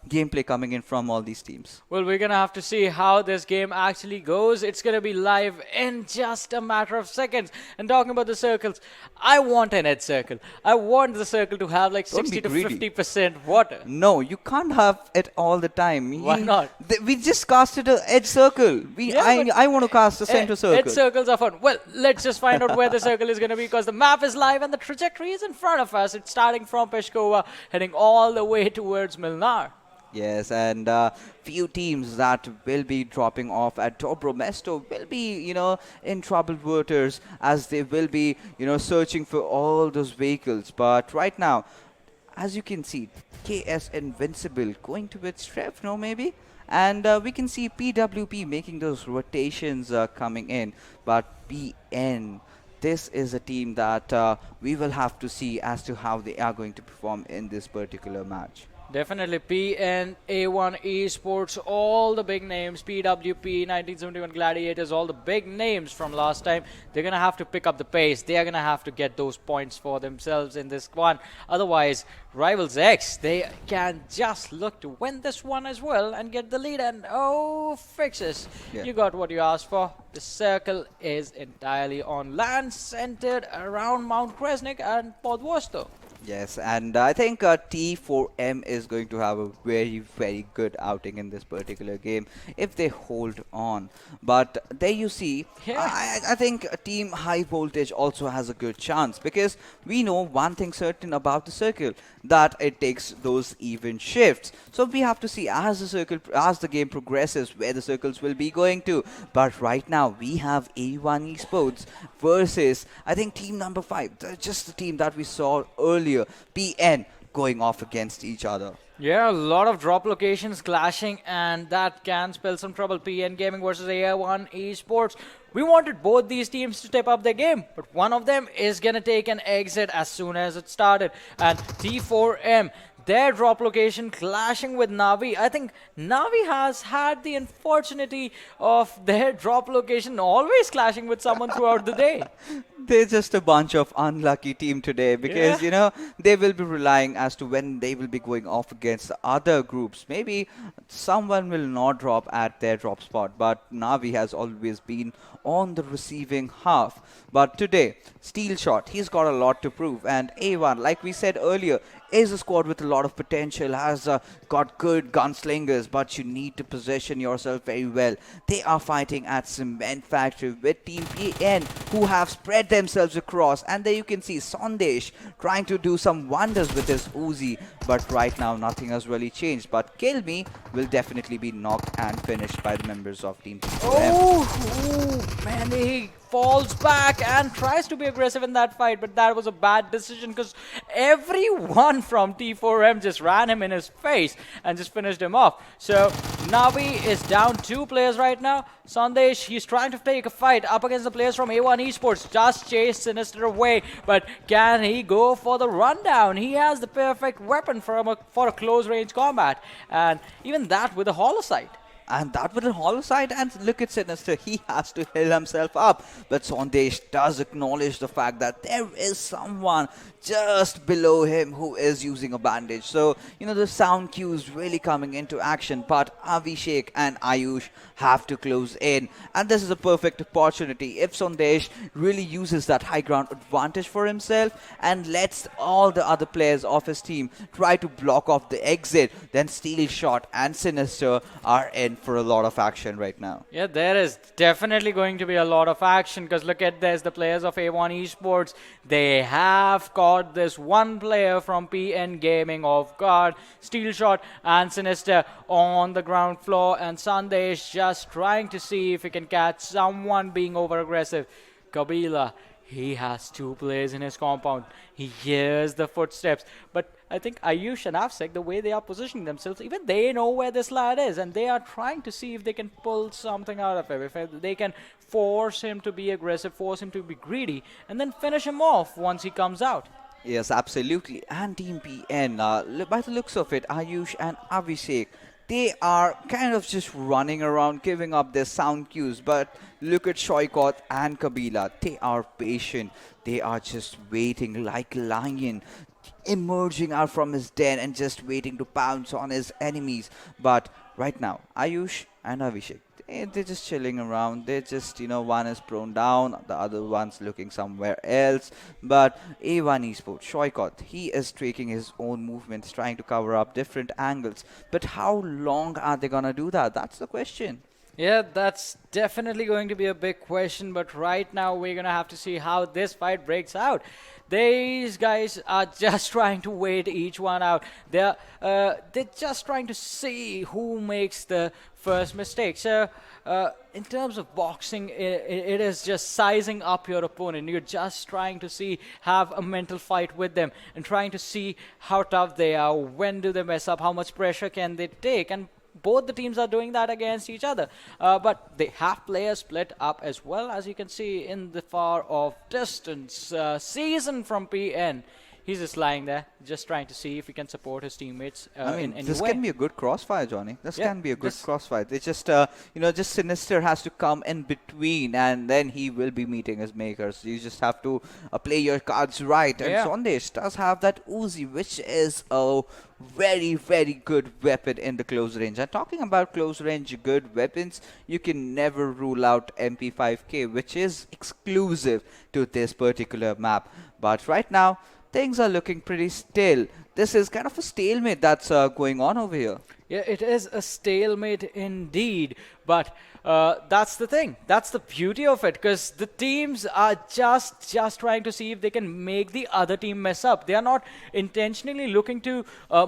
B: gameplay coming in from all these teams.
A: Well, we're going to have to see how this game actually goes. It's going to be live in just a matter of seconds. And talking about the circles, I want an edge circle. I want the circle to have like 60 to 50% water.
B: No, you can't have it all the time.
A: Why not?
B: We just casted an edge circle. I want to cast a center circle.
A: Edge circles are fun. Well, let's just find out where the circle is going to be, because the map is live and the trajectory is in front of us. It's starting from Peshkova, heading all the way towards Milnar.
B: Yes, and few teams that will be dropping off at Dobro Mesto will be, in troubled waters, as they will be, searching for all those vehicles. But right now, as you can see, KS Invincibile going to its strength, maybe? And we can see PWP making those rotations coming in. But PN, this is a team that we will have to see as to how they are going to perform in this particular match.
A: Definitely A1 Esports, all the big names, PWP, 1971 Gladiators, all the big names from last time. They're going to have to pick up the pace. They are going to have to get those points for themselves in this one. Otherwise, Rivals X, they can just look to win this one as well and get the lead. And oh, Fixes, you got what you asked for. The circle is entirely on land, centered around Mount Kresnik and Podvosto.
B: Yes, and I think T4M is going to have a very, very good outing in this particular game if they hold on. But there you see, I think Team High Voltage also has a good chance, because we know one thing certain about the circle, that it takes those even shifts. So we have to see as the game progresses where the circles will be going to. But right now we have A1 Esports versus, I think, team number 5, just the team that we saw earlier, PN, going off against each other.
A: Yeah, a lot of drop locations clashing, and that can spell some trouble. PN Gaming versus A1 Esports. We wanted both these teams to step up their game, but one of them is going to take an exit as soon as it started. And T4M, their drop location clashing with NAVI. I think NAVI has had the unfortunity of their drop location always clashing with someone throughout the day.
B: They're just a bunch of unlucky team today, because, they will be relying as to when they will be going off against other groups. Maybe someone will not drop at their drop spot, but Navi has always been on the receiving half. But today, Steel Shot, he's got a lot to prove. And A1, like we said earlier, is a squad with a lot of potential, has got good gunslingers, but you need to position yourself very well. They are fighting at Cement Factory with Team PN, who have spread themselves across. And there you can see Sandesh trying to do some wonders with his Uzi, but right now nothing has really changed. But Kill Me will definitely be knocked and finished by the members of Team PN.
A: Oh, man, he falls back and tries to be aggressive in that fight, but that was a bad decision, because everyone from T4M just ran him in his face and just finished him off. So Navi is down 2 players right now. Sandesh, he's trying to take a fight up against the players from A1 Esports. Just chased Sinister away, but can he go for the rundown? He has the perfect weapon for a close range combat, and even that with a holosight.
B: And that with a hollow side, and look at Sinister, he has to heal himself up. But Sandesh does acknowledge the fact that there is someone just below him who is using a bandage. So, the sound cues really coming into action. But Avishek and Ayush have to close in. And this is a perfect opportunity. If Sandesh really uses that high ground advantage for himself and lets all the other players of his team try to block off the exit, then Steel Shot and Sinister are in for a lot of action right now.
A: Yeah, there is definitely going to be a lot of action because look at this, the players of A1 Esports, they have caught this one player from PN Gaming off guard, Steel Shot and Sinister on the ground floor, and Sandesh just trying to see if he can catch someone being over aggressive. Kabila, he has two players in his compound. He hears the footsteps. But I think Ayush and Afsek, the way they are positioning themselves, even they know where this lad is. And they are trying to see if they can pull something out of him. If they can force him to be aggressive, force him to be greedy, and then finish him off once he comes out.
B: Yes, absolutely. And Team PN, by the looks of it, Ayush and Abhishek, they are kind of just running around giving up their sound cues. But look at Shoykot and Kabila. They are patient. They are just waiting like lion, emerging out from his den and just waiting to pounce on his enemies. But right now, Ayush and Abhishek, they're just chilling around. They're just, one is prone down, the other one's looking somewhere else. But A1 Esports, Shoykot, he is taking his own movements, trying to cover up different angles. But how long are they gonna do that? That's the question.
A: Yeah, that's definitely going to be a big question, but right now we're going to have to see how this fight breaks out. These guys are just trying to wait each one out. They're just trying to see who makes the first mistake. So, in terms of boxing, it is just sizing up your opponent. You're just trying to have a mental fight with them and trying to see how tough they are, when do they mess up, how much pressure can they take, and both the teams are doing that against each other. But they have players split up as well, as you can see in the far off distance. Season from PN. He's just lying there, just trying to see if he can support his teammates in any
B: this
A: way.
B: can be a good crossfire, Johnny. This
A: Yeah,
B: can be a good crossfire. They just, just Sinister has to come in between, and then he will be meeting his makers. You just have to play your cards right. And
A: Yeah.
B: Sandesh does have that Uzi, which is a very, very good weapon in the close range. And talking about close range good weapons, you can never rule out MP5K, which is exclusive to this particular map. But right now, things are looking pretty still. This is kind of a stalemate that's going on over here.
A: Yeah, it is a stalemate indeed, but that's the thing. That's the beauty of it, because the teams are just trying to see if they can make the other team mess up. They are not intentionally looking to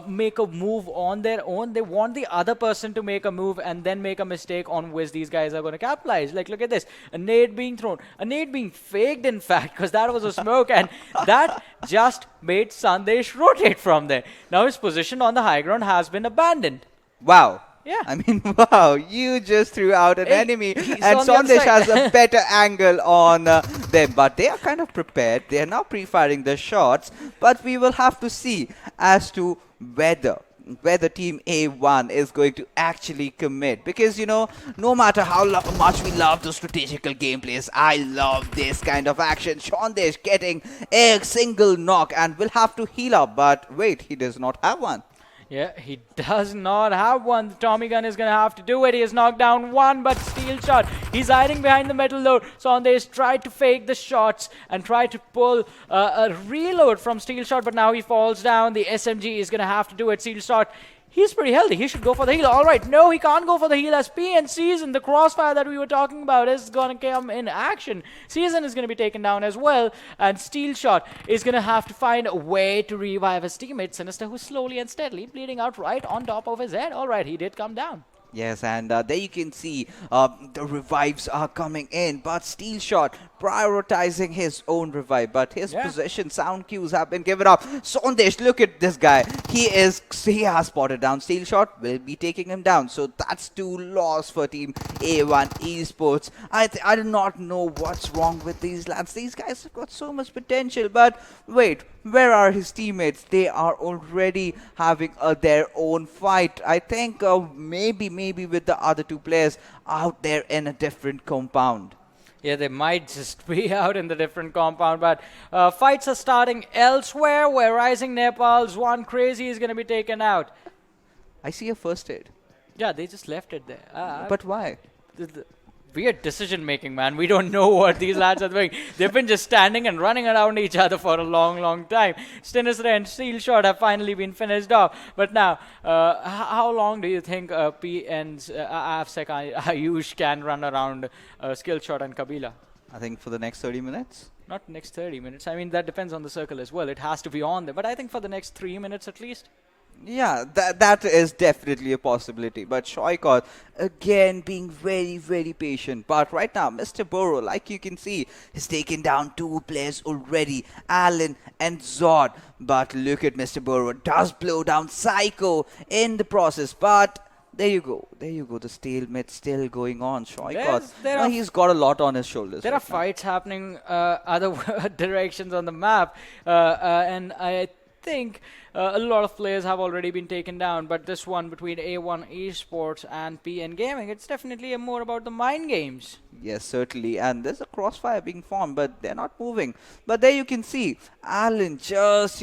A: make a move on their own. They want the other person to make a move and then make a mistake on which these guys are going to capitalize. Like, look at this. A nade being thrown. A nade being faked, in fact, because that was a smoke, and that just made Sandesh rotate from there. Now his position on the high ground has been abandoned.
B: Wow.
A: Yeah.
B: I mean, wow. You just threw out an enemy,
A: he's
B: and
A: on the other
B: Sandesh
A: side.
B: has a better angle on them. But they are kind of prepared. They are now pre-firing the shots. But we will have to see as to whether Team A1 is going to actually commit. Because, no matter how much we love the strategical gameplays, I love this kind of action. Sandesh getting a single knock and will have to heal up. But wait, he does not have one.
A: Yeah, he does not have one. The Tommy gun is going to have to do it. He has knocked down one, but Steel Shot, he's hiding behind the metal load. Sandesh tried to fake the shots and tried to pull a reload from Steel Shot, but now he falls down. The SMG is going to have to do it. Steel Shot, he's pretty healthy. He should go for the heal. All right, no, he can't go for the heal as PN Season, the crossfire that we were talking about, is going to come in action. Season is going to be taken down as well, and Steel Shot is going to have to find a way to revive his teammate, Sinister, who's slowly and steadily bleeding out right on top of his head. All right, he did come down.
B: Yes, and there you can see the revives are coming in, but Steel Shot prioritizing his own revive, but his position sound cues have been given up. Sandesh, look at this guy. He has spotted down Steel Shot, will be taking him down. So that's 2 loss for Team A1 Esports. I do not know what's wrong with these lads. These guys have got so much potential, but wait, where are his teammates? They are already having their own fight. I think maybe with the other 2 players out there in a different compound.
A: Yeah, they might just be out in the different compound, but fights are starting elsewhere where RisingNepal's one crazy is going to be taken out.
B: I see a first aid.
A: Yeah, they just left it there.
B: But why?
A: weird decision making, man. We don't know what these lads are doing. They've been just standing and running around each other for a long time. Sinister and Steel Shot have finally been finished off. But now, how long do you think P and Avsec Ayush can run around Skill Shot and Kabila?
B: I think for the next 30 minutes.
A: Not next 30 minutes. I mean, that depends on the circle as well. It has to be on there. But I think for the next 3 minutes at least.
B: Yeah, that is definitely a possibility. But Shoykot, again, being very patient. But right now, Mr. Burrow, like you can see, has taken down 2 players already, Alan and Zod. But look at Mr. Burrow, does blow down Psycho in the process. But there you go. The stalemate still going on. Shoykot, he's got a lot on his shoulders.
A: There are fights happening other directions on the map. And I think a lot of players have already been taken down, but this one between A1 Esports and PN Gaming, it's definitely more about the mind games.
B: Yes, certainly, and there's a crossfire being formed, but they're not moving. But there you can see Alan just,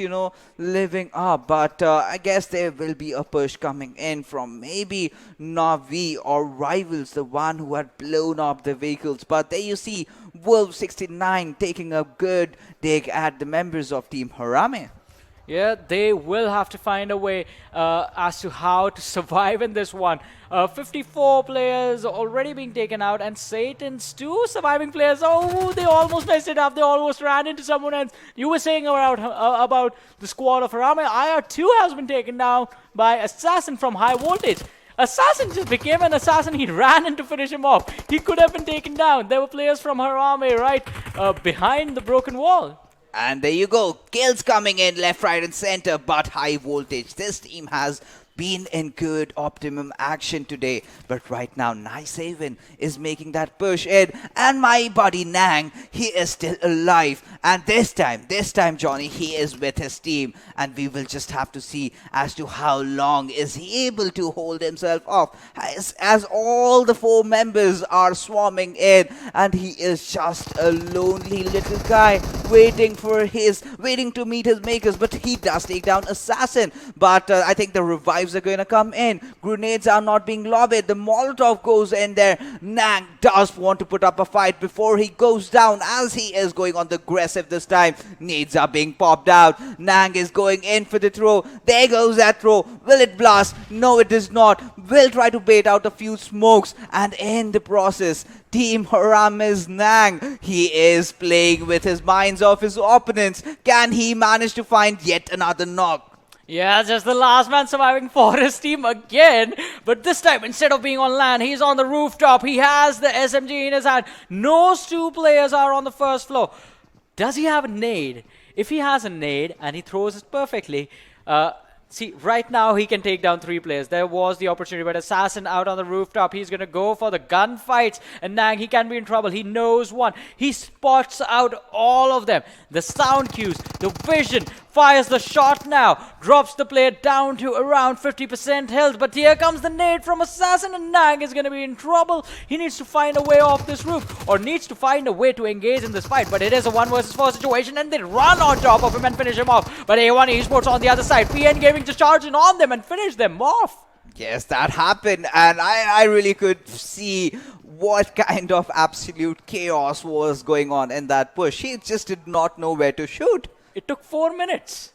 B: living up, but I guess there will be a push coming in from maybe NAVI or Rivals, the one who had blown up the vehicles. But there you see Wolf69 taking a good dig at the members of Team HARAME.
A: Yeah, they will have to find a way as to how to survive in this one. 54 players already being taken out, and Satan's 2 surviving players. Oh, they almost messed it up. They almost ran into someone else. You were saying about the squad of Harame. IR2 has been taken down by Assassin from High Voltage. Assassin just became an assassin. He ran in to finish him off. He could have been taken down. There were players from Harame right behind the broken wall.
B: And there you go, kills coming in left, right and center, but High Voltage. This team has been in good optimum action today, but right now Nice Haven is making that push in, and my buddy Nang, he is still alive, and this time Johnny, he is with his team, and we will just have to see as to how long is he able to hold himself off as all the 4 members are swarming in, and he is just a lonely little guy waiting to meet his makers. But he does take down Assassin, but I think the revives are going to come in. Grenades are not being lobbed. The Molotov goes in there. Nang does want to put up a fight before he goes down, as he is going on the aggressive this time. Nades are being popped out. Nang is going in for the throw. There goes that throw. Will it blast? No, it does not. Will try to bait out a few smokes, and in the process, Team Harame's Nang, he is playing with his minds of his opponents. Can he manage to find yet another knock?
A: Yeah, just the last man surviving for his team again. But this time, instead of being on land, he's on the rooftop. He has the SMG in his hand. Those 2 players are on the first floor. Does he have a nade? If he has a nade and he throws it perfectly, see, right now he can take down 3 players. There was the opportunity, but Assassin out on the rooftop. He's going to go for the gunfights. And Nang, he can be in trouble. He knows one. He spots out all of them. The sound cues, the vision, fires the shot now. Drops the player down to around 50% health. But here comes the nade from Assassin, and Nang is going to be in trouble. He needs to find a way off this roof, or needs to find a way to engage in this fight. But it is a 1 versus 4 situation, and they run on top of him and finish him off. But A1 Esports on the other side. PN Gaming to charge in on them and finish them off.
B: Yes, that happened, and I really could see what kind of absolute chaos was going on in that push. He just did not know where to shoot.
A: It took 4 minutes.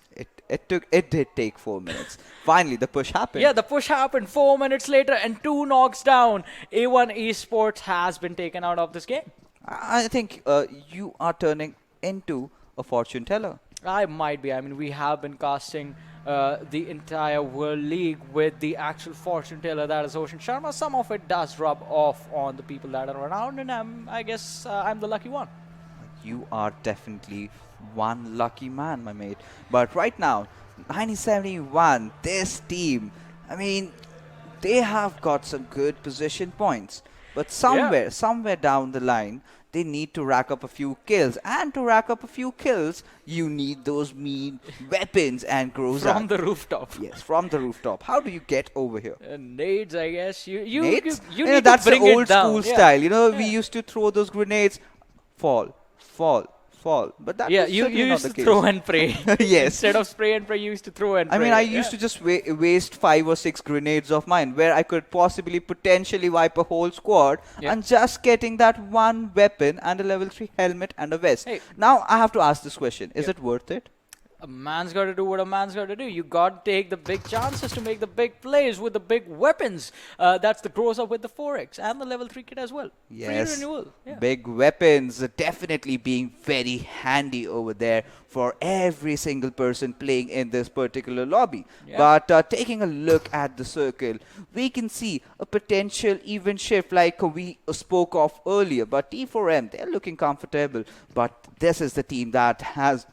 B: It did take 4 minutes. Finally, the push happened.
A: Yeah, the push happened 4 minutes later, and 2 knocks down. A1 Esports has been taken out of this game.
B: I think you are turning into a fortune teller.
A: I might be. I mean, we have been casting the entire World League with the actual fortune teller that is Ocean Sharma. Some of it does rub off on the people that are around, and I guess I'm the lucky one.
B: You are definitely one lucky man, my mate. But right now, 1971, this team, I mean, they have got some good position points. But somewhere down the line, they need to rack up a few kills. And to rack up a few kills, you need those mean weapons and Groza.
A: From the rooftop.
B: Yes, from the rooftop. How do you get over here?
A: Nades, I guess. You
B: Nades?
A: need
B: that's
A: to bring
B: the old
A: it down.
B: school style. We used to throw those grenades. Fall. fall. But that
A: Yeah,
B: was
A: you
B: certainly not
A: used
B: the
A: to
B: case.
A: throw and pray.
B: Yes.
A: Instead of spray and pray, you used to throw and
B: I
A: pray.
B: mean, I used to just waste 5 or 6 grenades of mine where I could possibly potentially wipe a whole squad
A: Yeah.
B: and just getting that one weapon and a level 3 helmet and a vest.
A: Hey.
B: Now I have to ask this question. Is
A: Yeah.
B: it worth it?
A: A man's got to do what a man's got to do. You got to take the big chances to make the big plays with the big weapons. That's the grows up with the 4x and the level 3 kit as well.
B: Yes.
A: Free renewal. Yeah.
B: Big weapons are definitely being very handy over there for every single person playing in this particular lobby.
A: Yeah.
B: But taking a look at the circle, we can see a potential even shift like we spoke of earlier. But T4M, they're looking comfortable. But this is the team that has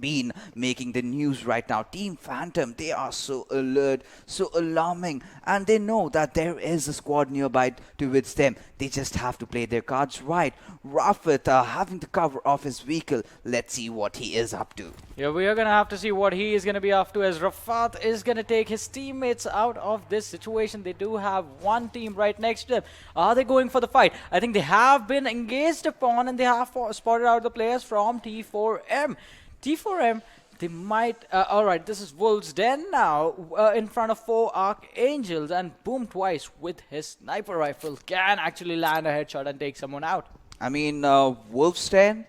B: been making the news right now. Team Phantom, they are so alert, so alarming, and they know that there is a squad nearby towards them. They just have to play their cards right. Rafat having the cover of his vehicle. Let's see what he is up to.
A: Yeah, we are going to have to see what he is going to be up to, as Rafat is going to take his teammates out of this situation. They do have one team right next to them. Are they going for the fight? I think they have been engaged upon, and they have spotted out the players from T4M. T4M, they might... Alright, this is Wolves Den now, in front of 4 Archangels, and boom twice with his sniper rifle. Can actually land a headshot and take someone out.
B: I mean, Wolfstein,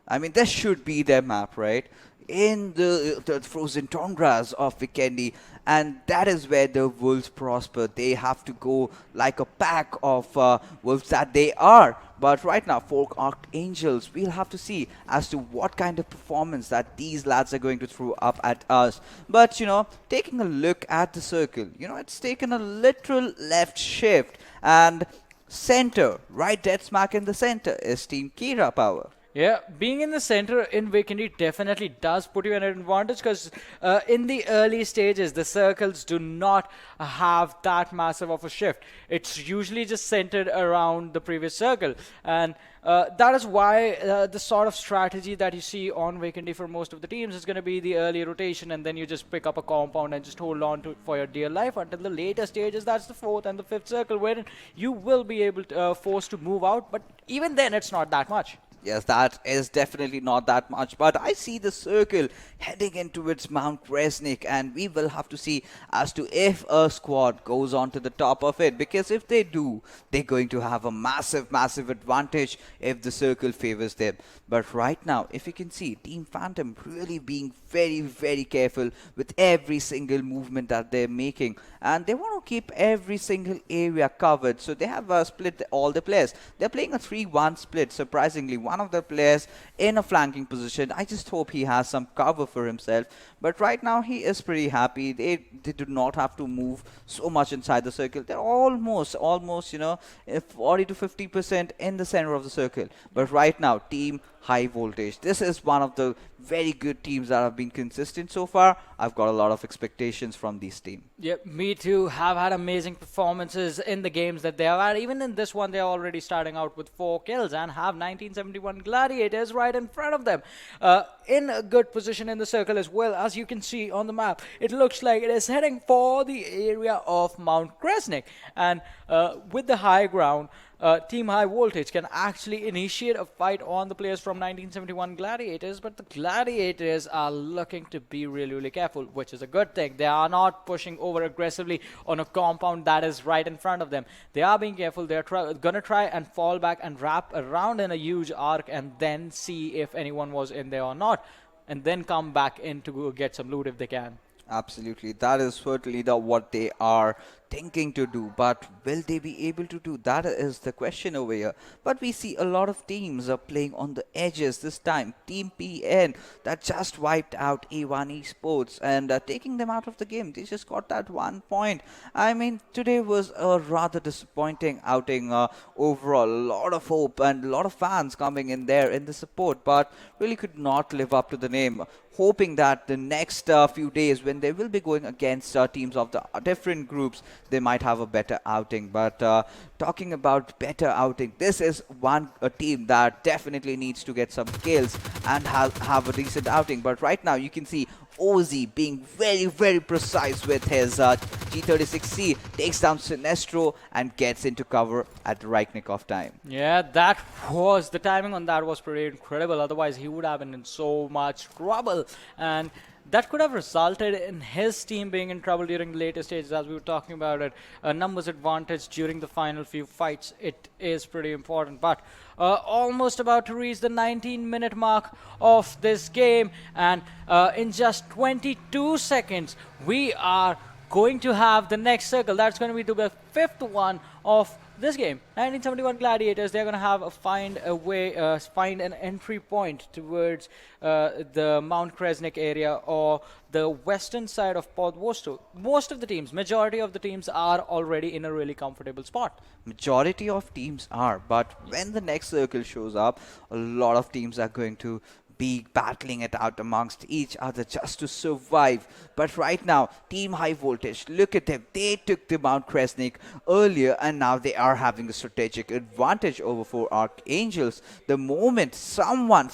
B: I mean, this should be their map, right? In the frozen tundras of Vikendi, and that is where the wolves prosper. They have to go like a pack of wolves that they are. But right now, 4 Archangels, we'll have to see as to what kind of performance that these lads are going to throw up at us. But, you know, taking a look at the circle, you know, it's taken a literal left shift, and center, right dead smack in the center, is Team Kira Power.
A: Yeah, being in the center in Vikendi definitely does put you at an advantage, because in the early stages, the circles do not have that massive of a shift. It's usually just centered around the previous circle. And that is why the sort of strategy that you see on Vikendi for most of the teams is going to be the early rotation, and then you just pick up a compound and just hold on to it for your dear life until the later stages. That's the 4th and the 5th circle, wherein you will be able to forced to move out, but even then it's not that much.
B: Yes, that is definitely not that much, but I see the circle heading in towards Mount Resnick, and we will have to see as to if a squad goes on to the top of it, because if they do, they're going to have a massive advantage if the circle favors them. But right now, if you can see, Team Phantom really being very careful with every single movement that they're making, and they want to keep every single area covered. So they have split all the players. They're playing a 3-1 split. Surprisingly, one of the players in a flanking position. I just hope he has some cover for himself. But right now, he is pretty happy. They do not have to move so much inside the circle. They're almost, you know, 40 to 50% in the center of the circle. But right now, Team High Voltage, this is one of the very good teams that have been consistent so far. I've got a lot of expectations from this team.
A: Yep, me too. Have had amazing performances in the games that they have had. Even in this one, they're already starting out with 4 kills and have 1971 Gladiators right in front of them. In a good position in the circle as well. As you can see on the map, it looks like it is heading for the area of Mount Kresnik. And with the high ground, Team High Voltage can actually initiate a fight on the players from 1971 Gladiators, but the Gladiators are looking to be really careful, which is a good thing. They are not pushing over aggressively on a compound that is right in front of them. They are being careful. They're gonna try and fall back and wrap around in a huge arc and then see if anyone was in there or not, and then come back in to go get some loot if they can.
B: Absolutely, that is certainly what they are thinking to do, but will they be able to do? That is the question over here. But we see a lot of teams are playing on the edges this time. Team PN that just wiped out A1 Esports and taking them out of the game. They just got that 1 point. I mean, today was a rather disappointing outing overall. A lot of hope and a lot of fans coming in there in the support, but really could not live up to the name. Hoping that the next few days, when they will be going against teams of the different groups, they might have a better outing. But talking about better outing, this is a team that definitely needs to get some kills and have a decent outing. But right now, you can see Ozzy being very precise with his G36C, takes down Sinestro and gets into cover at the right nick of time.
A: Yeah, the timing on that was pretty incredible. Otherwise, he would have been in so much trouble. And that could have resulted in his team being in trouble during the later stages, as we were talking about it. A numbers advantage during the final few fights, it is pretty important. But almost about to reach the 19-minute mark of this game, and in just 22 seconds, we are going to have the next circle. That's going to be the fifth one of this game. 1971 Gladiators, they're going to have find an entry point towards the Mount Kresnik area or the western side of Port Vostok. Most of the teams, majority of the teams are already in a really comfortable spot.
B: Majority of teams are, but when the next circle shows up, a lot of teams are going to be battling it out amongst each other just to survive. But right now, Team High Voltage, look at them. They took the Mount Kresnik earlier and now they are having a strategic advantage over 4 Archangels. The moment someone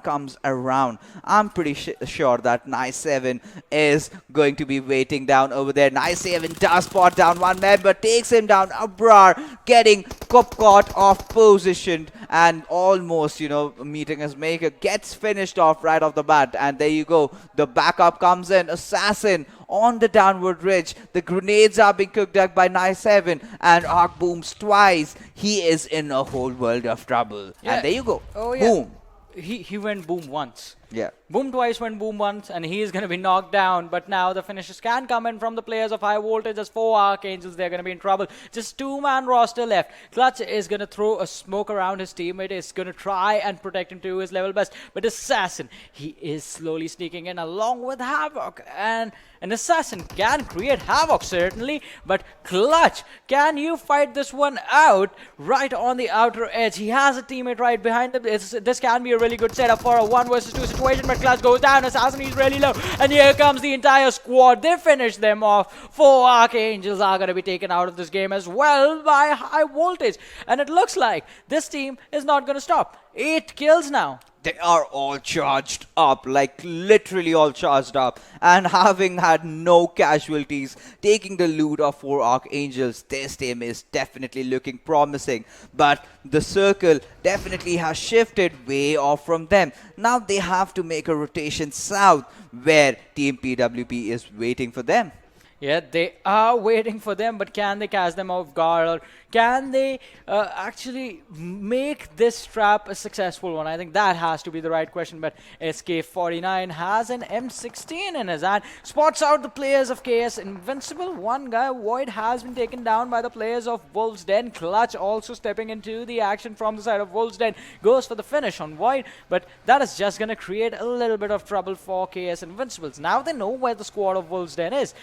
B: comes around, I'm pretty sure that NAVI is going to be waiting down over there. NAVI does spot down one member, takes him down. Abrar getting caught off position and almost, meeting his maker, gets finished off right off the bat. And there you go, the backup comes in. Assassin on the downward ridge, the grenades are being cooked up by NAVI, and Arc booms twice. He is in a whole world of trouble.
A: Yeah.
B: And there you go.
A: Oh, yeah.
B: Boom.
A: He went boom once.
B: Yeah.
A: Boom twice, went boom once, and he is going to be knocked down. But now the finishes can come in from the players of High Voltage. As 4 Archangels, they're going to be in trouble. Just 2-man roster left. Clutch is going to throw a smoke around his teammate. Is going to try and protect him to his level best. But Assassin, he is slowly sneaking in along with Havoc. And an Assassin can create havoc, certainly. But Clutch, can you fight this one out right on the outer edge? He has a teammate right behind him. This can be a really good setup for a 1 versus 2 situation. But Clutch goes down. Assassin is really low. And here comes the entire squad. They finish them off. 4 Archangels are going to be taken out of this game as well by High Voltage. And it looks like this team is not going to stop. 8 kills now.
B: They are all charged up, like literally all charged up. And having had no casualties, taking the loot of 4 Archangels, this team is definitely looking promising. But the circle definitely has shifted way off from them. Now they have to make a rotation south, where Team PWP is waiting for them.
A: Yeah, they are waiting for them, but can they catch them off guard, or can they actually make this trap a successful one? I think that has to be the right question, but SK49 has an M16 in his hand, spots out the players of KS Invincibile. One guy, Void, has been taken down by the players of Wolves Den. Clutch also stepping into the action from the side of Wolves Den, goes for the finish on Void, but that is just going to create a little bit of trouble for KS Invincibles. Now they know where the squad of Wolves Den is.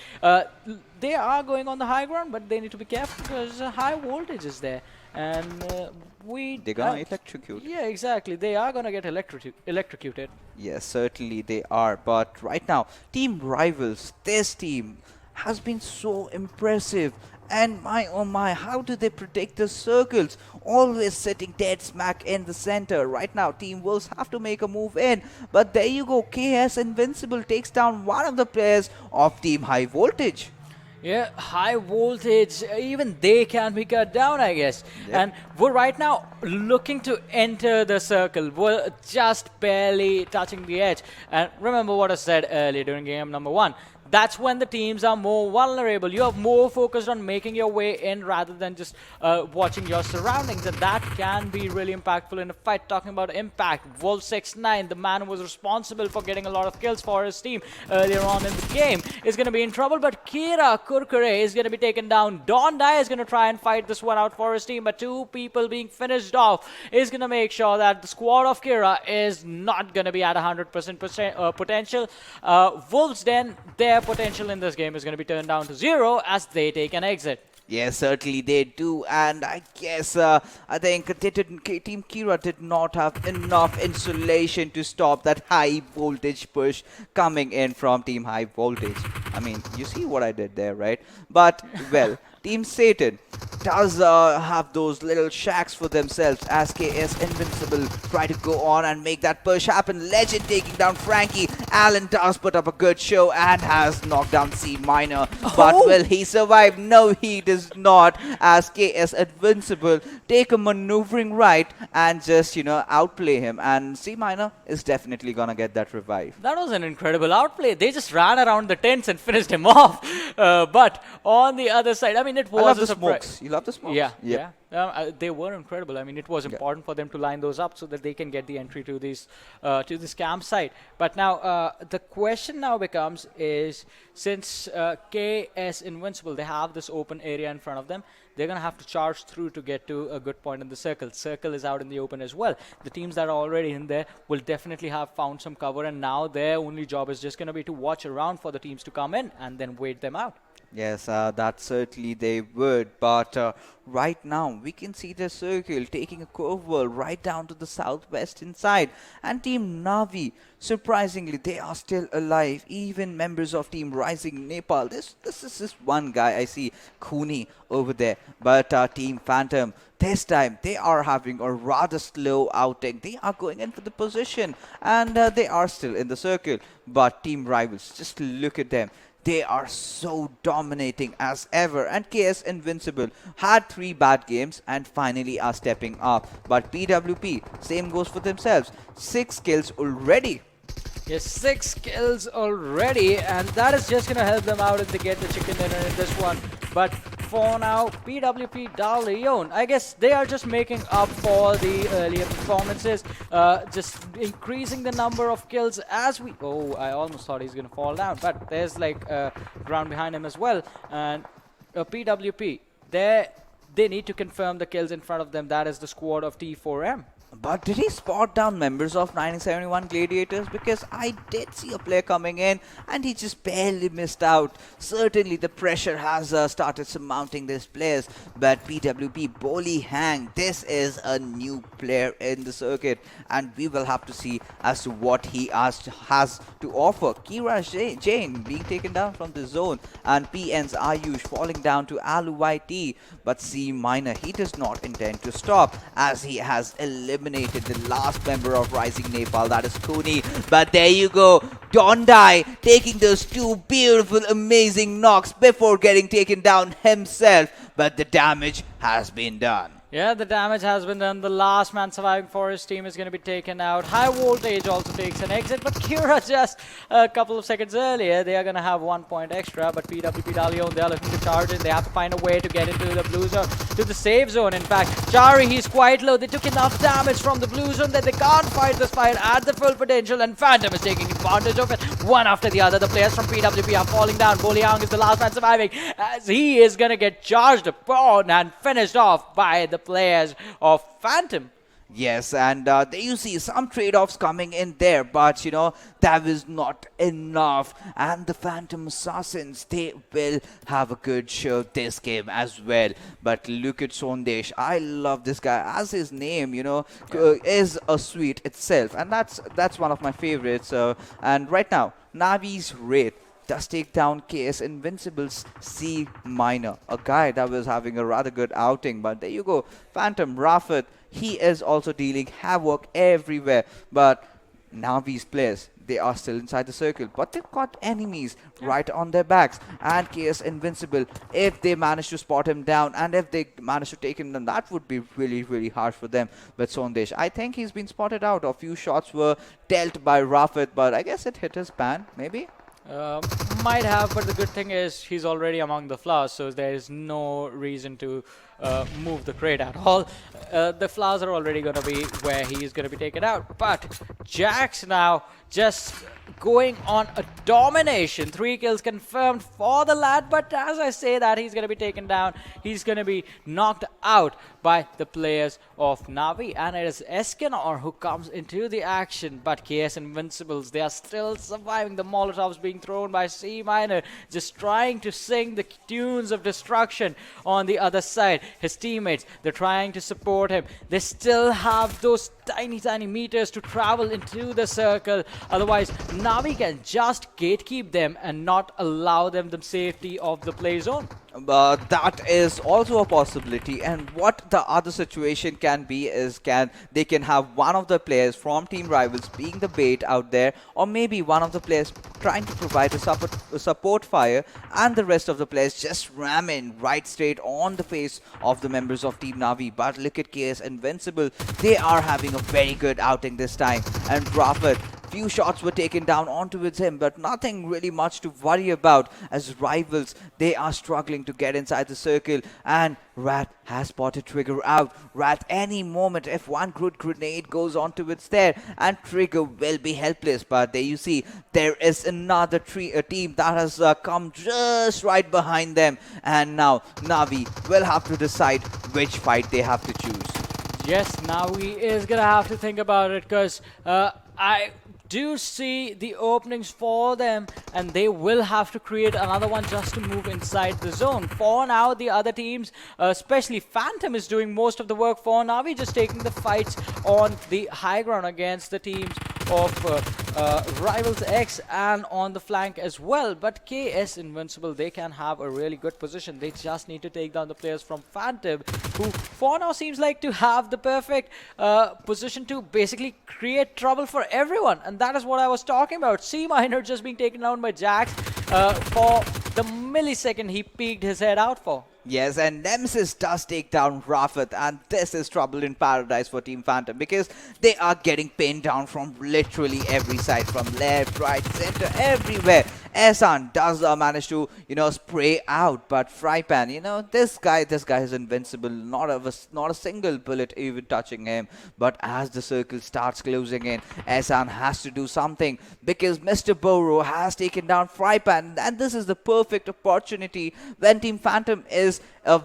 A: They are going on the high ground, but they need to be careful because High Voltage is there. And
B: they're gonna electrocute.
A: Yeah, exactly. They are gonna get electrocuted.
B: Yes, certainly they are. But right now, Team Rivals, this team has been so impressive. And my oh my, how do they predict the circles? Always sitting dead smack in the center. Right now, Team Wolves have to make a move in. But there you go, KS Invincible takes down one of the players of Team High Voltage.
A: Yeah, High Voltage, even they can be cut down, I guess. Yep. And we're right now looking to enter the circle. We're just barely touching the edge. And remember what I said earlier during game number 1. That's when the teams are more vulnerable. You are more focused on making your way in rather than just watching your surroundings. And that can be really impactful in a fight. Talking about impact, Wolf69, the man who was responsible for getting a lot of kills for his team earlier on in the game, is going to be in trouble. But Kira Kurkure is going to be taken down. Don Dai is going to try and fight this one out for his team. But 2 people being finished off is going to make sure that the squad of Kira is not going to be at 100% potential. Wolves Den, their potential in this game is going to be turned down to 0 as they take an exit.
B: Yes, certainly they do, and I guess I think Team Kira did not have enough insulation to stop that high voltage push coming in from Team High Voltage. I mean, you see what I did there, right? But well, Team Satan does have those little shacks for themselves as KS Invincible try to go on and make that push happen. Legend taking down Frankie. Alan does put up a good show and has knocked down C Minor. But will he survive? No, he does not, as KS Invincible take a maneuvering right and just, outplay him. And C Minor is definitely gonna get that revive.
A: That was an incredible outplay. They just ran around the tents and finished him off. But on the other side, I mean, it was
B: I love
A: a
B: the
A: surprise.
B: smokes. You love the smokes?
A: Yeah. They were incredible. I mean, it was important for them to line those up so that they can get the entry to this campsite. But now the question now becomes is, since KS Invincible, they have this open area in front of them, they're going to have to charge through to get to a good point in the circle. Circle is out in the open as well. The teams that are already in there will definitely have found some cover, and now their only job is just going to be to watch around for the teams to come in and then wait them out.
B: Yes, that certainly they would. But right now, we can see the circle taking a curveball right down to the southwestern side. And Team NAVI, surprisingly, they are still alive. Even members of Team RisingNepal. This is just one guy I see, Cooney, over there. But Team Phantom, this time, they are having a rather slow outing. They are going in for the position. And they are still in the circle. But Team Rivals, just look at them. They are so dominating as ever, and KS Invincible had 3 bad games and finally are stepping up. But PWP, same goes for themselves. 6 kills already.
A: Yes, 6 kills already, and that is just going to help them out if they get the chicken dinner in this one. But for now, PWP Dalion, I guess they are just making up for the earlier performances, just increasing the number of kills as we... Oh, I almost thought he's going to fall down, but there's like ground behind him as well. And PWP, they need to confirm the kills in front of them. That is the squad of T4M.
B: But did he spot down members of 1971 Gladiators? Because I did see a player coming in and he just barely missed out. Certainly the pressure has started surmounting these players. But PWP Boli Hang, this is a new player in the circuit. And we will have to see as to what he has to offer. Kira Jain being taken down from the zone. And PN's Ayush falling down to Alu YT. But C Minor, he does not intend to stop as he has eliminated the last member of RisingNepal, that is Cooney. But there you go, Dondai taking those 2 beautiful, amazing knocks before getting taken down himself. But the damage has been done.
A: Yeah, the damage has been done. The last man surviving for his team is going to be taken out. High Voltage also takes an exit, but Kira just a couple of seconds earlier, they are going to have 1 point extra, but PWP Dalion, they are looking to charge in. They have to find a way to get into the blue zone, to the safe zone. In fact, Chari, he's quite low. They took enough damage from the blue zone that they can't fight this fight at the full potential, and Phantom is taking advantage of it. One after the other, the players from PWP are falling down. Boliang is the last man surviving, as he is going to get charged upon and finished off by the players of Phantom.
B: Yes, and there you see some trade-offs coming in there, but that was not enough. And the Phantom Assassins, they will have a good show this game as well. But look at Sondesh. I love this guy, as his name, is a suite itself, and that's one of my favorites. And right now, Navi's Wraith does take down KS Invincible's C Minor, a guy that was having a rather good outing. But there you go, Phantom Rafat, he is also dealing havoc everywhere. But Navi's players, they are still inside the circle, but they've got enemies right on their backs. And KS Invincible, if they manage to spot him down and if they manage to take him down, that would be really, really harsh for them. But Sondesh, I think he's been spotted out. A few shots were dealt by Rafat, but I guess it hit his pan, maybe?
A: Might have, but the good thing is he's already among the flowers, so there is no reason to move the crate at all. The flowers are already going to be where he's going to be taken out. But Jax now just going on a domination. 3 kills confirmed for the lad, but as I say that, he's going to be taken down. He's going to be knocked out by the players of Navi, and it is Escanor who comes into the action. But KS Invincibles, they are still surviving. The Molotovs being thrown by C Minor, just trying to sing the tunes of destruction on the other side. His teammates, they're trying to support him. They still have those tiny meters to travel into the circle. Otherwise, Navi can just gatekeep them and not allow them the safety of the play zone.
B: That is also a possibility. And what the other situation can be is they can have one of the players from Team Rivals being the bait out there, or maybe one of the players trying to provide a support fire, and the rest of the players just ram in right straight on the face of the members of Team Navi. But look at KS Invincibile. They are having a very good outing this time. And Rafat, few shots were taken down onto him, but nothing really much to worry about, as Rivals, they are struggling to get inside the circle, and Rat has spotted Trigger out. Rat, any moment, if one good grenade goes onto its there, and Trigger will be helpless. But there you see, there is another team that has come just right behind them, and now Navi will have to decide which fight they have to choose.
A: Yes, Navi is going to have to think about it, because I do see the openings for them, and they will have to create another one just to move inside the zone. For now, the other teams, especially Phantom, is doing most of the work for Navi, just taking the fights on the high ground against the teams of Rivals X and on the flank as well. But KS Invincible, they can have a really good position. They just need to take down the players from Phantom, who for now seems like to have the perfect position to basically create trouble for everyone. And that is what I was talking about. C Minor just being taken down by Jax for the millisecond he peeked his head out for.
B: Yes, and Nemesis does take down Rafat, and this is trouble in paradise for Team Phantom, because they are getting pinned down from literally every side, from left, right, center, everywhere. Ehsan does manage to, spray out, but Frypan, this guy is invincible. Not a single bullet even touching him. But as the circle starts closing in, Ehsan has to do something, because Mr. Boro has taken down Frypan, and this is the perfect opportunity when Team Phantom is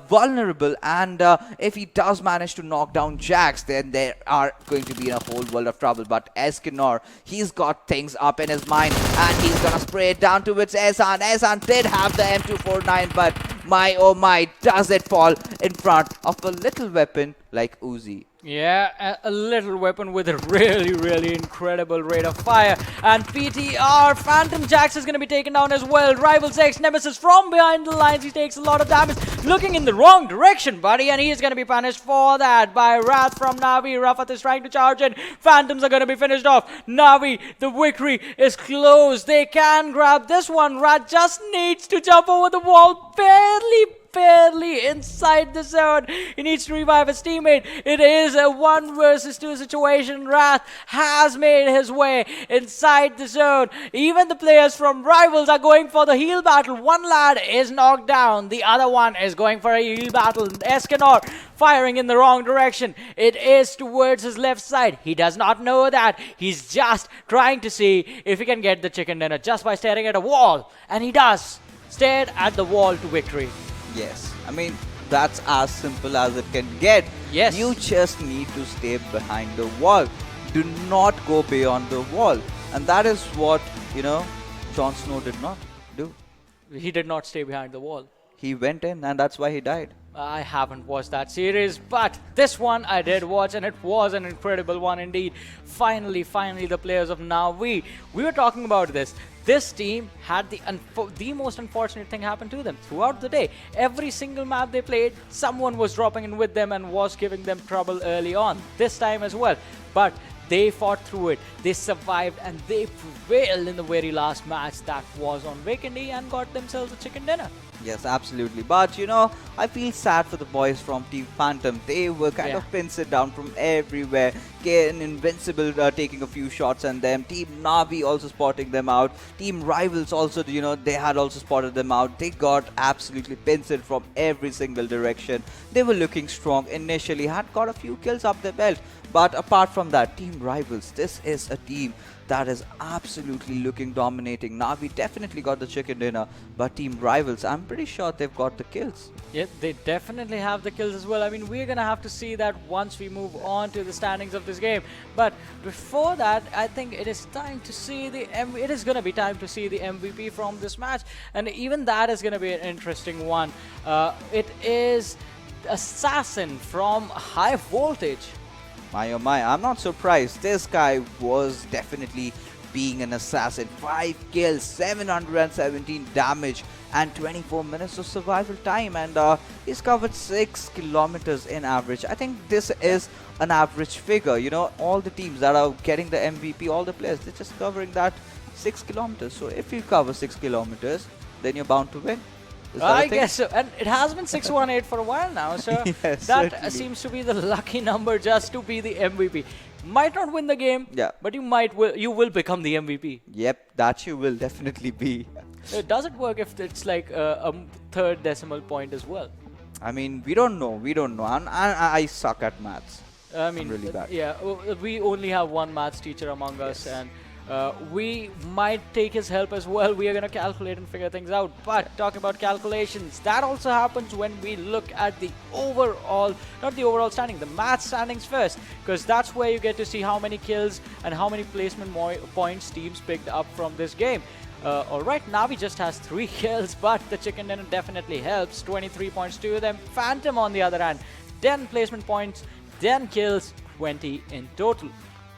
B: vulnerable, and if he does manage to knock down Jax, then they are going to be in a whole world of trouble. But Eskinor, he's got things up in his mind, and he's gonna spray it down towards Ehsan. Ehsan did have the M249, but my oh my, does it fall in front of a little weapon like Uzi.
A: Yeah, a little weapon with a really, really incredible rate of fire. And PTR, Phantom Jax is going to be taken down as well. Rivals X, Nemesis from behind the lines. He takes a lot of damage, looking in the wrong direction, buddy. And he is going to be punished for that by Wrath from Navi. Rafat is trying to charge in. Phantoms are going to be finished off. Navi, the victory is close. They can grab this one. Rat just needs to jump over the wall, barely inside the zone. He needs to revive his teammate. It is a 1 versus 2 situation. Wrath has made his way inside the zone. Even the players from Rivals are going for the heal battle. One lad is knocked down. The other one is going for a heal battle. Escanor firing in the wrong direction. It is towards his left side. He does not know that. He's just trying to see if he can get the chicken dinner just by staring at a wall. And he does. Stared at the wall to victory.
B: Yes, I mean, that's as simple as it can get.
A: Yes.
B: You just need to stay behind the wall. Do not go beyond the wall. And that is what, Jon Snow did not do.
A: He did not stay behind the wall.
B: He went in, and that's why he died.
A: I haven't watched that series, but this one I did watch, and it was an incredible one indeed. Finally, the players of Navi. We were talking about this. This team had the most unfortunate thing happen to them throughout the day. Every single map they played, someone was dropping in with them and was giving them trouble early on. This time as well. But they fought through it. They survived, and they prevailed in the very last match that was on Vikendi and got themselves a chicken dinner.
B: Yes, absolutely. But, I feel sad for the boys from Team Phantom. They were kind of pinched down from everywhere. Invincible taking a few shots on them. Team Navi also spotting them out. Team Rivals also, they had also spotted them out. They got absolutely pinched from every single direction. They were looking strong initially, had got a few kills up their belt. But apart from that, Team Rivals, this is a team that is absolutely looking dominating. Navi definitely got the chicken dinner, but Team Rivals, I'm pretty sure they've got the kills.
A: Yeah, they definitely have the kills as well. I mean, we're going to have to see that once we move on to the standings of this game. But before that, I think it is time to see it is going to be time to see the MVP from this match. And even that is going to be an interesting one. It is Assassin from High Voltage.
B: My oh my, I'm not surprised. This guy was definitely being an assassin. 5 kills, 717 damage, and 24 minutes of survival time, and he's covered 6 kilometers in average. I think this is an average figure. You know, all the teams that are getting the MVP, all the players, they're just covering that 6 kilometers. So if you cover 6 kilometers, then you're bound to win. Is that a
A: I
B: thing?
A: guess so. And it has been 618 for a while now, so
B: Yes,
A: that
B: certainly.
A: seems to be the lucky number just to be the MVP. Might not win the game,
B: Yeah.
A: but you will become the MVP.
B: Yep, that you will definitely be.
A: Does it work if it's like a third decimal point as well?
B: I mean, we don't know. And I suck at maths.
A: I mean,
B: really bad.
A: yeah, we only have one maths teacher among us,
B: Yes.
A: and we might take his help as well. We are going to calculate and figure things out. But talking about calculations, that also happens when we look at the overall, not the overall standing, the math standings first, because that's where you get to see how many kills and how many placement points teams picked up from this game. Alright, Navi just has 3 kills, but the chicken dinner definitely helps. 23 points to them. Phantom on the other hand, 10 placement points, 10 kills, 20 in total.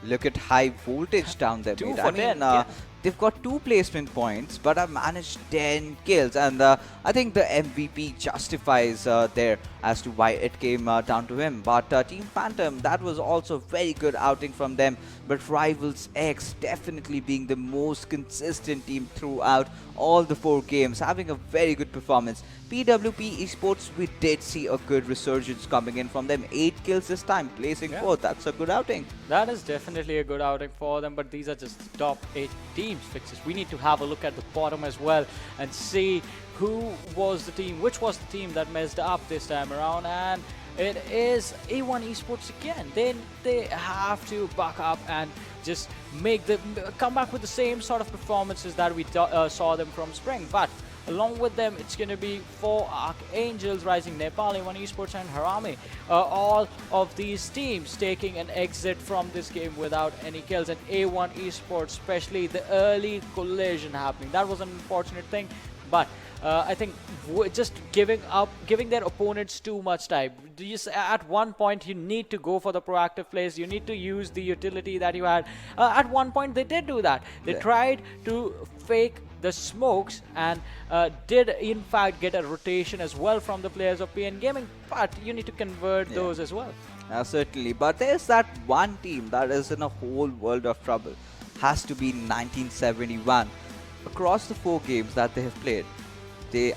B: Look at high voltage down there,
A: Two
B: mate.
A: for
B: I mean,
A: 10, yeah.
B: they've got 2 placement points, but have managed 10 kills, and I think the MVP justifies there as to why it came down to him. But Team Phantom, that was also a very good outing from them. But Rivals X definitely being the most consistent team throughout all the 4 games, having a very good performance. PWP Esports, we did see a good resurgence coming in from them. 8 kills this time, placing 4th. That's a good outing.
A: That is definitely a good outing for them, but these are just the top 8 teams fixes. We need to have a look at the bottom as well and see which was the team that messed up this time around, and it is A1 Esports again. They have to buck up and just come back with the same sort of performances that we saw them from spring. But along with them, it's going to be 4 Archangels, RisingNepal, A1 Esports, and HARAME. All of these teams taking an exit from this game without any kills. And A1 Esports, especially the early collision happening, that was an unfortunate thing. But I think just giving their opponents too much time. At one point, you need to go for the proactive plays. You need to use the utility that you had. At one point, they did do that. They tried to fake the smokes and did in fact get a rotation as well from the players of PN Gaming. But you need to convert those as well.
B: Certainly, but there's that one team that is in a whole world of trouble. Has to be 1971. Across the 4 games that they have played,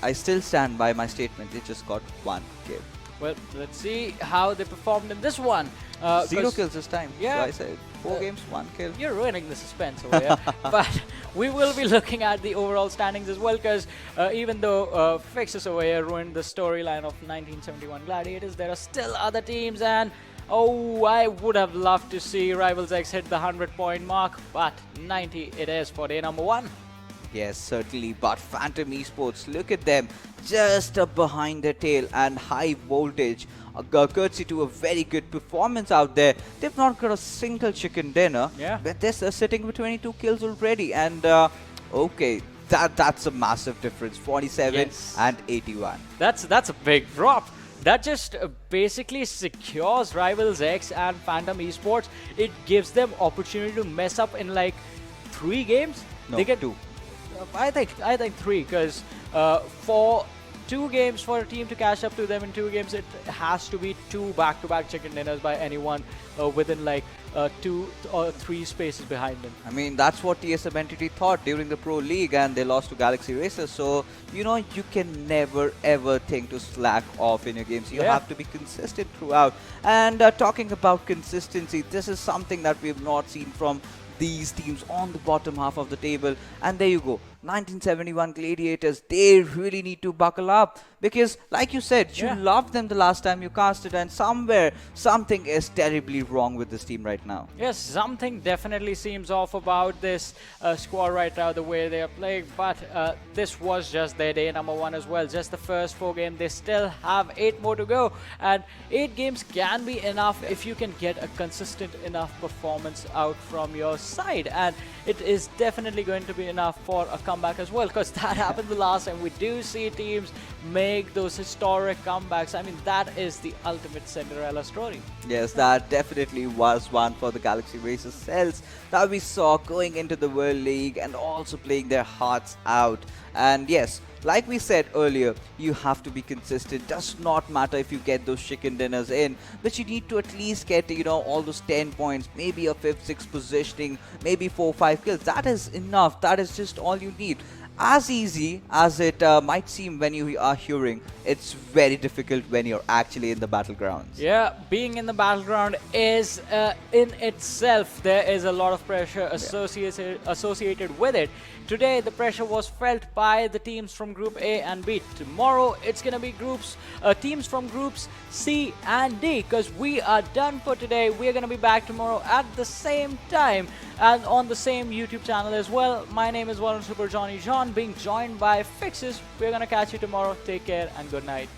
B: I still stand by my statement. They just got 1 kill.
A: Well, let's see how they performed in this one.
B: 0 kills this time.
A: Yeah.
B: So I said 4 games, 1 kill.
A: You're ruining the suspense over here. But we will be looking at the overall standings as well, because even though Fixes over here ruined the storyline of 1971 Gladiators, there are still other teams, and I would have loved to see Rivals X hit the 100-point mark, but 90 it is for day number 1.
B: Yes, certainly. But Phantom Esports, look at them, just behind their tail and high voltage. Courtesy to a very good performance out there. They've not got a single chicken dinner.
A: Yeah.
B: But they're sitting with 22 kills already. And okay, that's a massive difference. 47 and 81.
A: That's a big drop. That just basically secures Rivals X and Phantom Esports. It gives them opportunity to mess up in like 3 games.
B: No,
A: they get
B: 2.
A: I think 3, because for 2 games for a team to catch up to them in 2 games, it has to be 2 back-to-back chicken dinners by anyone within like 2 or 3 spaces behind them.
B: I mean, that's what TSM Entity thought during the Pro League, and they lost to Galaxy Racers. So, you know, you can never ever think to slack off in your games. You have to be consistent throughout. And talking about consistency, this is something that we have not seen from these teams on the bottom half of the table. And there you go, 1971 Gladiators, they really need to buckle up, because like you said, you loved them the last time you cast it, and somewhere something is terribly wrong with this team right now.
A: Yes, something definitely seems off about this squad right now, the way they are playing, but this was just their day number 1 as well. Just the first 4 games, they still have 8 more to go, and 8 games can be enough if you can get a consistent enough performance out from your side, and it is definitely going to be enough for a comeback as well, because that happened the last time. We do see teams make those historic comebacks. I mean, that is the ultimate Cinderella story.
B: Yes, that definitely was one for the Galaxy Racers cells that we saw going into the World League and also playing their hearts out. And yes, like we said earlier, you have to be consistent. Does not matter if you get those chicken dinners in, but you need to at least get, you know, all those 10 points, maybe a 5th, 6th positioning, maybe 4, 5 kills. That is enough. That is just all you need. As easy as it might seem when you are hearing, it's very difficult when you're actually in the battlegrounds.
A: Yeah, being in the battleground is in itself, there is a lot of pressure associated with it. Today, the pressure was felt by the teams from Group A and B. Tomorrow, it's going to be teams from Groups C and D, because we are done for today. We're going to be back tomorrow at the same time and on the same YouTube channel as well. My name is Warren Super Johnny John, being joined by Fixes. We're going to catch you tomorrow. Take care and good night.